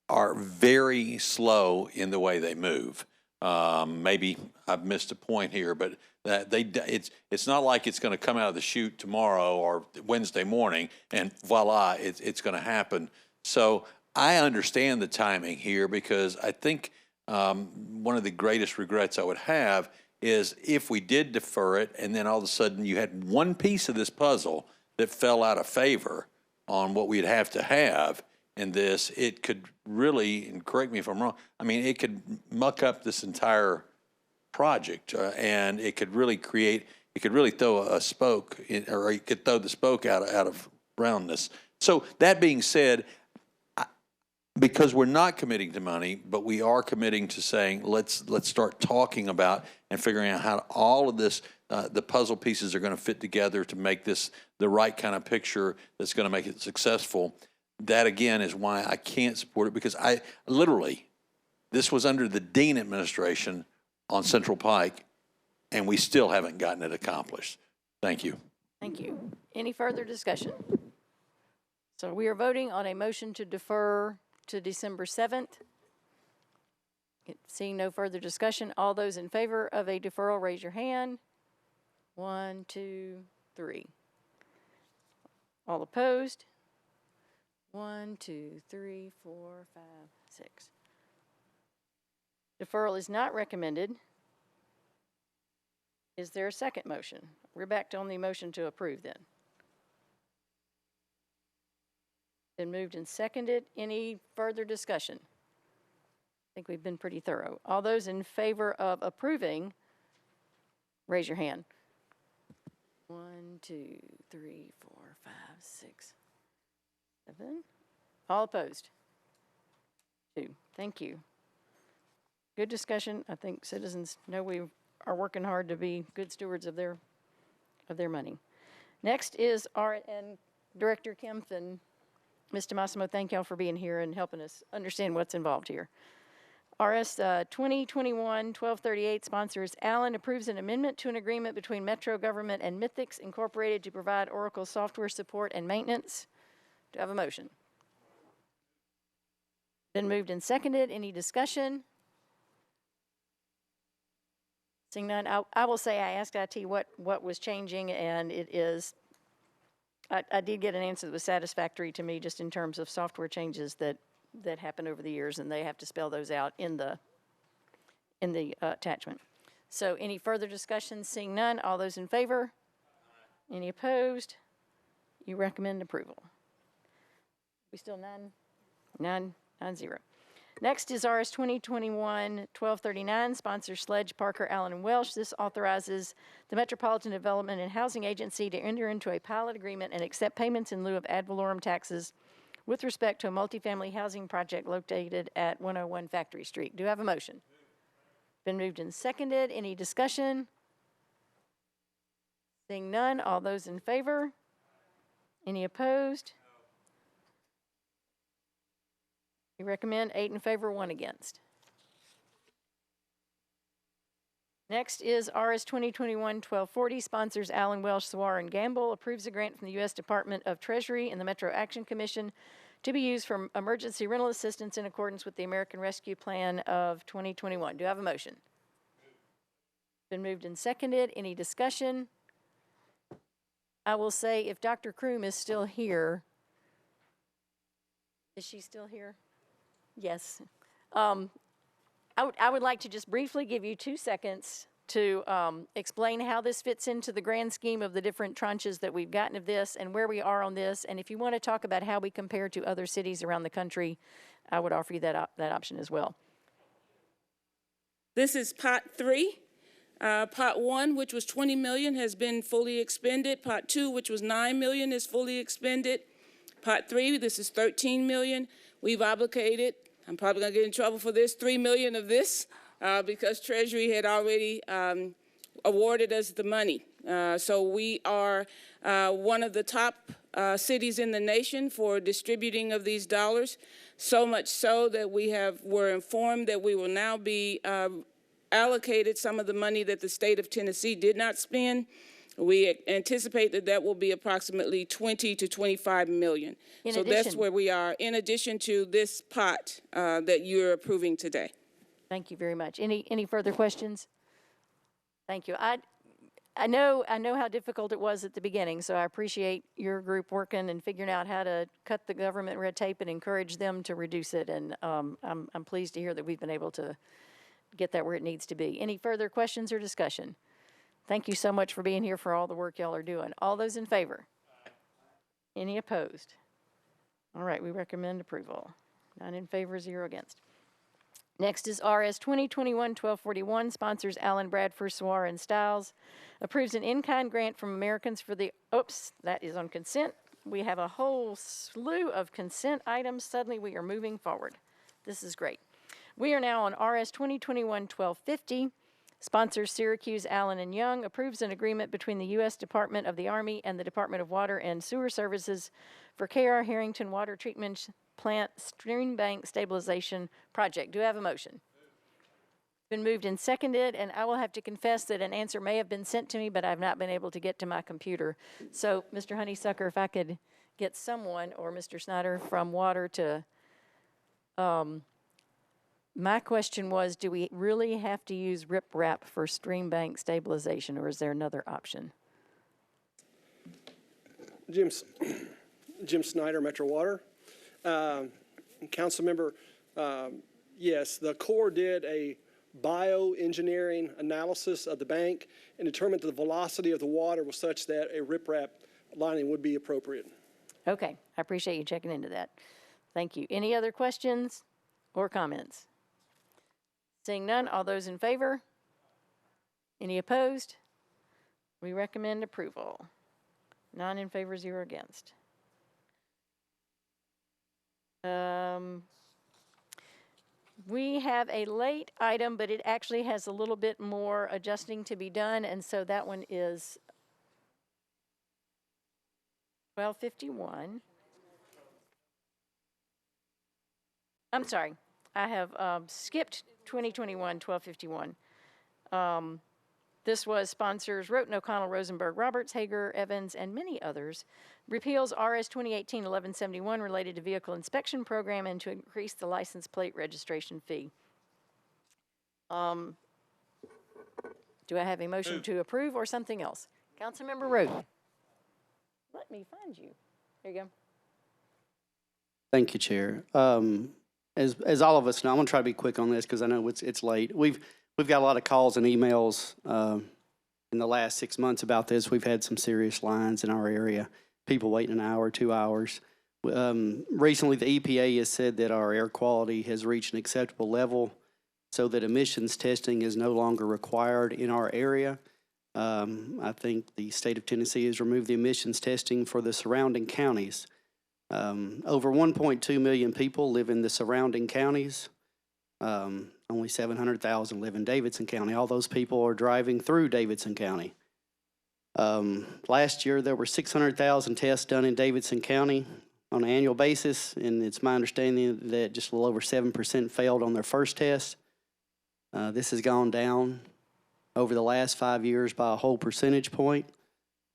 are very slow in the way they move. Maybe I've missed a point here, but it's not like it's going to come out of the chute tomorrow or Wednesday morning and voila, it's going to happen. So I understand the timing here because I think one of the greatest regrets I would have is if we did defer it and then all of a sudden you had one piece of this puzzle that fell out of favor, on what we'd have to have in this, it could really, and correct me if I'm wrong, I mean, it could muck up this entire project, and it could really throw a spoke, or it could throw the spoke out of roundness. So that being said, because we're not committing to money, but we are committing to saying, let's start talking about and figuring out how all of this, the puzzle pieces are going to fit together to make this the right kind of picture that's going to make it successful. That, again, is why I can't support it, because this was under the Dean administration on Central Pike, and we still haven't gotten it accomplished. Thank you. Thank you. Any further discussion? So we are voting on a motion to defer to December 7th. Seeing no further discussion, all those in favor of a deferral, raise your hand. 1, 2, 3. All opposed? 1, 2, 3, 4, 5, 6. Deferral is not recommended. Is there a second motion? We're back to only motion to approve then. Been moved and seconded. Any further discussion? I think we've been pretty thorough. All those in favor of approving, raise your hand. 1, 2, 3, 4, 5, 6, 7. All opposed? 2. Thank you. Good discussion. I think citizens know we are working hard to be good stewards of their money. Next is RN Director Kempf and Mr. Massimo. Thank y'all for being here and helping us understand what's involved here. RS 2021-1238 sponsors Allen approves an amendment to an agreement between Metro Government and Mythics Incorporated to provide Oracle software support and maintenance. Do I have a motion? Been moved and seconded. Any discussion? Seeing none, I will say I asked IT what was changing, and it is, I did get an answer that was satisfactory to me just in terms of software changes that happen over the years, and they have to spell those out in the attachment. So any further discussion? Seeing none, all those in favor? Any opposed? You recommend approval. We still none? None, 9-0. Next is RS 2021-1239, sponsor Sledge, Parker, Allen, and Welsh. This authorizes the Metropolitan Development and Housing Agency to enter into a pilot agreement and accept payments in lieu of ad valorem taxes with respect to a multifamily housing project located at 101 Factory Street. Do I have a motion? Been moved and seconded. Any discussion? Seeing none, all those in favor? Any opposed? You recommend 8 in favor, 1 against. Next is RS 2021-1240, sponsors Allen, Welsh, Sawar, and Gamble, approves a grant from the U.S. Department of Treasury and the Metro Action Commission to be used for emergency rental assistance in accordance with the American Rescue Plan of 2021. Do I have a motion? Been moved and seconded. Any discussion? I will say if Dr. Kroom is still here, is she still here? Yes. I would like to just briefly give you 2 seconds to explain how this fits into the grand scheme of the different tranches that we've gotten of this and where we are on this. And if you want to talk about how we compare to other cities around the country, I would offer you that option as well. This is Pot 3. Pot 1, which was 20 million, has been fully expended. Pot 2, which was 9 million, is fully expended. Pot 3, this is 13 million. We've obligated, I'm probably going to get in trouble for this, 3 million of this because Treasury had already awarded us the money. So we are one of the top cities in the nation for distributing of these dollars, so much so that we're informed that we will now be allocated some of the money that the state of Tennessee did not spend. We anticipate that will be approximately 20 to 25 million. So that's where we are, in addition to this pot that you're approving today. Thank you very much. Any further questions? Thank you. I know how difficult it was at the beginning, so I appreciate your group working and figuring out how to cut the government red tape and encourage them to reduce it. And I'm pleased to hear that we've been able to get that where it needs to be. Any further questions or discussion? Thank you so much for being here, for all the work y'all are doing. All those in favor? Any opposed? All right, we recommend approval. 9 in favor, 0 against. Next is RS 2021-1241, sponsors Allen Bradford, Sawar, and Stiles. Approves an in-kind grant from Americans for the, oops, that is on consent. We have a whole slew of consent items. Suddenly we are moving forward. This is great. We are now on RS 2021-1250. Sponsors Syracuse, Allen, and Young. Approves an agreement between the U.S. Department of the Army and the Department of Water and Sewer Services for K.R. Harrington Water Treatment Plant Stream Bank Stabilization Project. Do I have a motion? Been moved and seconded, and I will have to confess that an answer may have been sent to me, but I've not been able to get to my computer. So, Mr. Honeysucker, if I could get someone, or Mr. Snyder from Water to, my question was, do we really have to use riprap for stream bank stabilization, or is there another option? Jim Snyder, Metro Water. Council member, yes, the Corps did a bioengineering analysis of the bank and determined that the velocity of the water was such that a riprap lining would be appropriate. Okay, I appreciate you checking into that. Thank you. Any other questions or comments? Seeing none, all those in favor? Any opposed? We recommend approval. 9 in favor, 0 against. We have a late item, but it actually has a little bit more adjusting to be done, and so that one is 1251. I'm sorry, I have skipped 2021-1251. This was sponsors Roten, O'Connell, Rosenberg, Roberts, Hager, Evans, and many others. Repeals RS 2018-1171 related to vehicle inspection program and to increase the license plate registration fee. Do I have a motion to approve or something else? Councilmember Roten. Let me find you. There you go. Thank you, Chair. As all of us know, I'm going to try to be quick on this because I know it's late. We've got a lot of calls and emails in the last 6 months about this. We've had some serious lines in our area, people waiting an hour, 2 hours. Recently, the EPA has said that our air quality has reached an acceptable level so that emissions testing is no longer required in our area. I think the state of Tennessee has removed the emissions testing for the surrounding counties. Over 1.2 million people live in the surrounding counties. Only 700,000 live in Davidson County. All those people are driving through Davidson County. Last year, there were 600,000 tests done in Davidson County on an annual basis, and it's my understanding that just a little over 7% failed on their first test. This has gone down over the last 5 years by a whole percentage point.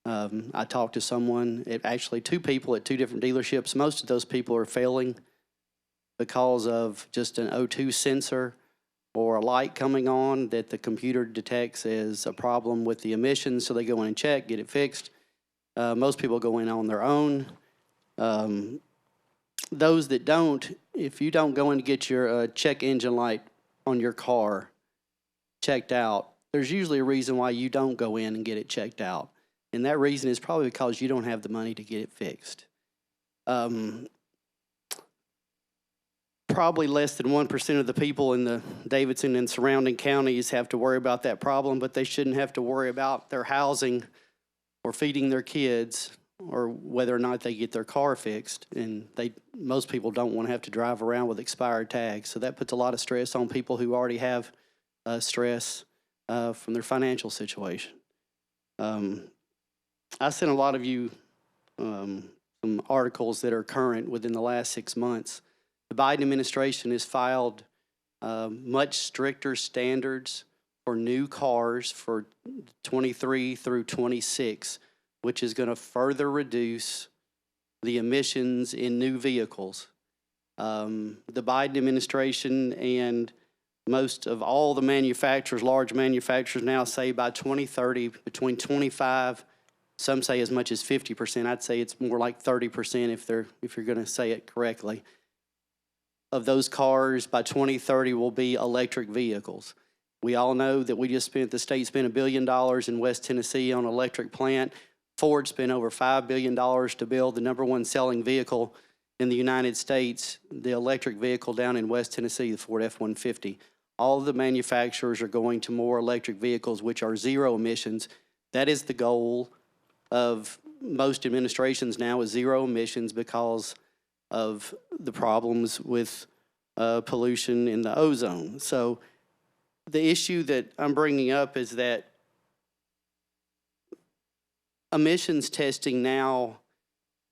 I talked to someone, actually 2 people at 2 different dealerships. Most of those people are failing because of just an O2 sensor or a light coming on that the computer detects as a problem with the emissions, so they go in and check, get it fixed. Most people go in on their own. Those that don't, if you don't go in to get your check engine light on your car checked out, there's usually a reason why you don't go in and get it checked out. And that reason is probably because you don't have the money to get it fixed. Probably less than 1% of the people in the Davidson and surrounding counties have to worry about that problem, but they shouldn't have to worry about their housing or feeding their kids or whether or not they get their car fixed. And most people don't want to have to drive around with expired tags. So that puts a lot of stress on people who already have stress from their financial situation. I sent a lot of you some articles that are current within the last 6 months. The Biden administration has filed much stricter standards for new cars for 23 through 26, which is going to further reduce the emissions in new vehicles. The Biden administration and most of all the manufacturers, large manufacturers now say by 2030, between 25, some say as much as 50%. I'd say it's more like 30% if you're going to say it correctly. Of those cars by 2030 will be electric vehicles. We all know that the state spent $1 billion in West Tennessee on an electric plant. Ford spent over $5 billion to build the #1 selling vehicle in the United States, the electric vehicle down in West Tennessee, the Ford F-150, all of the manufacturers are going to more electric vehicles, which are zero emissions. That is the goal of most administrations now, is zero emissions because of the problems with pollution in the ozone. So the issue that I'm bringing up is that emissions testing now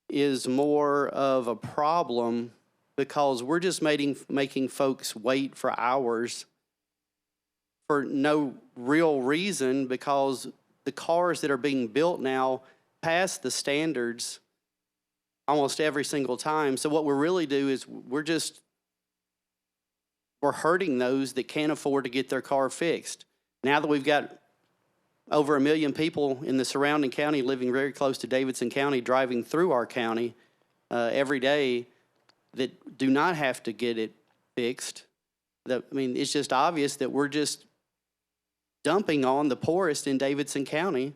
is more of a problem because we're just making folks wait for hours for no real reason, because the cars that are being built now pass the standards almost every single time. So what we really do is we're hurting those that can't afford to get their car fixed. Now that we've got over 1 million people in the surrounding county living very close to Davidson County, driving through our county every day, that do not have to get it fixed. It's just obvious that we're just dumping on the poorest in Davidson County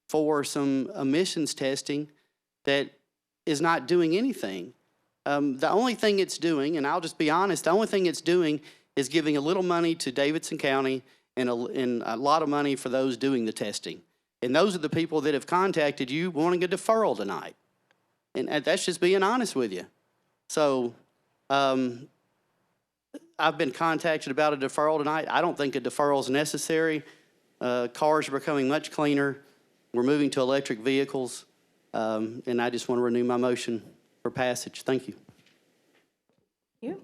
for some emissions testing that is not doing anything. The only thing it's doing, and I'll just be honest, the only thing it's doing is giving a little money to Davidson County and a lot of money for those doing the testing. And those are the people that have contacted you wanting a deferral tonight. And that's just being honest with you. So I've been contacted about a deferral tonight. I don't think a deferral is necessary. Cars are becoming much cleaner. We're moving to electric vehicles. And I just want to renew my motion for passage. Thank you. Thank you.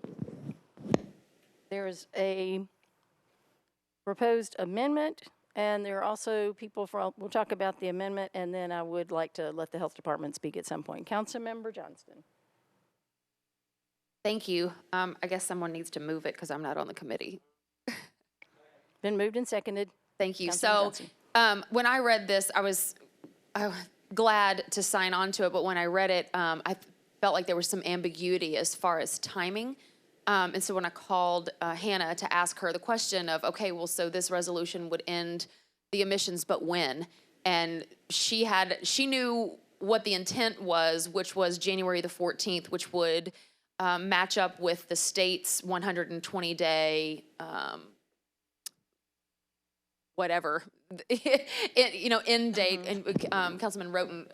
There is a proposed amendment, and there are also people we'll talk about the amendment, and then I would like to let the health department speak at some point. Councilmember Johnston. Thank you. I guess someone needs to move it because I'm not on the committee. Been moved and seconded. Thank you. Councilman So when I read this, I was glad to sign on to it, but when I read it, I felt like there was some ambiguity as far as timing. And so when I called Hannah to ask her the question of, okay, well, so this resolution would end the emissions, but when? And she knew what the intent was, which was January the 14th, which would match up with the state's 120-day whatever, end date. And Councilman Roten,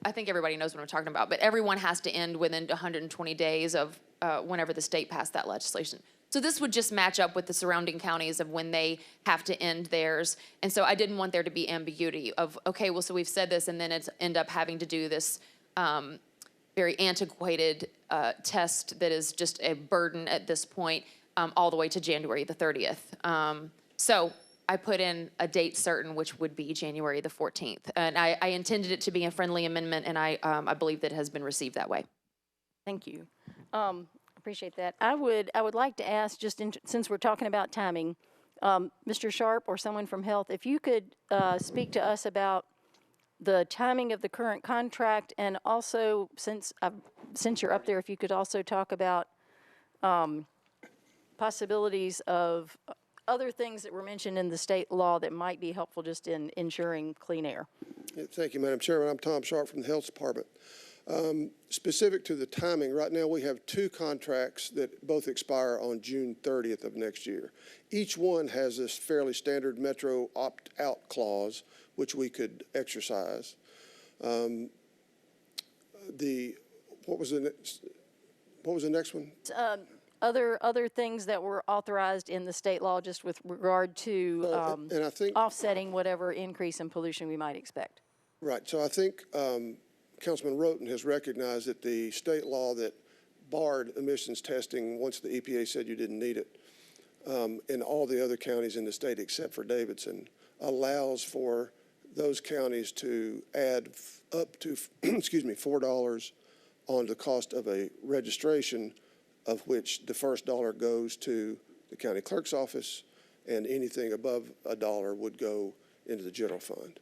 I think everybody knows what I'm talking about, but everyone has to end within 120 days of whenever the state passed that legislation. So this would just match up with the surrounding counties of when they have to end theirs. And so I didn't want there to be ambiguity of, okay, well, so we've said this, and then it's end up having to do this very antiquated test that is just a burden at this point, all the way to January the 30th. So I put in a date certain, which would be January the 14th. And I intended it to be a friendly amendment, and I believe that it has been received that way. Thank you. Appreciate that. I would like to ask, since we're talking about timing, Mr. Sharp or someone from Health, if you could speak to us about the timing of the current contract, and also, since you're up there, if you could also talk about possibilities of other things that were mentioned in the state law that might be helpful just in ensuring clean air. Thank you, Madam Chairman. I'm Tom Sharp from the Health Department. Specific to the timing, right now we have 2 contracts that both expire on June 30th of next year. Each one has this fairly standard Metro opt-out clause, which we could exercise. What was the next one? Other things that were authorized in the state law, just with regard to and I think, offsetting whatever increase in pollution we might expect. Right. So I think Councilman Roten has recognized that the state law that barred emissions testing once the EPA said you didn't need it in all the other counties in the state except for Davidson allows for those counties to add up to, $4 on the cost of a registration, of which the first dollar goes to the county clerk's office, and anything above $1 would go into the general fund.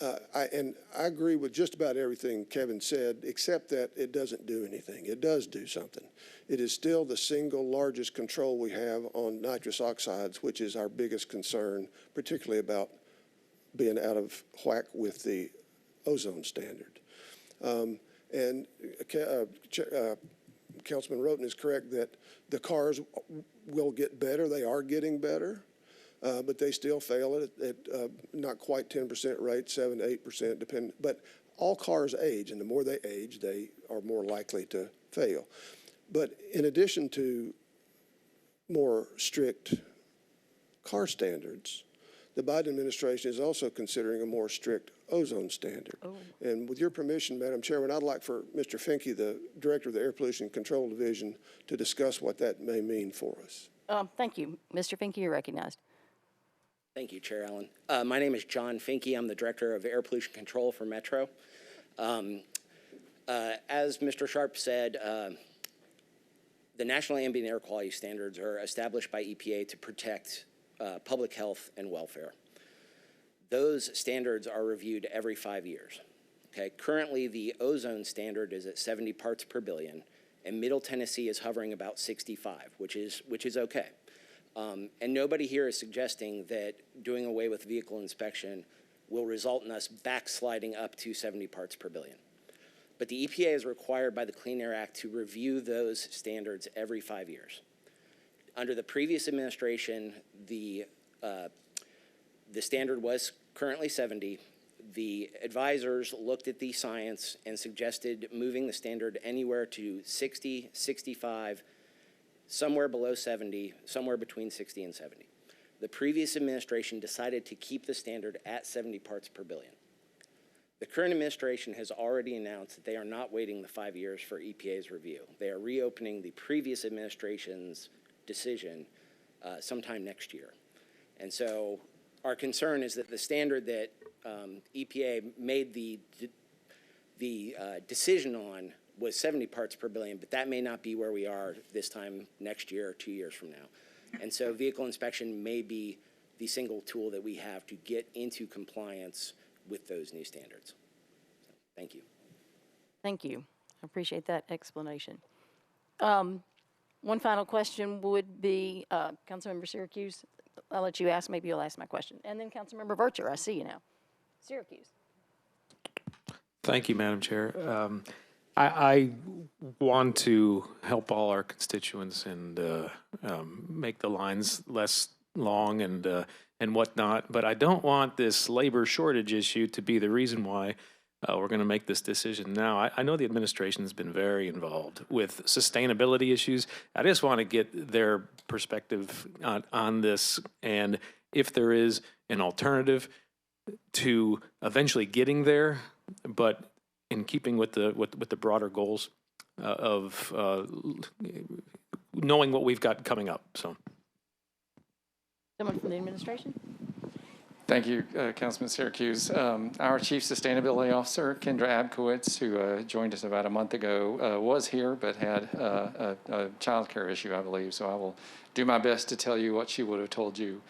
I agree with just about everything Kevin said, except that it doesn't do anything. It does do something. It is still the single largest control we have on nitrous oxides, which is our biggest concern, particularly about being out of whack with the ozone standard. And Councilman Roten is correct that the cars will get better. They are getting better, but they still fail at not quite 10% rate, 7 to 8%, depending. But all cars age, and the more they age, they are more likely to fail. But in addition to more strict car standards, the Biden administration is also considering a more strict ozone standard. Oh. And with your permission, Madam Chairman, I'd like for Mr. Finke, the Director of the Air Pollution Control Division, to discuss what that may mean for us. Thank you. Mr. Finke, you're recognized. Thank you, Chair Allen. My name is John Finke. I'm the Director of Air Pollution Control for Metro. As Mr. Sharp said, the National Ambient Air Quality Standards are established by EPA to protect public health and welfare. Those standards are reviewed every 5 years. Okay, currently the ozone standard is at 70 parts per billion, and Middle Tennessee is hovering about 65, which is okay. And nobody here is suggesting that doing away with vehicle inspection will result in us backsliding up to 70 parts per billion. But the EPA is required by the Clean Air Act to review those standards every 5 years. Under the previous administration, the standard was currently 70. The advisors looked at the science and suggested moving the standard anywhere to 60, 65, somewhere below 70, somewhere between 60 and 70. The previous administration decided to keep the standard at 70 parts per billion. The current administration has already announced that they are not waiting the 5 years for EPA's review. They are reopening the previous administration's decision sometime next year. And so our concern is that the standard that EPA made the decision on was 70 parts per billion, but that may not be where we are this time next year or 2 years from now. And so vehicle inspection may be the single tool that we have to get into compliance with those new standards. So, thank you. Thank you. I appreciate that explanation. One final question would be, Councilmember Syracuse, I'll let you ask, maybe you'll ask my question. And then Councilmember Vercher, I see you now. Syracuse. Thank you, Madam Chair. I want to help all our constituents and make the lines less long and whatnot, but I don't want this labor shortage issue to be the reason why we're going to make this decision now. I know the administration has been very involved with sustainability issues. I just want to get their perspective on this, and if there is an alternative to eventually getting there, but in keeping with the broader goals of knowing what we've got coming up. So, someone from the administration. Thank you, Councilman Syracuse. Our Chief Sustainability Officer, Kendra Abkowitz, who joined us about a month ago, was here but had a child care issue, I believe, so I will do my best to tell you what she would have told you.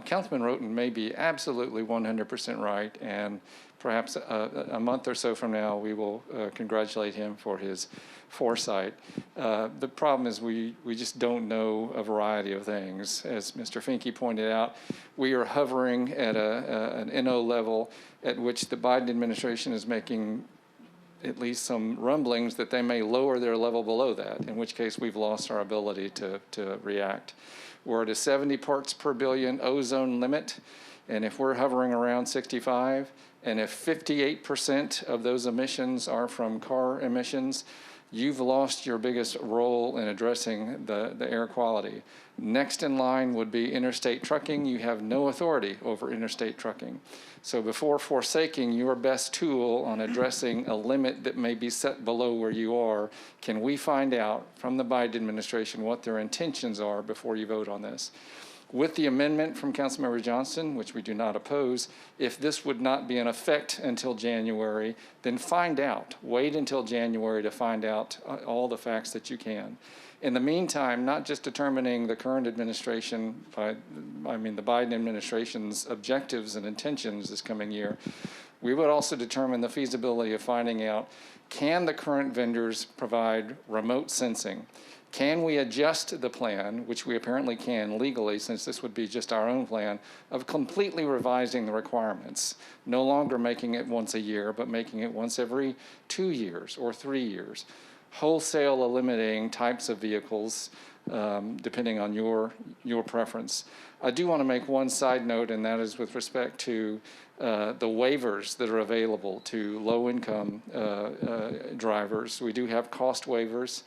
Councilman Roten may be absolutely 100% right, and perhaps a month or so from now, we will congratulate him for his foresight. The problem is we just don't know a variety of things. As Mr. Finke pointed out, we are hovering at an NO level at which the Biden administration is making at least some rumblings that they may lower their level below that, in which case we've lost our ability to react. We're at a 70 parts per billion ozone limit, and if we're hovering around 65, and if 58% of those emissions are from car emissions, you've lost your biggest role in addressing the air quality. Next in line would be interstate trucking. You have no authority over interstate trucking. So before forsaking your best tool on addressing a limit that may be set below where you are, can we find out from the Biden administration what their intentions are before you vote on this? With the amendment from Councilmember Johnston, which we do not oppose, if this would not be in effect until January, then find out. Wait until January to find out all the facts that you can. In the meantime, not just determining the current administration, the Biden administration's objectives and intentions this coming year, We would also determine the feasibility of finding out, can the current vendors provide remote sensing? Can we adjust the plan, which we apparently can legally, since this would be just our own plan, of completely revising the requirements, no longer making it once a year, but making it once every 2 years or 3 years, wholesale eliminating types of vehicles, depending on your preference. I do want to make one side note, and that is with respect to the waivers that are available to low-income drivers. We do have cost waivers.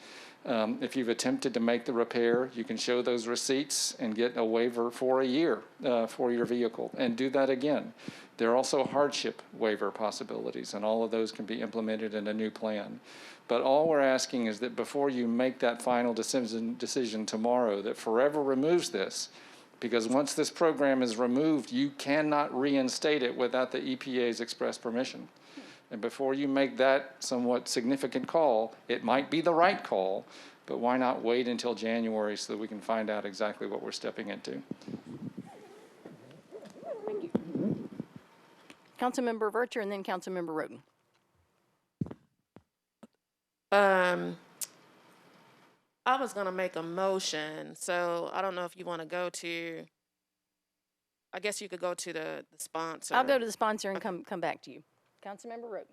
If you've attempted to make the repair, you can show those receipts and get a waiver for a year for your vehicle, and do that again. There are also hardship waiver possibilities, and all of those can be implemented in a new plan. But all we're asking is that before you make that final decision tomorrow, that forever removes this, because once this program is removed, you cannot reinstate it without the EPA's express permission. And before you make that somewhat significant call, it might be the right call, but why not wait until January so that we can find out exactly what we're stepping into? Thank you. Councilmember Vercher and then Councilmember Roden. I was going to make a motion, so I don't know if you want to go to, I guess you could go to the sponsor. I'll go to the sponsor and come back to you. Councilmember Roden.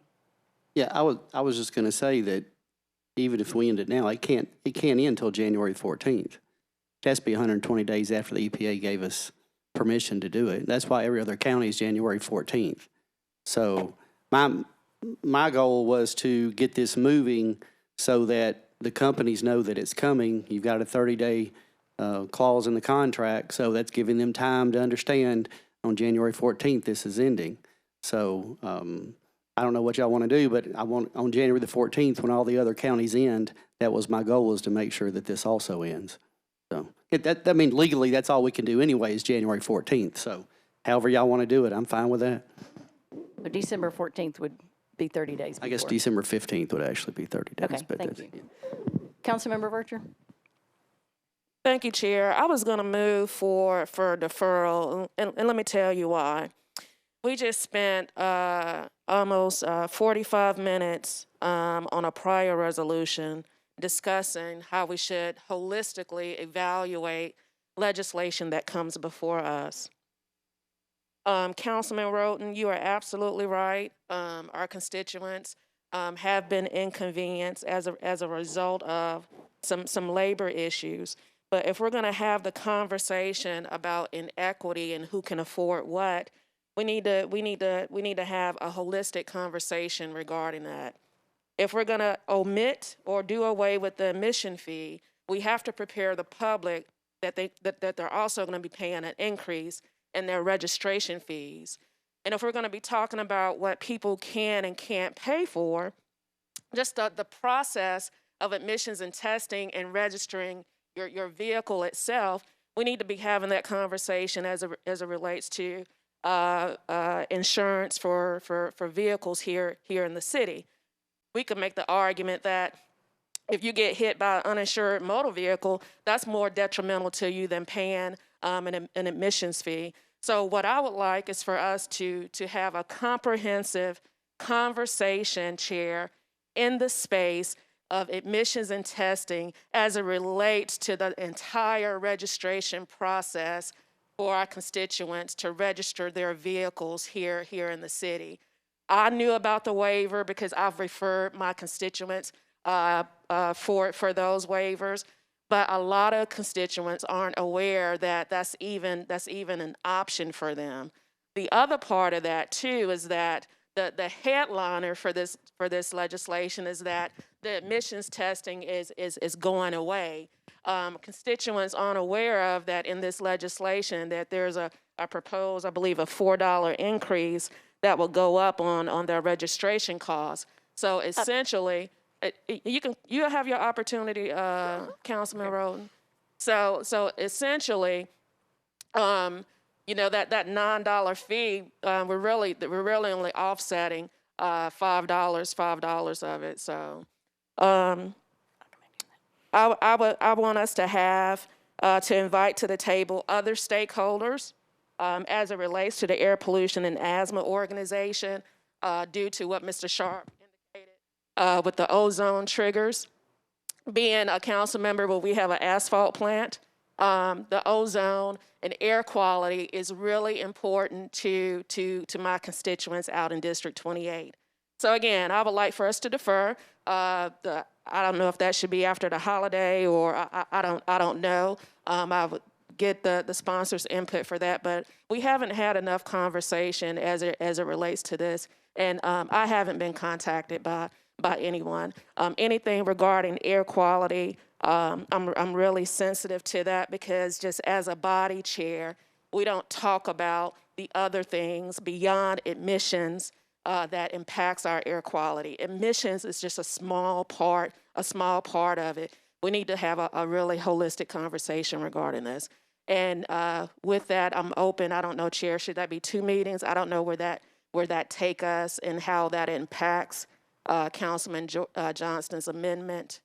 Yeah, I was just going to say that even if we end it now, it can't end until January 14th. It has to be 120 days after the EPA gave us permission to do it. That's why every other county is January 14th. So my goal was to get this moving so that the companies know that it's coming. You've got a 30-day clause in the contract, so that's giving them time to understand on January 14th this is ending. So I don't know what y'all want to do, but I want on January the 14th, when all the other counties end, that was my goal, was to make sure that this also ends. So I mean, legally, that's all we can do anyway, is January 14th. So however y'all want to do it, I'm fine with that. But December 14th would be 30 days before. I guess December 15th would actually be 30 days. Okay, but thank you. Councilmember Vercher. Thank you, Chair. I was going to move for deferral, and let me tell you why. We just spent almost 45 minutes on a prior resolution discussing how we should holistically evaluate legislation that comes before us. Councilman Roden, you are absolutely right. Our constituents have been inconvenienced as a result of some labor issues. But if we're going to have the conversation about inequity and who can afford what, we need to have a holistic conversation regarding that. If we're going to omit or do away with the admission fee, we have to prepare the public that they're also going to be paying an increase in their registration fees. And if we're going to be talking about what people can and can't pay for, just the process of admissions and testing and registering your vehicle itself, we need to be having that conversation as it relates to insurance for vehicles here in the city. We could make the argument that if you get hit by an uninsured motor vehicle, that's more detrimental to you than paying an admissions fee. So what I would like is for us to have a comprehensive conversation, Chair, in the space of admissions and testing as it relates to the entire registration process for our constituents to register their vehicles here in the city. I knew about the waiver because I've referred my constituents for those waivers, but a lot of constituents aren't aware that that's even an option for them. The other part of that too is that the headliner for this legislation is that the admissions testing is going away. Constituents aren't aware of that in this legislation, that there's a proposed, I believe, a $4 increase that will go up on their registration costs. So essentially, you have your opportunity, Councilman Roden. So essentially, that $9 fee, we're really only offsetting $5 of it. So I want us to have to invite to the table other stakeholders as it relates to the Air Pollution and Asthma Organization. due to what Mr. Sharp indicated with the ozone triggers. Being a council member where we have an asphalt plant, the ozone and air quality is really important to my constituents out in District 28. So again, I would like for us to defer. I don't know if that should be after the holiday or I don't know. I would get the sponsors' input for that, but we haven't had enough conversation as it relates to this, and I haven't been contacted by anyone. Anything regarding air quality, I'm really sensitive to that because just as a body chair, we don't talk about the other things beyond emissions that impacts our air quality. Emissions is just a small part of it. We need to have a really holistic conversation regarding this. And with that, I'm open. I don't know, Chair, should that be 2 meetings? I don't know where that take us and how that impacts Councilman Johnston's amendment.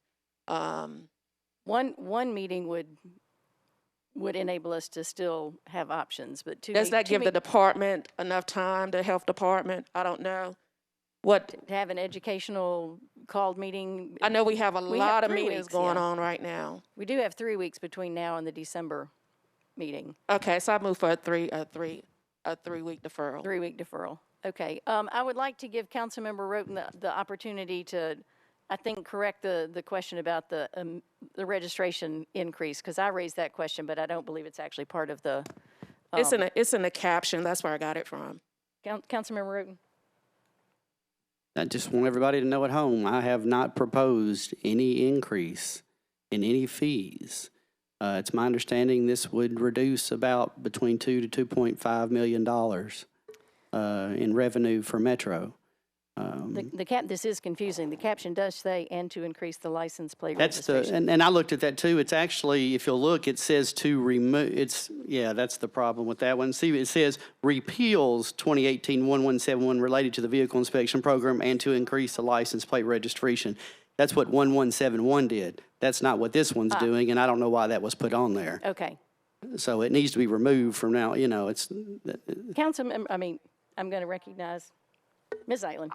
One meeting would enable us to still have options, but does that give the department enough time, the health department? I don't know. What? To have an educational called meeting? I know we have a lot of meetings going on right now. We do have 3 weeks between now and the December meeting. Okay, so I move for a three-week deferral. 3-week deferral. Okay. I would like to give Councilmember Roten the opportunity to, I think, correct the question about the registration increase, because I raised that question, but I don't believe it's actually part of the. It's in the caption. That's where I got it from. Councilmember Roten. I just want everybody to know at home, I have not proposed any increase in any fees. It's my understanding this would reduce about between $2 to $2.5 million in revenue for Metro. This is confusing. The caption does say, and to increase the license plate That's registration. and I looked at that too. It's actually, if you'll look, it says to remove, that's the problem with that one. See, it says repeals 2018-1171 related to the vehicle inspection program and to increase the license plate registration. That's what 1171 did. That's not what this one's doing, and I don't know why that was put on there. Okay. So it needs to be removed from now, it's. I'm going to recognize Ms. Zeitlin.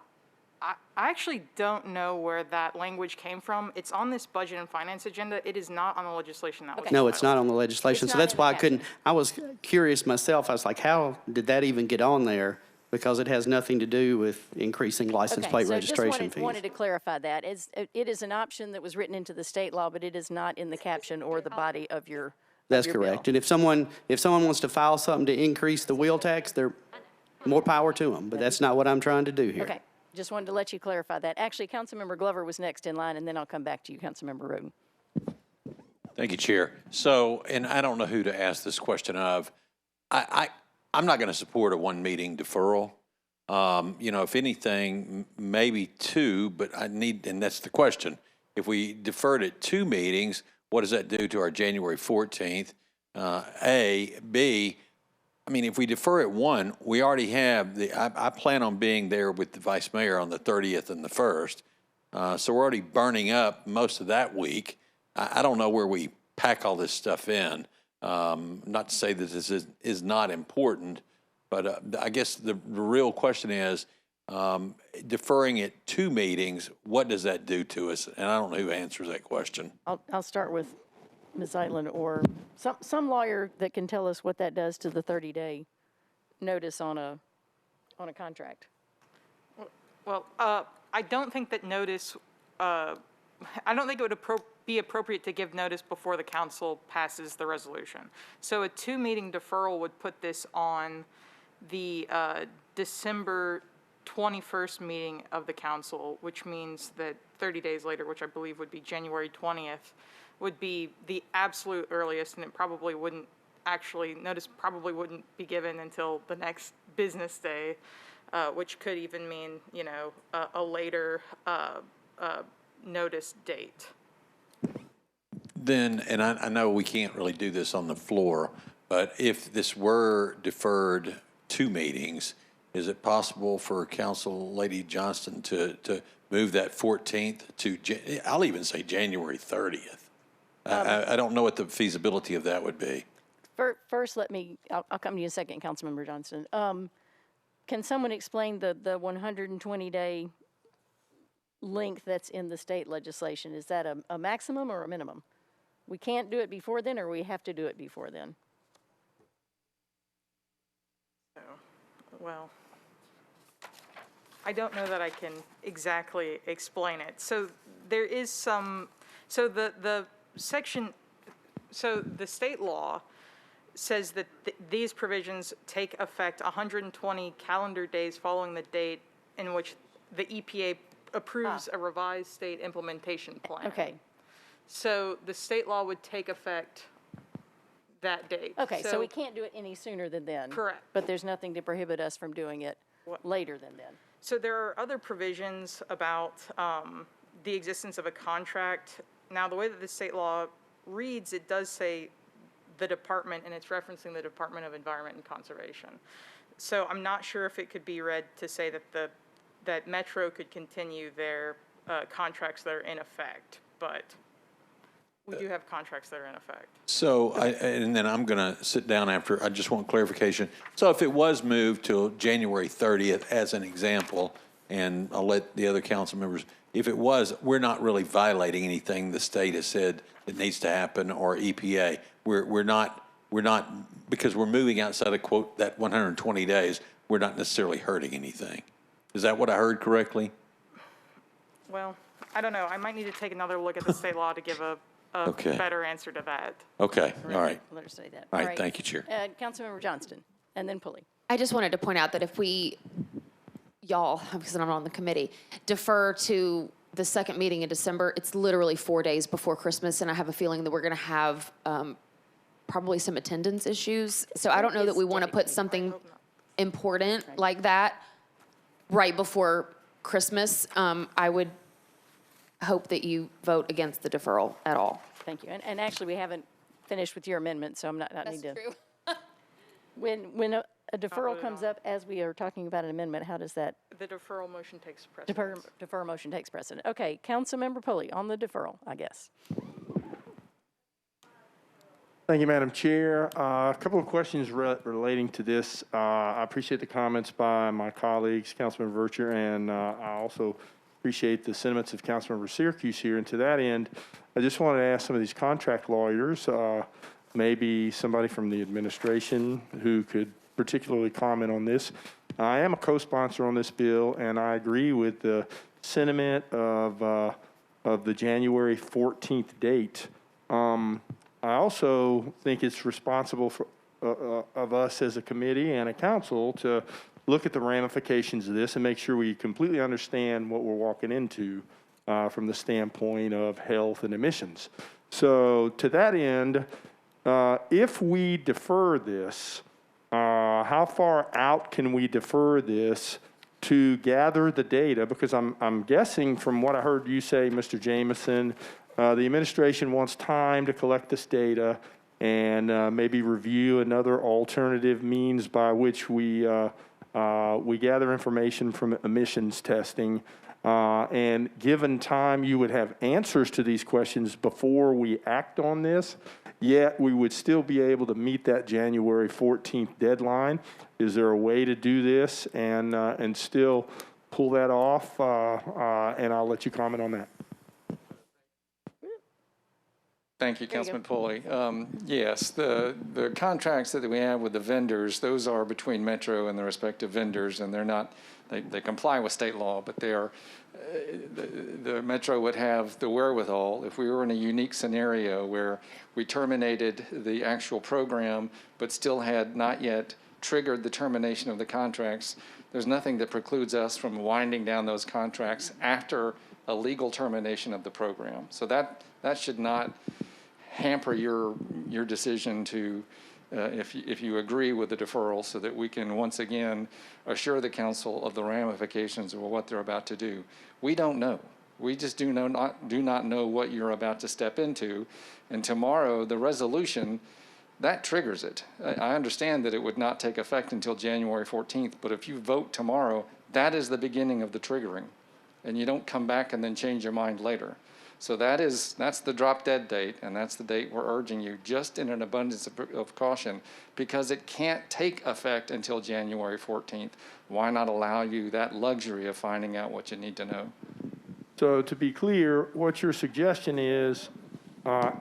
I actually don't know where that language came from. It's on this budget and finance agenda. It is not on the legislation that was No, it's not on the legislation. So that's why I was curious myself. I was like, how did that even get on there? Because it has nothing to do with increasing license plate registration fees. Wanted to clarify that. It is an option that was written into the state law, but it is not in the caption or the body of your That's correct. And if someone wants to file something to increase the wheel tax, they're more power to them. But that's not what I'm trying to do here. Okay. Just wanted to let you clarify that. Actually, Councilmember Glover was next in line, and then I'll come back to you, Councilmember Roden. Thank you, Chair. So, and I don't know who to ask this question of. I'm not going to support a 1-meeting deferral. If anything, maybe 2, but and that's the question. If we deferred it 2 meetings, what does that do to our January 14th? A, B, if we defer it 1, we already have I plan on being there with the Vice Mayor on the 30th and the 1st. So we're already burning up most of that week. I don't know where we pack all this stuff in. Not to say that this is not important, but I guess the real question is, deferring it 2 meetings, what does that do to us? And I don't know who answers that question. I'll start with Ms. Zeitlin or some lawyer that can tell us what that does to the 30-day notice on a contract. Well, I don't think that notice, I don't think it would be appropriate to give notice before the council passes the resolution. So a 2-meeting deferral would put this on the December 21st meeting of the council, which means that 30 days later, which I believe would be January 20th, would be the absolute earliest, and it probably wouldn't notice probably wouldn't be given until the next business day, which could even mean, a later notice date. Then, and I know we can't really do this on the floor, but if this were deferred 2 meetings, is it possible for Council Lady Johnston to move that 14th to, I'll even say January 30th? I don't know what the feasibility of that would be. First, I'll come to you in a second, Councilmember Johnston. can someone explain the 120-day length that's in the state legislation? Is that a maximum or a minimum? We can't do it before then, or we have to do it before then? Well, I don't know that I can exactly explain it. So there is some, so the section, so the state law says that these provisions take effect 120 calendar days following the date in which the EPA approves a revised state implementation plan. Okay. So the state law would take effect that date. Okay, so we can't do it any sooner than then. Correct. But there's nothing to prohibit us from doing it later than then. So there are other provisions about the existence of a contract. Now, the way that the state law reads, it does say the department, and it's referencing the Department of Environment and Conservation. So I'm not sure if it could be read to say that that Metro could continue their contracts that are in effect, but we do have contracts that are in effect. So, and then I'm going to sit down after, I just want clarification. So if it was moved till January 30th as an example, and I'll let the other council members, if it was, we're not really violating anything the state has said that needs to happen, or EPA. We're not, because we're moving outside of, quote, that 120 days, we're not necessarily hurting anything. Is that what I heard correctly? Well, I don't know. I might need to take another look at the state law to give a Okay. better answer to that. Okay, all right. Let her say that. All right, thank you, Chair. Councilmember Johnston, and then Pulley. I just wanted to point out that if we, y'all, because I'm not on the committee, defer to the second meeting in December, it's literally 4 days before Christmas, and I have a feeling that we're going to have probably some attendance issues. So I don't know that we want to put something important like that right before Christmas. I would hope that you vote against the deferral at all. Thank you. And actually, we haven't finished with your amendment, so I'm not need to. True. When a deferral comes up as we are talking about an amendment, how does that? The deferral motion takes precedence. Defer motion takes precedent. Okay, Councilmember Pulley on the deferral, I guess. Thank you, Madam Chair. A couple of questions relating to this. I appreciate the comments by my colleagues, Councilmember Vercher, and I also appreciate the sentiments of Councilmember Syracuse here. And to that end, I just want to ask some of these contract lawyers, maybe somebody from the administration who could particularly comment on this. I am a co-sponsor on this bill, and I agree with the sentiment of the January 14th date. I also think it's responsible for, of us as a committee and a council to look at the ramifications of this and make sure we completely understand what we're walking into from the standpoint of health and emissions. So to that end, if we defer this, how far out can we defer this to gather the data? Because I'm guessing from what I heard you say, Mr. Jameson, the administration wants time to collect this data and maybe review another alternative means by which we gather information from emissions testing. And given time, you would have answers to these questions before we act on this, yet we would still be able to meet that January 14th deadline. Is there a way to do this and still pull that off? And I'll let you comment on that. Thank you, Councilman Pulley. Yes, the contracts that we have with the vendors, those are between Metro and the respective vendors, and they're not, they comply with state law, but they are, the Metro would have the wherewithal, if we were in a unique scenario where we terminated the actual program, but still had not yet triggered the termination of the contracts, there's nothing that precludes us from winding down those contracts after a legal termination of the program. So that should not hamper your decision to, if you agree with the deferral, so that we can once again assure the council of the ramifications of what they're about to do. We don't know. We just do not know what you're about to step into. And tomorrow, the resolution, that triggers it. I understand that it would not take effect until January 14th, but if you vote tomorrow, that is the beginning of the triggering. And you don't come back and then change your mind later. So that's the drop dead date, and that's the date we're urging you, just in an abundance of caution, because it can't take effect until January 14th. Why not allow you that luxury of finding out what you need to know? So to be clear, what your suggestion is,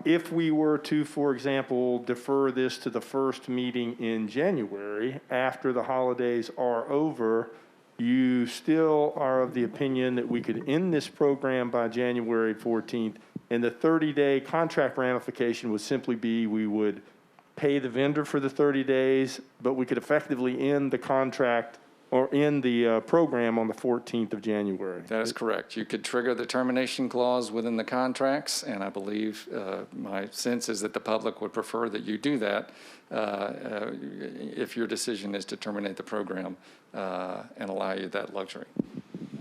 if we were to, for example, defer this to the first meeting in January, after the holidays are over, you still are of the opinion that we could end this program by January 14th, and the 30-day contract ramification would simply be we would pay the vendor for the 30 days, but we could effectively end the contract or end the program on the 14th of January. That is correct. You could trigger the termination clause within the contracts, and I believe my sense is that the public would prefer that you do that if your decision is to terminate the program and allow you that luxury.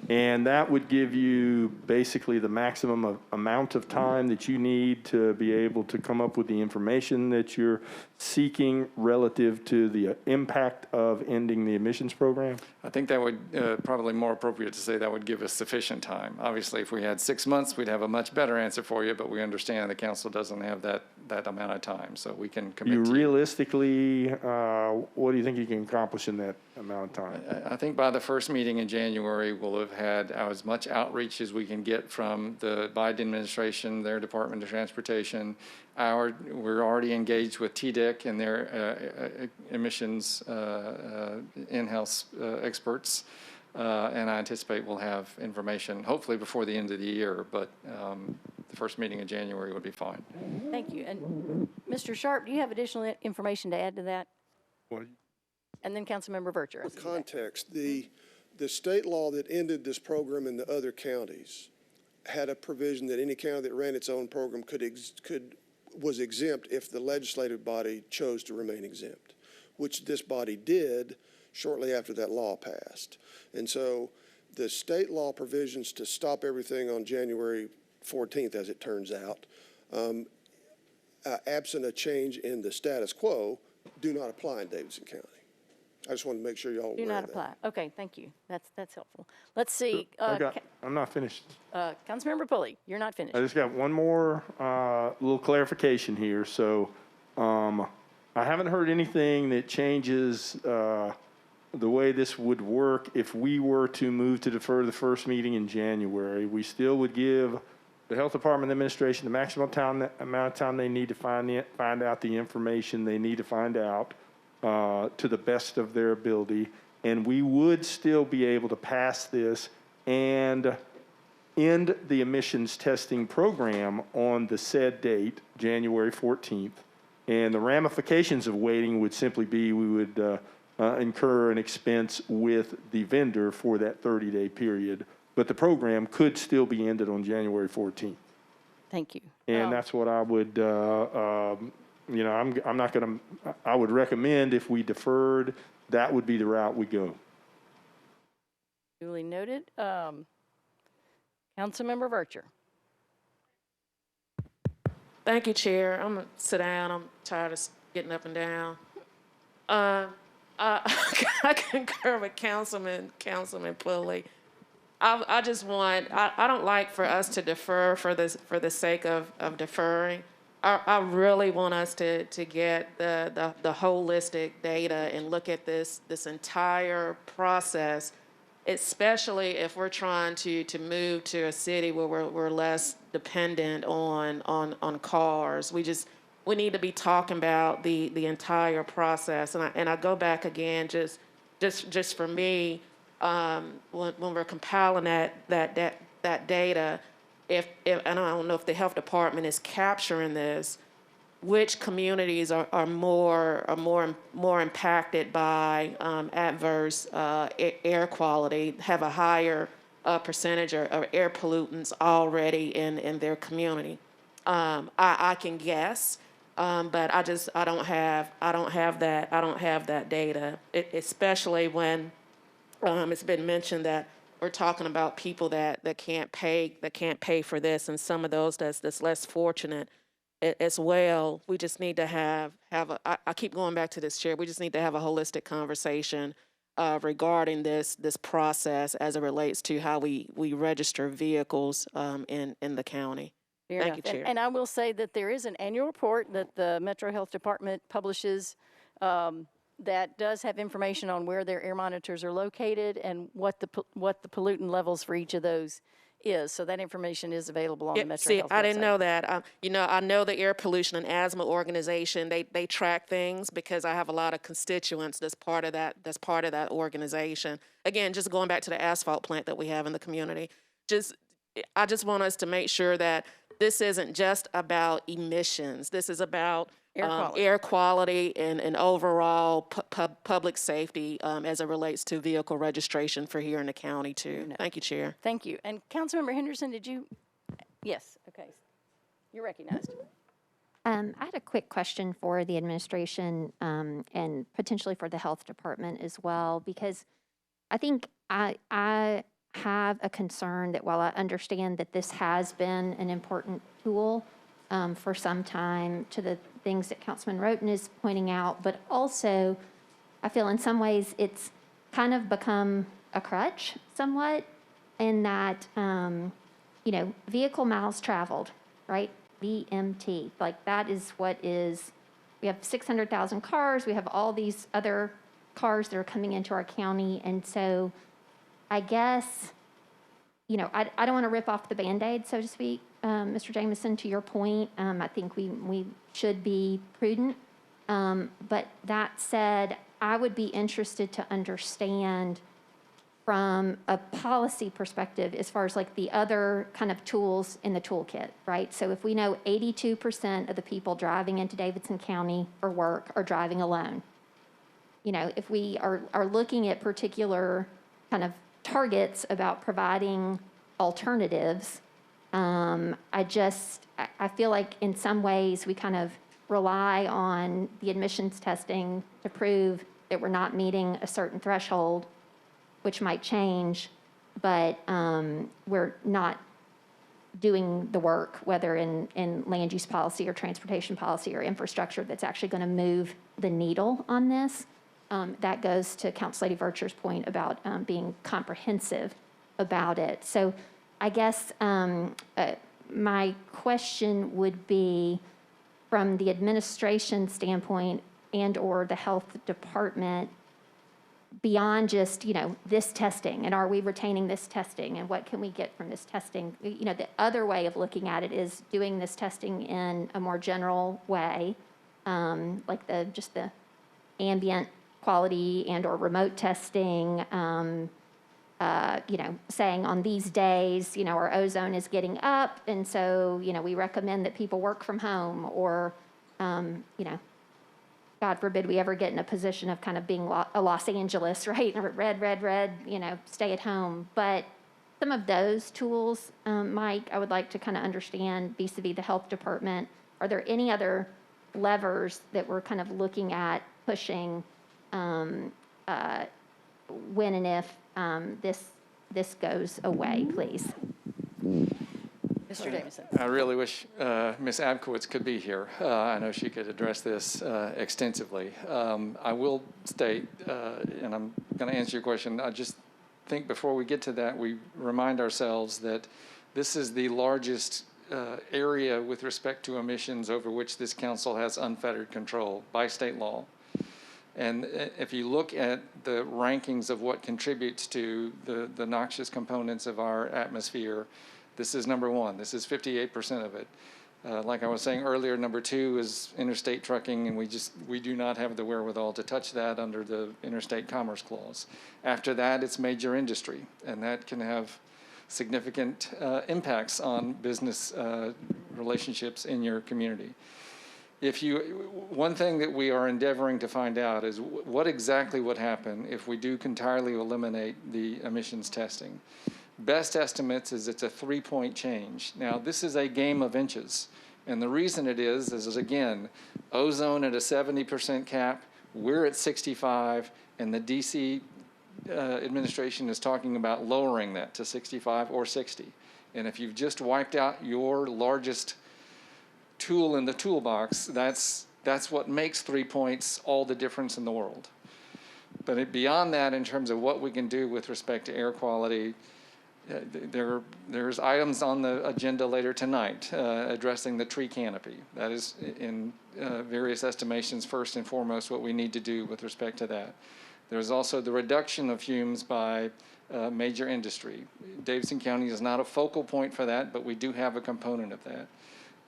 And that would give you basically the maximum amount of time that you need to be able to come up with the information that you're seeking relative to the impact of ending the emissions program? I think that would probably more appropriate to say that would give us sufficient time. Obviously, if we had 6 months, we'd have a much better answer for you, but we understand the council doesn't have that amount of time, so we can commit to realistically, what do you think you can accomplish in that amount of time? I think by the first meeting in January, we'll have had as much outreach as we can get from the Biden administration, their Department of Transportation. We're already engaged with TDEC and their emissions in-house experts, and I anticipate we'll have information hopefully before the end of the year, but the first meeting in January would be fine. Thank you. And Mr. Sharp, do you have additional information to add to that? What? And then Councilmember Vercher. For context, the state law that ended this program in the other counties had a provision that any county that ran its own program was exempt if the legislative body chose to remain exempt, which this body did shortly after that law passed. And so the state law provisions to stop everything on January 14th, as it turns out, absent a change in the status quo, do not apply in Davidson County. I just want to make sure y'all Do aware not of apply. that. Okay, thank you. That's helpful. Let's see. I'm not finished. Councilmember Pulley, you're not finished. I just got one more little clarification here. So I haven't heard anything that changes the way this would work if we were to move to defer the first meeting in January. We still would give the Health Department administration the maximum amount of time they need to find out the information they need to find out to the best of their ability. And we would still be able to pass this and end the emissions testing program on the said date, January 14th. And the ramifications of waiting would simply be we would incur an expense with the vendor for that 30-day period. But the program could still be ended on January 14th. Thank you. And that's what I would, I'm not going to, I would recommend if we deferred, that would be the route we go. Duly noted. Councilmember Vercher. Thank you, Chair. I'm going to sit down. I'm tired of getting up and down. I concur with Councilman Pulley. I just want, I don't like for us to defer for the sake of deferring. I really want us to get the holistic data and look at this entire process, especially if we're trying to move to a city where we're less dependent on cars. We need to be talking about the entire process. And I go back again, just for me, when we're compiling that data, if and I don't know if the health department is capturing this, which communities are more impacted by adverse air quality, have a higher percentage of air pollutants already in their community. I can guess, but I don't have that data, especially when it's been mentioned that we're talking about people that can't pay for this, and some of those that's less fortunate as well. We just need to have I keep going back to this, Chair. We just need to have a holistic conversation regarding this process as it relates to how we register vehicles in the county. Fair Thank enough. you, Chair. And I will say that there is an annual report that the Metro Health Department publishes that does have information on where their air monitors are located and what the pollutant levels for each of those is. So that information is available on the Metro Health website. I didn't know that. I know the Air Pollution and Asthma Organization. They track things because I have a lot of constituents that's part of that organization. Again, just going back to the asphalt plant that we have in the community. I just want us to make sure that this isn't just about emissions. This is about air quality and overall public safety as it relates to vehicle registration for here in the county too. Thank you, Chair. Thank you. And Councilmember Henderson, did you? Yes, okay. You're recognized. I had a quick question for the administration and potentially for the health department as well, because I think I have a concern that while I understand that this has been an important tool for some time to the things that Councilman Roten is pointing out, but also I feel in some ways it's kind of become a crutch somewhat in that, vehicle miles traveled, right? VMT, like that is what is, we have 600,000 cars, we have all these other cars that are coming into our county, and so I guess, I don't want to rip off the Band-Aid, so to speak, Mr. Jameson, to your point. I think we should be prudent. But that said, I would be interested to understand from a policy perspective as far as like the other kind of tools in the toolkit, right? So if we know 82% of the people driving into Davidson County for work are driving alone, if we are looking at particular kind of targets about providing alternatives, I feel like in some ways we kind of rely on the admissions testing to prove that we're not meeting a certain threshold, which might change, but we're not doing the work, whether in land use policy or transportation policy or infrastructure, that's actually going to move the needle on this. That goes to Council Lady Vercher's point about being comprehensive about it. So I guess my question would be, from the administration standpoint and or the health department, beyond just, this testing, and are we retaining this testing, and what can we get from this testing? The other way of looking at it is doing this testing in a more general way, like the ambient quality and or remote testing, saying on these days, our ozone is getting up, and so, we recommend that people work from home, or, God forbid we ever get in a position of kind of being a Los Angeles, right? Red, stay at home. But some of those tools, Mike, I would like to kind of understand vis-a-vis the health department. Are there any other levers that we're kind of looking at pushing when and if this goes away, please? Mr. Davidson. I really wish Ms. Abkowitz could be here. I know she could address this extensively. I will state, and I'm going to answer your question, I just think before we get to that, we remind ourselves that this is the largest area with respect to emissions over which this council has unfettered control by state law. And if you look at the rankings of what contributes to the noxious components of our atmosphere, this is number one. This is 58% of it. Like I was saying earlier, number two is interstate trucking, and we do not have the wherewithal to touch that under the Interstate Commerce Clause. After that, it's major industry, and that can have significant impacts on business relationships in your community. One thing that we are endeavoring to find out is what exactly would happen if we do entirely eliminate the emissions testing. Best estimates is it's a 3-point change. Now, this is a game of inches. And the reason it is again, ozone at a 70% cap, we're at 65, and the DC administration is talking about lowering that to 65 or 60. And if you've just wiped out your largest tool in the toolbox, that's what makes 3 points all the difference in the world. But beyond that, in terms of what we can do with respect to air quality, There's items on the agenda later tonight addressing the tree canopy. That is in various estimations, first and foremost, what we need to do with respect to that. There's also the reduction of fumes by major industry. Davidson County is not a focal point for that, but we do have a component of that.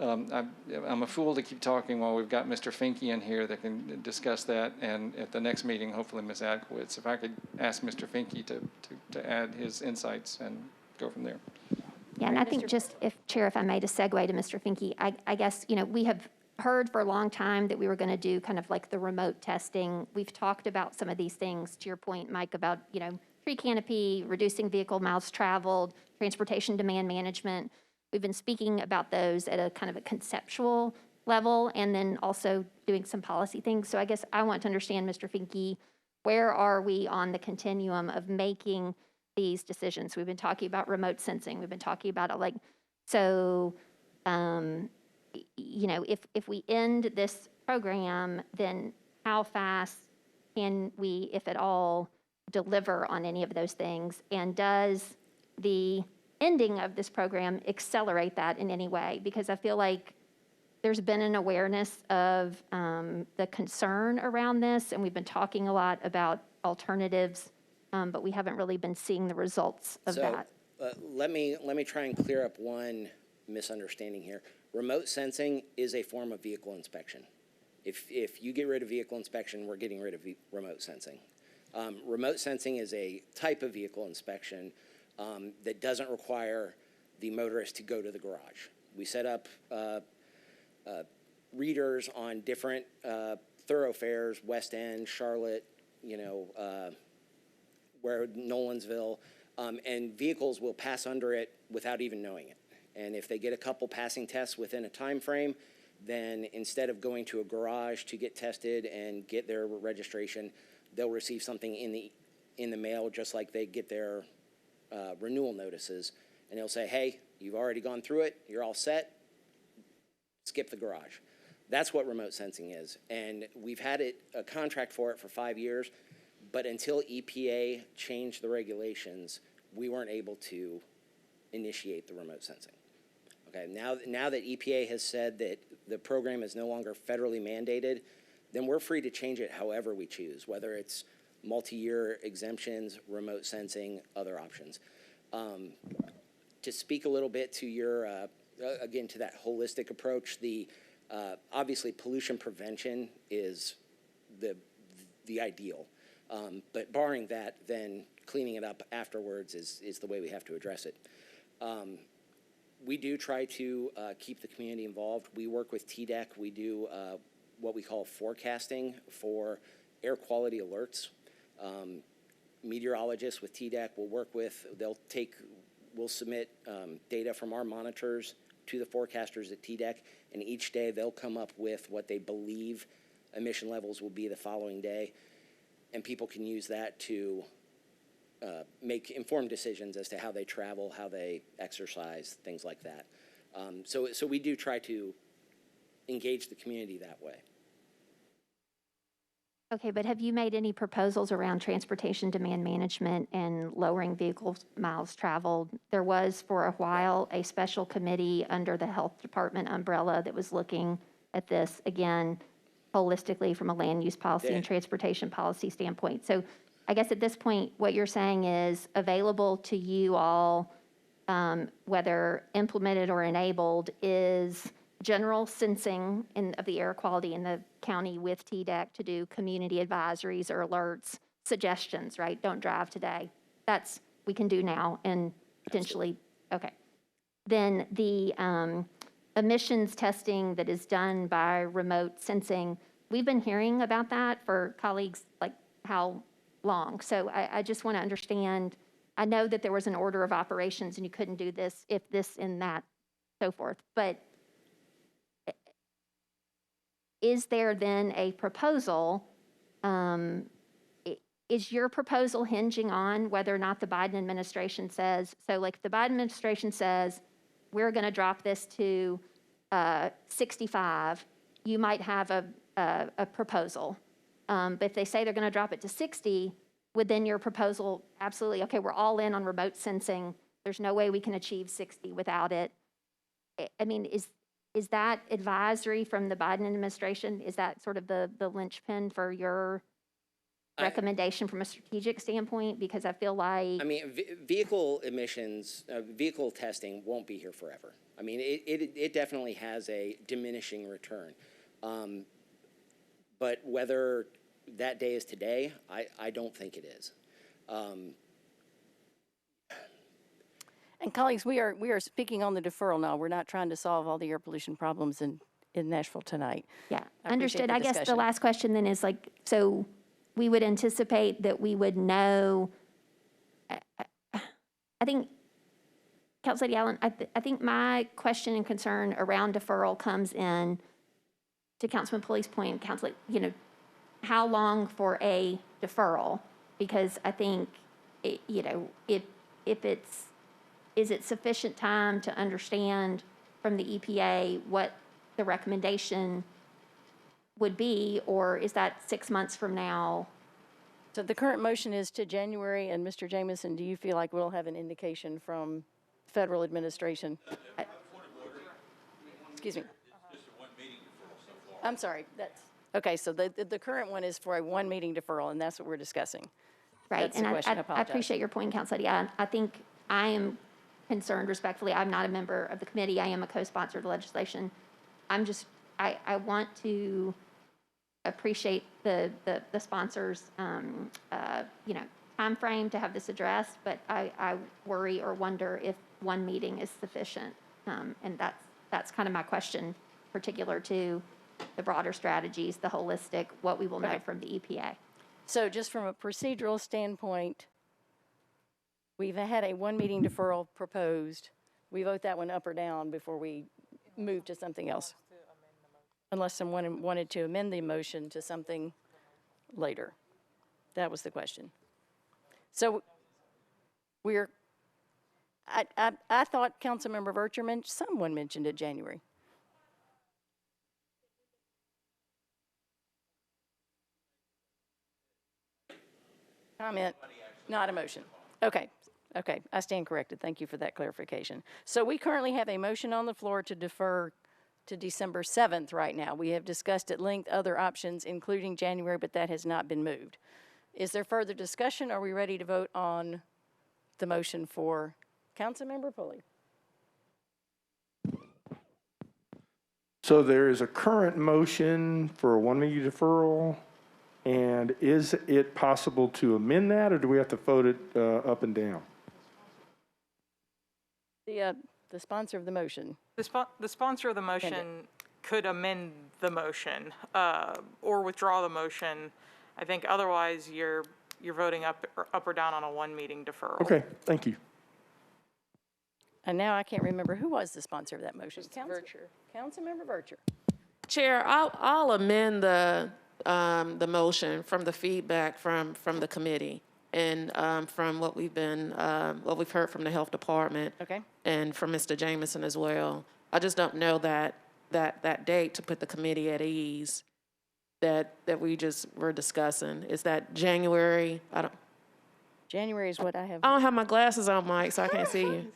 I'm a fool to keep talking while we've got Mr. Finke in here that can discuss that, and at the next meeting, hopefully Ms. Adkowitz. If I could ask Mr. Finke to add his insights and go from there. Yeah, and I think just, Chair, if I may, to segue to Mr. Finke, I guess, we have heard for a long time that we were going to do kind of like the remote testing. We've talked about some of these things, to your point, Mike, about, tree canopy, reducing vehicle miles traveled, transportation demand management. We've been speaking about those at a kind of a conceptual level and then also doing some policy things. So I guess I want to understand, Mr. Finke, where are we on the continuum of making these decisions? We've been talking about remote sensing. We've been talking about it if we end this program, then how fast can we, if at all, deliver on any of those things? And does the ending of this program accelerate that in any way? Because I feel like there's been an awareness of the concern around this, and we've been talking a lot about alternatives, but we haven't really been seeing the results of that. Let me try and clear up one misunderstanding here. Remote sensing is a form of vehicle inspection. If you get rid of vehicle inspection, we're getting rid of remote sensing. Remote sensing is a type of vehicle inspection that doesn't require the motorist to go to the garage. We set up readers on different thoroughfares, West End, Charlotte, where Nolensville, and vehicles will pass under it without even knowing it. And if they get a couple passing tests within a time frame, then instead of going to a garage to get tested and get their registration, they'll receive something in the mail, just like they get their renewal notices, and they'll say, hey, you've already gone through it, you're all set, skip the garage. That's what remote sensing is, and we've had a contract for it for 5 years, but until EPA changed the regulations, we weren't able to initiate the remote sensing. Okay, now that EPA has said that the program is no longer federally mandated, then we're free to change it however we choose, whether it's multi-year exemptions, remote sensing, other options. To speak a little bit to your, again, to that holistic approach, obviously pollution prevention is the ideal. But barring that, then cleaning it up afterwards is the way we have to address it. We do try to keep the community involved. We work with TDEC. We do what we call forecasting for air quality alerts. Meteorologists with TDEC will work with, we'll submit data from our monitors to the forecasters at TDEC, and each day they'll come up with what they believe emission levels will be the following day, and people can use that to make informed decisions as to how they travel, how they exercise, things like that. So we do try to engage the community that way. Okay, but have you made any proposals around transportation demand management and lowering vehicle miles traveled? There was, for a while, a special committee under the health department umbrella that was looking at this, again, holistically from a land use policy and transportation policy standpoint. So I guess at this point, what you're saying is available to you all, whether implemented or enabled, is general sensing of the air quality in the county with TDEC to do community advisories or alerts, suggestions, right? Don't drive today. That's, we can do now and potentially, okay. Then the emissions testing that is done by remote sensing, we've been hearing about that for colleagues, like how long? So I just want to understand, I know that there was an order of operations and you couldn't do this, if this and that, so forth, but is there then a proposal? Is your proposal hinging on whether or not the Biden administration says, so like the Biden administration says, we're going to drop this to 65, you might have a proposal. But if they say they're going to drop it to 60, would then your proposal absolutely, okay, we're all in on remote sensing, there's no way we can achieve 60 without it. I mean, is that advisory from the Biden administration? Is that sort of the linchpin for your recommendation from a strategic standpoint? Because I feel like, I mean, vehicle emissions, vehicle testing won't be here forever. I mean, it definitely has a diminishing return. But whether that day is today, I don't think it is. And colleagues, we are speaking on the deferral now. We're not trying to solve all the air pollution problems in Nashville tonight. yeah, I appreciate understood. the I guess the discussion. last question then is like, so we would anticipate that we would know, I think, Council Lady Allen, I think my question and concern around deferral comes in to Councilman Pulley's point, Council, how long for a deferral? Because I think, if is it sufficient time to understand from the EPA what the recommendation would be, or is that 6 months from now? So the current motion is to January, and Mr. Jamison, do you feel like we'll have an indication from federal administration? Excuse me. I'm sorry, okay, so the current one is for a one meeting deferral, and that's what we're discussing. Right, That's and the question. I I apologize. appreciate your point, Council Lady. I think I am concerned respectfully. I'm not a member of the committee. I am a co-sponsor of the legislation. I want to appreciate the sponsors, time frame to have this addressed, but I worry or wonder if one meeting is sufficient. And that's kind of my question, particular to the broader strategies, the holistic, what we will know from the EPA. So just from a procedural standpoint, we've had a one meeting deferral proposed. We vote that one up or down before we move to something else. Unless someone wanted to amend the motion to something later. That was the question. So I thought Councilmember Vercher someone mentioned it January. Comment, not a motion. Okay, I stand corrected. Thank you for that clarification. So we currently have a motion on the floor to defer to December 7th right now. We have discussed at length other options, including January, but that has not been moved. Is there further discussion? Are we ready to vote on the motion for Councilmember Pulley? So there is a current motion for a 1 meeting deferral, and is it possible to amend that, or do we have to vote it up and down? The sponsor of the motion. The sponsor of the motion could amend the motion or withdraw the motion. I think otherwise you're voting up or down on a one meeting deferral. Okay, thank you. And now I can't remember who was the sponsor of that motion. Councilmember Vercher. Chair, I'll amend the motion from the feedback from the committee and from what we've heard from the health department. Okay. And from Mr. Jamison as well. I just don't know that date to put the committee at ease that we just were discussing. Is that January? January is what I have. I don't have my glasses on, Mike, so I can't see you.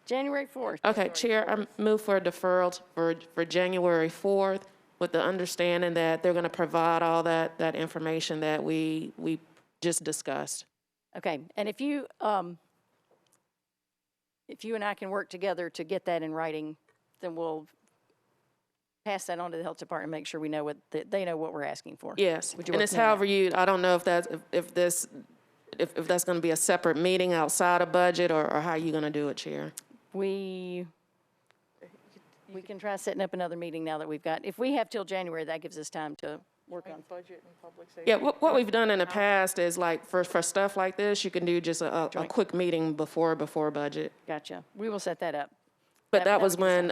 January 4th. Okay, Chair, I move for a deferral for January 4th with the understanding that they're going to provide all that information that we just discussed. Okay, and if you and I can work together to get that in writing, then we'll pass that on to the health department and make sure we know they know what we're asking for. Yes, Would you and work it's with me on however I don't know if that's going to be a separate meeting outside of budget or how you going to do it, Chair. We can try setting up another meeting now that we've got, if we have till January, that gives us time to work on budget and public safety. Yeah, what we've done in the past is like for stuff like this, you can do just a quick meeting before budget. Gotcha. We will set that up. But that was when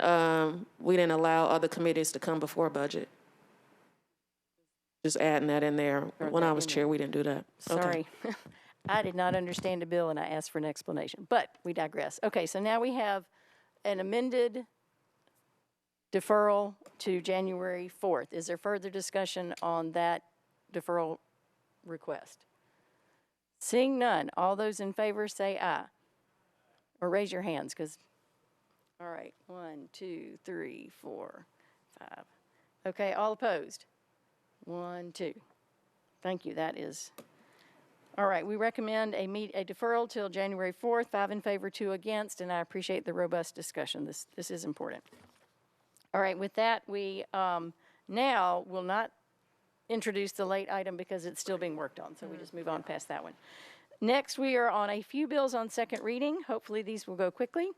we didn't allow other committees to come before budget. Just adding that in there. When I was chair, we didn't do that. Sorry. Okay. I did not understand the bill and I asked for an explanation, but we digress. Okay, so now we have an amended deferral to January 4th. Is there further discussion on that deferral request? Seeing none, all those in favor say aye. or raise your hands, because, all right, 1, 2, 3, 4, 5. Okay, all opposed? 1, 2. Thank you, that is, all right, we recommend a deferral till January 4th, 5 in favor, 2 against, and I appreciate the robust discussion. This is important. All right, with that, we now will not introduce the late item because it's still being worked on, so we just move on past that one. Next, we are on a few bills on second reading. Hopefully, these will go quickly.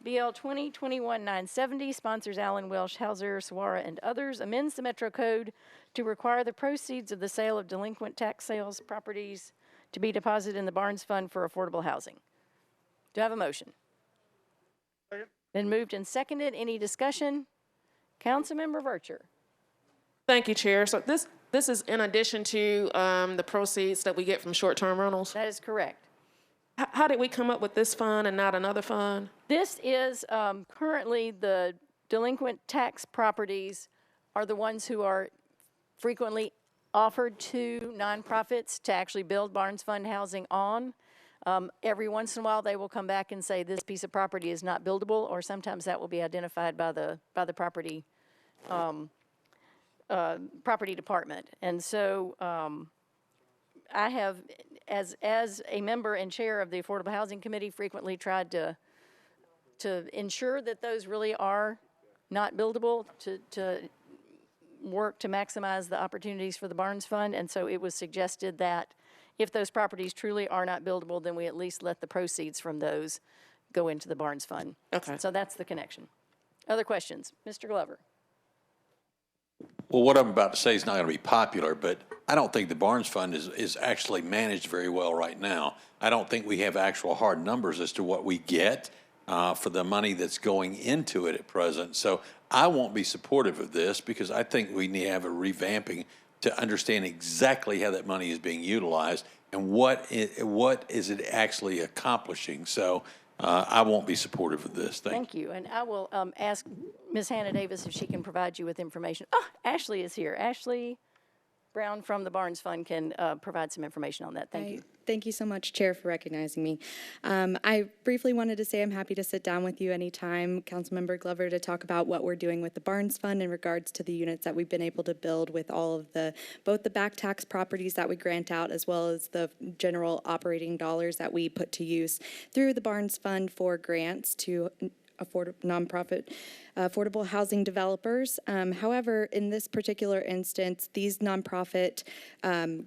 BL 2021-970 sponsors Alan Welsh, Hauser, Sawara, and others, amends the Metro Code to require the proceeds of the sale of delinquent tax sales properties to be deposited in the Barnes Fund for affordable housing. Do I have a motion? Second. Been moved and seconded. Any discussion? Councilmember Vercher. Thank you, Chair. So this is in addition to the proceeds that we get from short-term rentals? That is correct. How did we come up with this fund and not another fund? This is currently the delinquent tax properties are the ones who are frequently offered to nonprofits to actually build Barnes Fund housing on. Every once in a while, they will come back and say this piece of property is not buildable, or sometimes that will be identified by the property property department. And so I have, as a member and chair of the Affordable Housing Committee, frequently tried to ensure that those really are not buildable, to work to maximize the opportunities for the Barnes Fund. And so it was suggested that if those properties truly are not buildable, then we at least let the proceeds from those go into the Barnes Fund. Okay. So that's the connection. Other questions? Mr. Glover. Well, what I'm about to say is not going to be popular, but I don't think the Barnes Fund is actually managed very well right now. I don't think we have actual hard numbers as to what we get for the money that's going into it at present. So I won't be supportive of this because I think we need to have a revamping to understand exactly how that money is being utilized and what is it actually accomplishing. So I won't be supportive of this. Thank you. And I will ask Ms. Hannah Davis if she can provide you with information. Oh, Ashley is here. Ashley Brown from the Barnes Fund can provide some information on that. Thank you. Thank you so much, Chair, for recognizing me. I briefly wanted to say I'm happy to sit down with you anytime, Councilmember Glover, to talk about what we're doing with the Barnes Fund in regards to the units that we've been able to build with all of both the back tax properties that we grant out as well as the general operating dollars that we put to use through the Barnes Fund for grants to nonprofit affordable housing developers. However, in this particular instance, these nonprofit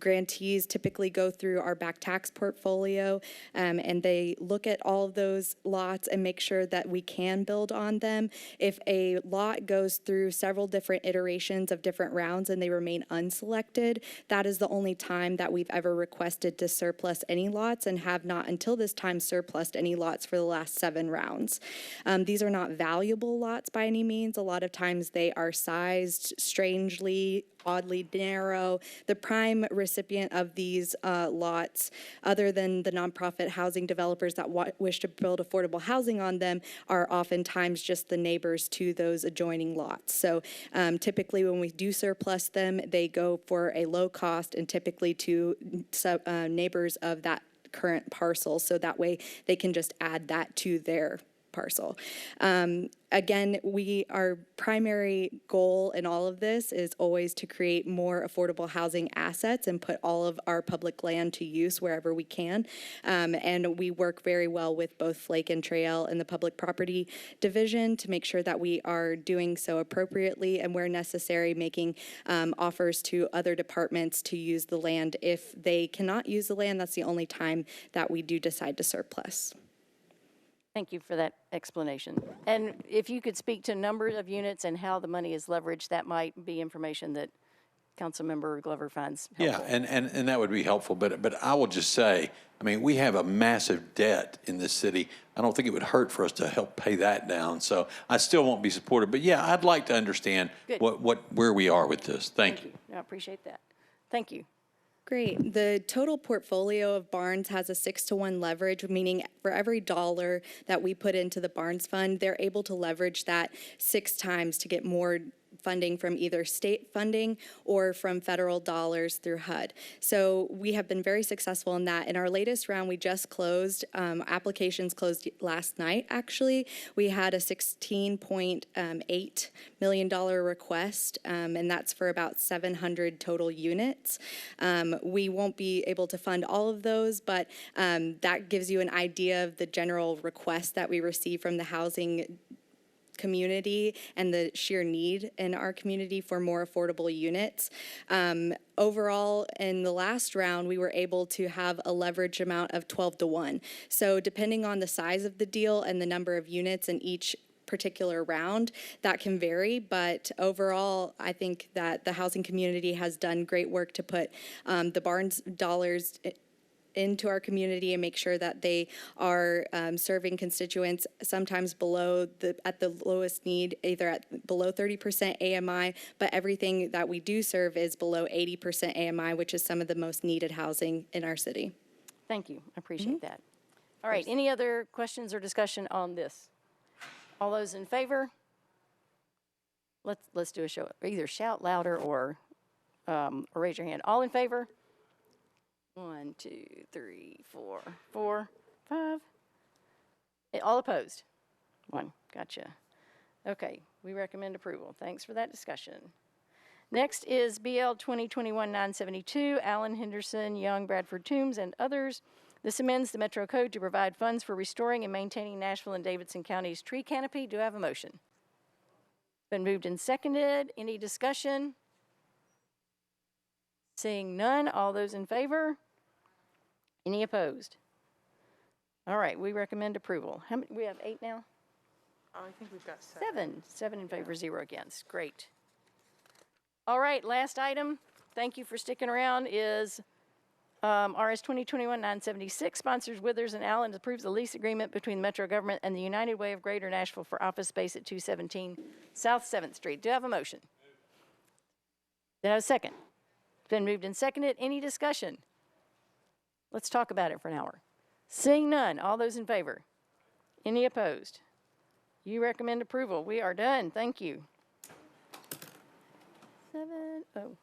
grantees typically go through our back tax portfolio and they look at all of those lots and make sure that we can build on them. If a lot goes through several different iterations of different rounds and they remain unselected, that is the only time that we've ever requested to surplus any lots and have not until this time surplused any lots for the last 7 rounds. These are not valuable lots by any means. A lot of times they are sized strangely, oddly narrow. The prime recipient of these lots, other than the nonprofit housing developers that wish to build affordable housing on them, are oftentimes just the neighbors to those adjoining lots. So typically when we do surplus them, they go for a low cost and typically to neighbors of that current parcel. So that way they can just add that to their parcel. Again, our primary goal in all of this is always to create more affordable housing assets and put all of our public land to use wherever we can. And we work very well with both Flake and Trail and the Public Property Division to make sure that we are doing so appropriately and where necessary making offers to other departments to use the land. If they cannot use the land, that's the only time that we do decide to surplus. Thank you for that explanation. And if you could speak to numbers of units and how the money is leveraged, that might be information that Councilmember Glover finds helpful. Yeah, and that would be helpful. But I will just say, I mean, we have a massive debt in this city. I don't think it would hurt for us to help pay that down. So I still won't be supportive. But yeah, I'd like to understand where we are with this. Thank you. I appreciate that. Thank you. Great. The total portfolio of Barnes has a 6-to-1 leverage, meaning for every dollar that we put into the Barnes Fund, they're able to leverage that 6 times to get more funding from either state funding or from federal dollars through HUD. So we have been very successful in that. In our latest round, we just closed, applications closed last night, actually. We had a $16.8 million request, and that's for about 700 total units. We won't be able to fund all of those, but that gives you an idea of the general request that we receive from the housing community and the sheer need in our community for more affordable units. Overall, in the last round, we were able to have a leverage amount of 12-1. So depending on the size of the deal and the number of units in each particular round, that can vary, but overall, I think that the housing community has done great work to put the Barnes dollars into our community and make sure that they are serving constituents sometimes at the lowest need, either at below 30% AMI, but everything that we do serve is below 80% AMI, which is some of the most needed housing in our city. Thank you. I appreciate that. All right. Any other questions or discussion on this? All those in favor? Let's do a show. Either shout louder or raise your hand. All in favor? 1, 2, 3, 4, 5. All opposed? 1. Gotcha. Okay, we recommend approval. Thanks for that discussion. Next is BL 2021-972, Allen, Henderson, Young, Bradford, Toombs, and others. This amends the Metro Code to provide funds for restoring and maintaining Nashville and Davidson counties' tree canopy. Do I have a motion? Been moved and seconded. Any discussion? Seeing none, all those in favor? Any opposed? All right, we recommend approval. How many? We have 8 now? I think we've got 7. 7 in favor, 0 against. Great. All right, last item. Thank you for sticking around. Is RS 2021-976, sponsors Withers and Allen, approves the lease agreement between the Metro government and the United Way of Greater Nashville for office space at 217 South 7th Street. Do I have a motion? Do I have a second? It's been moved and seconded. Any discussion? Let's talk about it for an hour. Seeing none, all those in favor? Any opposed? You recommend approval. We are done. Thank you. 7-0.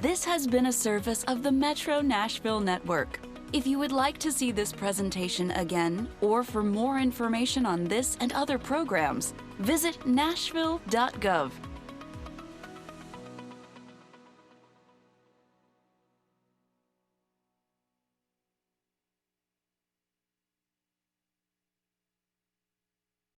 This has been a service of the Metro Nashville Network. If you would like to see this presentation again, or for more information on this and other programs, visit nashville.gov.